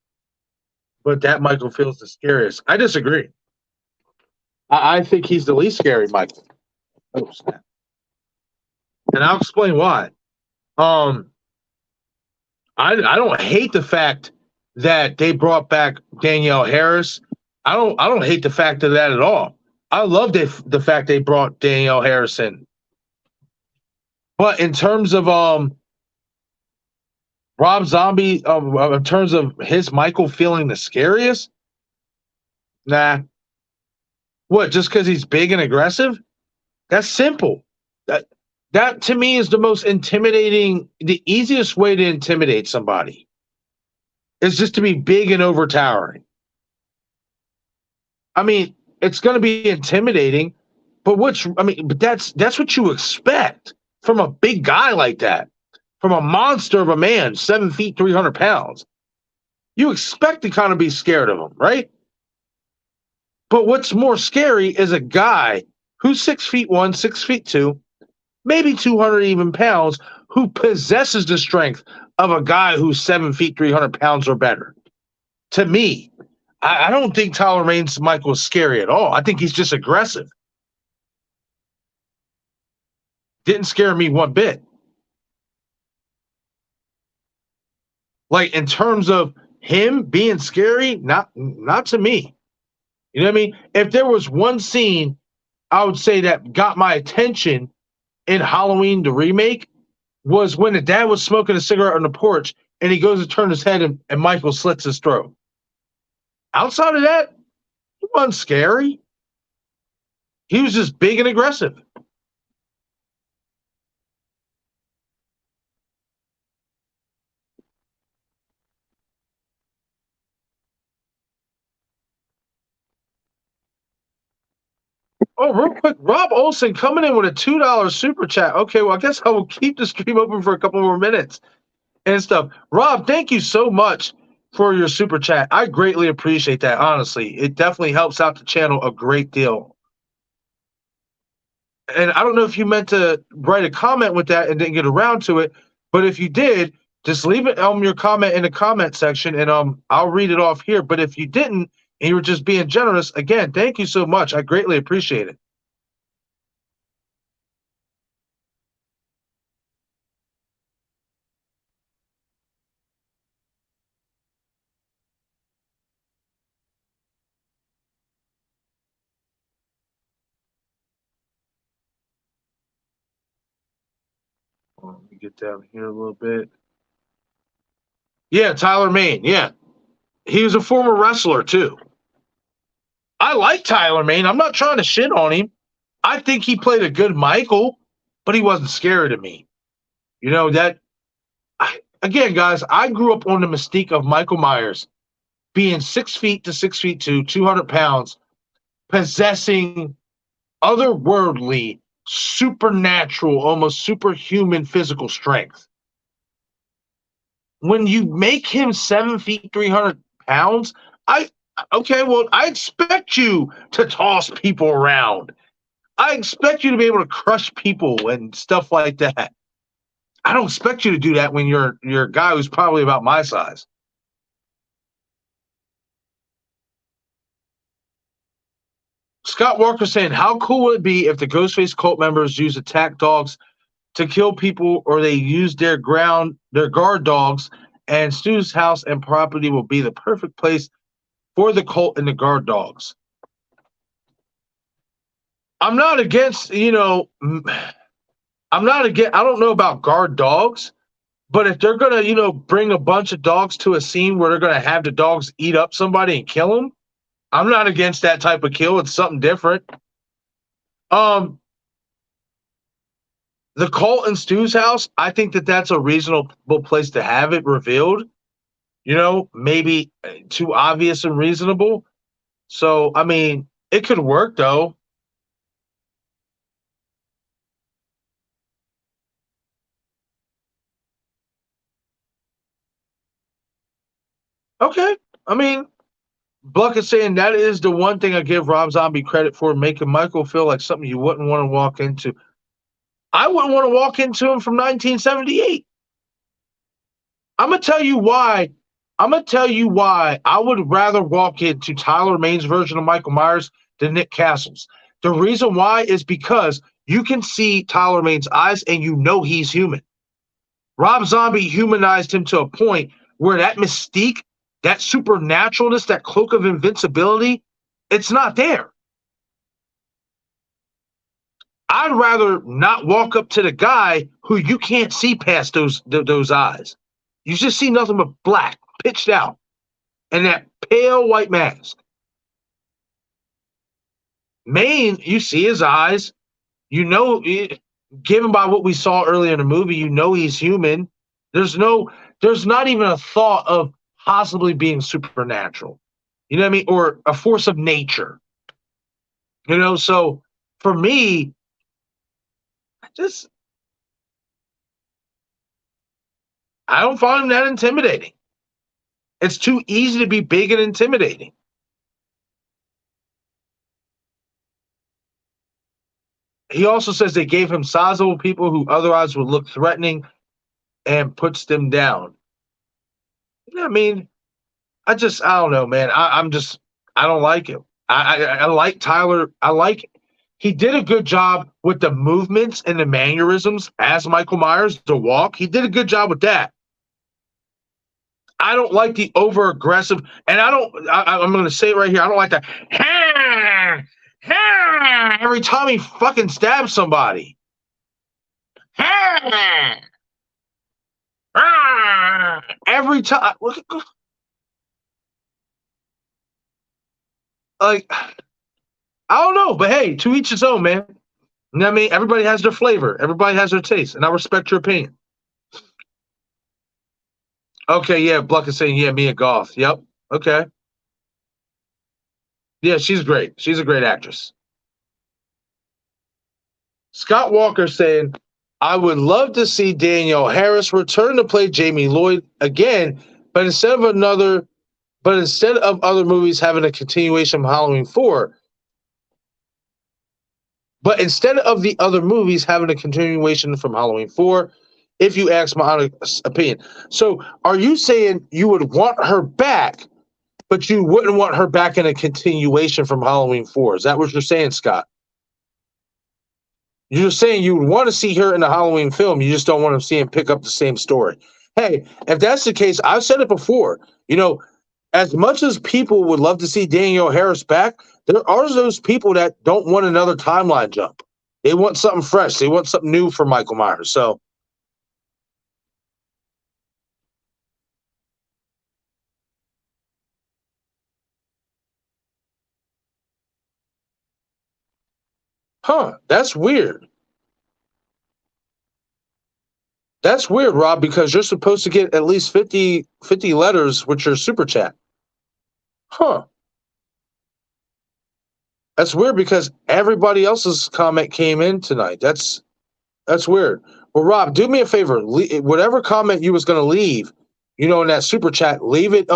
S3: the scariest. I disagree. I think he's the least scary Michael. Oh, snap. And I'll explain why. I don't hate the fact that they brought back Danielle Harris. I don't hate the fact of that at all. I love the fact they brought Danielle Harris in. But in terms of Rob Zombie, in terms of his Michael feeling the scariest, nah. What? Just because he's big and aggressive? That's simple. That to me is the most intimidating. The easiest way to intimidate somebody is just to be big and overtowering. I mean, it's going to be intimidating, but that's what you expect from a big guy like that, from a monster of a man, 7 feet, 300 pounds. You expect to kind of be scared of him, right? But what's more scary is a guy who's 6'1", 6'2", maybe 200 even pounds, who possesses the strength of a guy who's 7 feet, 300 pounds or better. To me, I don't think Tyler Main's Michael is scary at all. I think he's just aggressive. Didn't scare me one bit. Like, in terms of him being scary, not to me. You know what I mean? If there was one scene I would say that got my attention in Halloween, the remake, was when the dad was smoking a cigarette on the porch and he goes to turn his head and Michael slits his throat. Outside of that, he wasn't scary. He was just big and aggressive. Oh, real quick, Rob Olson coming in with a $2 super chat. Okay, well, I guess I will keep the stream open for a couple more minutes and stuff. Rob, thank you so much for your super chat. I greatly appreciate that, honestly. It definitely helps out the channel a great deal. And I don't know if you meant to write a comment with that and didn't get around to it, but if you did, just leave it your comment in the comment section, and I'll read it off here. But if you didn't, and you were just being generous, again, thank you so much. I greatly appreciate it. Let me get down here a little bit. Yeah, Tyler Main. Yeah. He was a former wrestler, too. I like Tyler Main. I'm not trying to shit on him. I think he played a good Michael, but he wasn't scary to me. You know, again, guys, I grew up on the mystique of Michael Myers being 6 feet to 6'2", 200 pounds, possessing otherworldly, supernatural, almost superhuman physical strength. When you make him 7 feet, 300 pounds, I expect you to toss people around. I expect you to be able to crush people and stuff like that. I don't expect you to do that when you're a guy who's probably about my size. Scott Walker saying, how cool would it be if the Ghostface cult members use attack dogs to kill people, or they use their guard dogs, and Stu's house and property will be the perfect place for the cult and the guard dogs. I'm not against, I don't know about guard dogs, but if they're going to, bring a bunch of dogs to a scene where they're going to have the dogs eat up somebody and kill them, I'm not against that type of kill. It's something different. The cult in Stu's house, I think that's a reasonable place to have it revealed. Maybe too obvious and reasonable. So I mean, it could work though. Okay. I mean, Buck is saying that is the one thing I give Rob Zombie credit for, making Michael feel like something you wouldn't want to walk into. I wouldn't want to walk into him from 1978. I'm gonna tell you why. I'm gonna tell you why I would rather walk into Tyler Maine's version of Michael Myers than Nick Castle's. The reason why is because you can see Tyler Maine's eyes and you know he's human. Rob Zombie humanized him to a point where that mystique, that supernaturalness, that cloak of invincibility, it's not there. I'd rather not walk up to the guy who you can't see past those eyes. You just see nothing but black, pitched out, and that pale white mask. Maine, you see his eyes. You know, given by what we saw earlier in the movie, you know he's human. There's not even a thought of possibly being supernatural. You know what I mean? Or a force of nature. You know, so for me, just I don't find him that intimidating. It's too easy to be big and intimidating. He also says they gave him sizable people who otherwise would look threatening and puts them down. You know what I mean? I don't know, man. I don't like him. I like Tyler. He did a good job with the movements and the mannerisms as Michael Myers, the walk. He did a good job with that. I don't like the over aggressive, and I'm going to say it right here. I don't like that. Every time he fucking stabs somebody. Every time. Like, I don't know, but hey, to each his own, man. You know what I mean? Everybody has their flavor. Everybody has their taste, and I respect your opinion. Okay, yeah, Bluck is saying, yeah, Mia Goth. Yep. Okay. Yeah, she's great. She's a great actress. Scott Walker saying, I would love to see Danielle Harris return to play Jamie Lloyd again, but instead of other movies having a continuation of Halloween 4, but instead of the other movies having a continuation from Halloween 4, if you ask my honest opinion. So are you saying you would want her back, but you wouldn't want her back in a continuation from Halloween 4? Is that what you're saying, Scott? You're just saying you would want to see her in the Halloween film. You just don't want to see him pick up the same story. Hey, if that's the case, I've said it before. You know, as much as people would love to see Danielle Harris back, there are those people that don't want another timeline jump. They want something fresh. They want something new for Michael Myers. So, that's weird. That's weird, Rob, because you're supposed to get at least 50 letters with your super chat. Huh. That's weird because everybody else's comment came in tonight. That's weird. Well, Rob, do me a favor. Whatever comment you was going to leave, in that super chat, leave it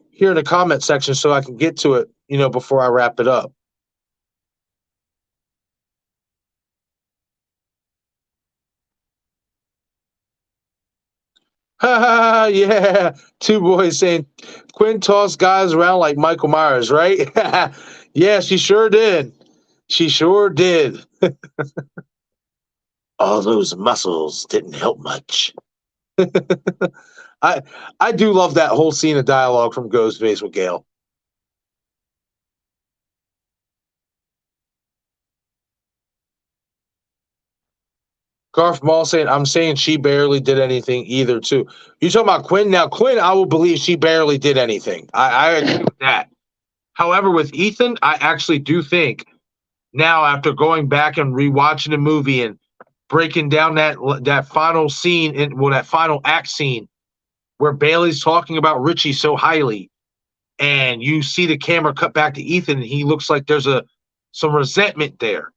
S3: here in the comment section so I can get to it, before I wrap it up. Yeah. Two boys saying Quinn tossed guys around like Michael Myers, right? Yeah, she sure did. She sure did. All those muscles didn't help much. I do love that whole scene of dialogue from Ghostface with Gale. Garth Mall saying, I'm saying she barely did anything either, too. You talking about Quinn? Now, Quinn, I will believe she barely did anything. I agree with that. However, with Ethan, I actually do think now, after going back and rewatching the movie and breaking down that final scene, that final act scene where Bailey's talking about Richie so highly, and you see the camera cut back to Ethan, and he looks like there's some resentment there.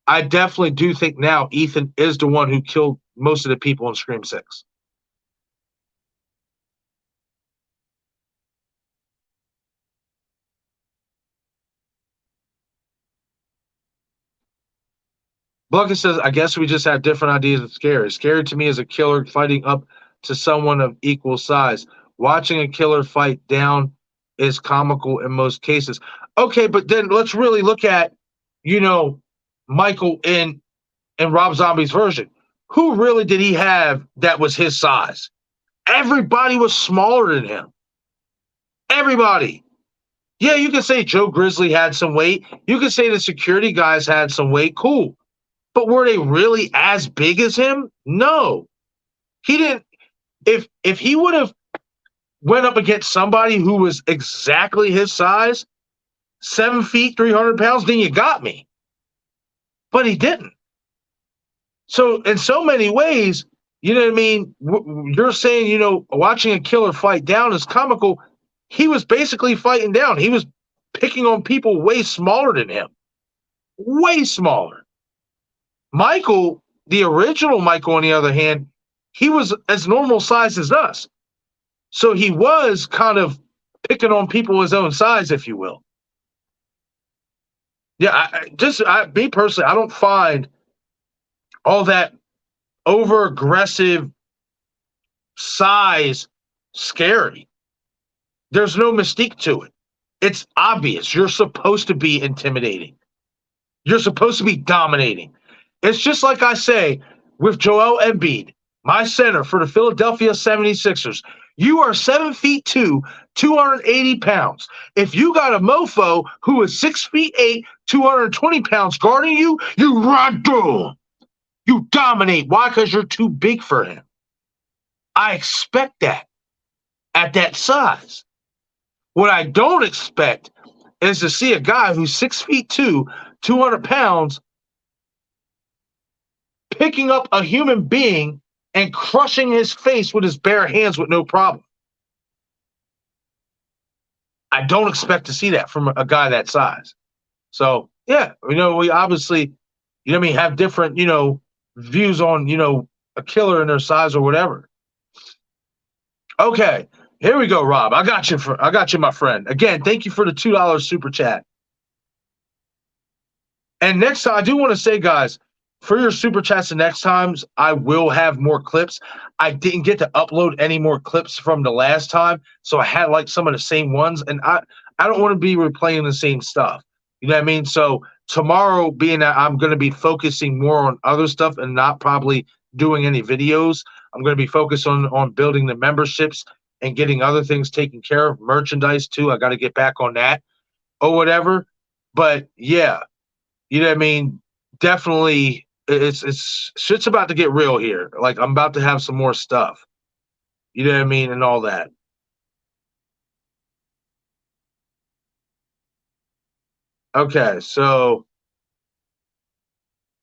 S3: I definitely do think now Ethan is the one who killed most of the people in Scream 6. Blunkett says, I guess we just have different ideas of scary. Scary to me is a killer fighting up to someone of equal size. Watching a killer fight down is comical in most cases. Okay, but then let's really look at, Michael in Rob Zombie's version. Who really did he have that was his size? Everybody was smaller than him. Everybody. Yeah, you can say Joe Grizzly had some weight. You can say the security guys had some weight. Cool. But were they really as big as him? No. He didn't. If he would have went up against somebody who was exactly his size, 7 feet, 300 pounds, then you got me. But he didn't. So in so many ways, you know what I mean? You're saying, watching a killer fight down is comical. He was basically fighting down. He was picking on people way smaller than him. Way smaller. Michael, the original Michael, on the other hand, he was as normal size as us. So he was kind of picking on people his own size, if you will. Yeah, me personally, I don't find all that over aggressive size scary. There's no mystique to it. It's obvious. You're supposed to be intimidating. You're supposed to be dominating. It's just like I say with Joel Embiid, my center for the Philadelphia 76ers. You are 7 feet 280 pounds. If you got a mofo who is 6 feet 8, 220 pounds guarding you, you run through him. You dominate. Why? Because you're too big for him. I expect that at that size. What I don't expect is to see a guy who's 6 feet 2, 200 pounds, picking up a human being and crushing his face with his bare hands with no problem. I don't expect to see that from a guy that size. So, yeah, we obviously, have different, views on, a killer and their size or whatever. Okay, here we go, Rob. I got you, my friend. Again, thank you for the $2 super chat. And next time, I do want to say, guys, for your super chats the next times, I will have more clips. I didn't get to upload any more clips from the last time, so I had like some of the same ones, and I don't want to be replaying the same stuff. You know what I mean? So tomorrow, being that I'm going to be focusing more on other stuff and not probably doing any videos, I'm going to be focused on building the memberships and getting other things taken care of. Merchandise too. I got to get back on that or whatever. But yeah, you know what I mean? Definitely. It's shit's about to get real here. Like, I'm about to have some more stuff. You know what I mean? And all that. Okay, so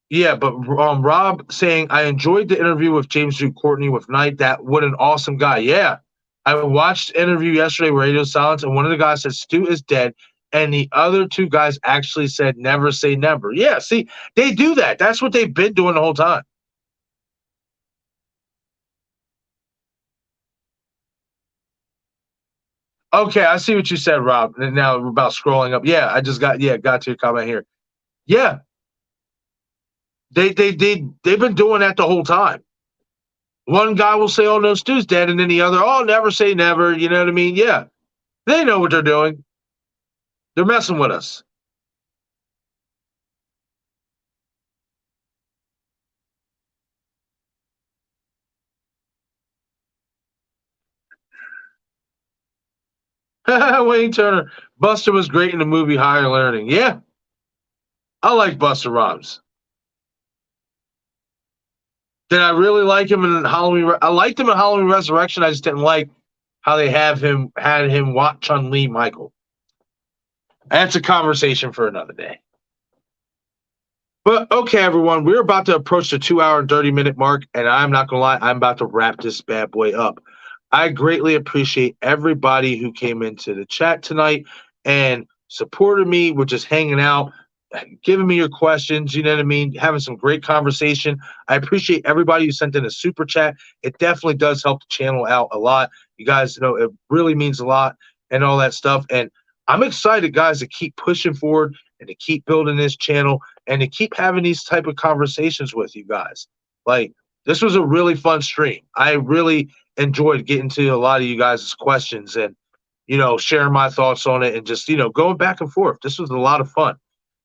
S3: yeah, but Rob saying, I enjoyed the interview with James Duke Courtney with Knight. What an awesome guy. Yeah. I watched the interview yesterday with Radio Silence, and one of the guys said Stu is dead. And the other two guys actually said, never say never. Yeah, see, they do that. That's what they've been doing the whole time. Okay, I see what you said, Rob. And now about scrolling up. Yeah, I just got to your comment here. Yeah. They've been doing that the whole time. One guy will say, oh, no, Stu's dead. And then the other, oh, never say never. You know what I mean? Yeah. They know what they're doing. They're messing with us. Wayne Turner. Buster was great in the movie Higher Learning. Yeah. I like Buster Rhymes. Did I really like him in Halloween? I liked him in Halloween Resurrection. I just didn't like how they had him watch Chun-Li Michael. That's a conversation for another day. But okay, everyone, we're about to approach the 2 hour and 30 minute mark, and I'm not gonna lie, I'm about to wrap this bad boy up. I greatly appreciate everybody who came into the chat tonight and supported me. We're just hanging out, giving me your questions, you know what I mean? Having some great conversation. I appreciate everybody who sent in a super chat. It definitely does help the channel out a lot. You guys know it really means a lot and all that stuff. And I'm excited, guys, to keep pushing forward and to keep building this channel and to keep having these type of conversations with you guys. Like, this was a really fun stream. I really enjoyed getting to a lot of you guys' questions and, sharing my thoughts on it and just, going back and forth. This was a lot of fun.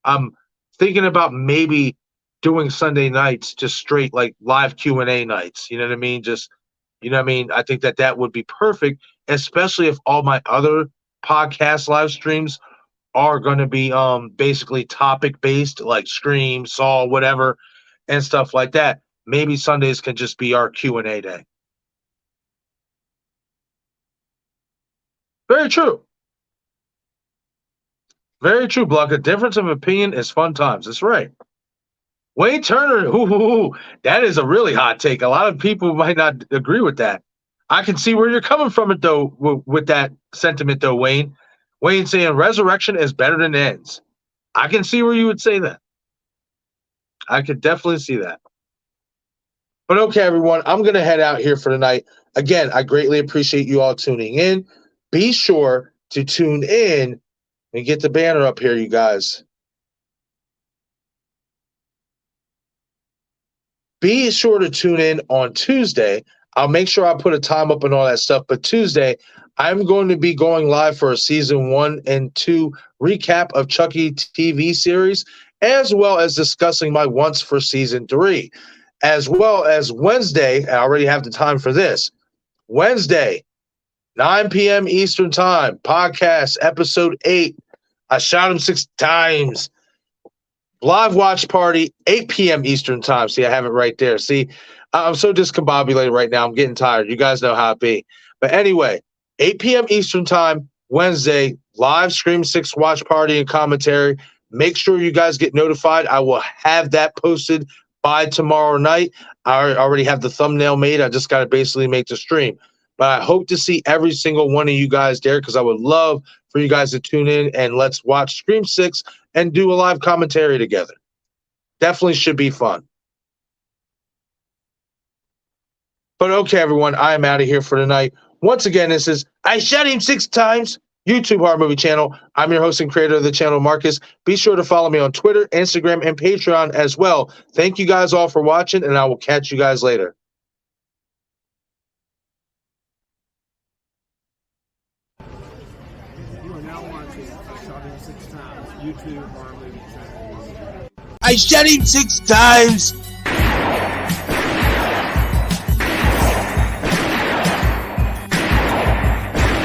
S3: I'm thinking about maybe doing Sunday nights, just straight like live Q&A nights. You know what I mean? Just, I think that would be perfect, especially if all my other podcast live streams are going to be basically topic based, like Scream, Saw, whatever, and stuff like that. Maybe Sundays can just be our Q&A day. Very true. Very true, Block. A difference of opinion is fun times. That's right. Wayne Turner, that is a really hot take. A lot of people might not agree with that. I can see where you're coming from it, though, with that sentiment, though, Wayne. Wayne saying resurrection is better than ends. I can see where you would say that. I could definitely see that. But okay, everyone, I'm going to head out here for tonight. Again, I greatly appreciate you all tuning in. Be sure to tune in and get the banner up here, you guys. Be sure to tune in on Tuesday. I'll make sure I put a time up and all that stuff. But Tuesday, I'm going to be going live for a season 1 and 2 recap of Chucky TV series, as well as discussing my wants for season 3. As well as Wednesday, I already have the time for this. Wednesday, 9 p.m. Eastern Time, podcast episode 8. I shot him 6 times. Live watch party, 8 p.m. Eastern Time. See, I have it right there. See, I'm so discombobulated right now. I'm getting tired. You guys know how it be. But anyway, 8 p.m. Eastern Time, Wednesday, live Scream 6 watch party and commentary. Make sure you guys get notified. I will have that posted by tomorrow night. I already have the thumbnail made. I just got to basically make the stream. But I hope to see every single one of you guys there because I would love for you guys to tune in and let's watch Scream 6 and do a live commentary together. Definitely should be fun. But okay, everyone, I am out of here for tonight. Once again, this is I Shot Him 6 Times YouTube horror movie channel. I'm your host and creator of the channel, Marcus. Be sure to follow me on Twitter, Instagram, and Patreon as well. Thank you guys all for watching, and I will catch you guys later.
S1: You are now watching I Shot Him 6 Times YouTube horror movie channel.
S2: I shot him 6 times.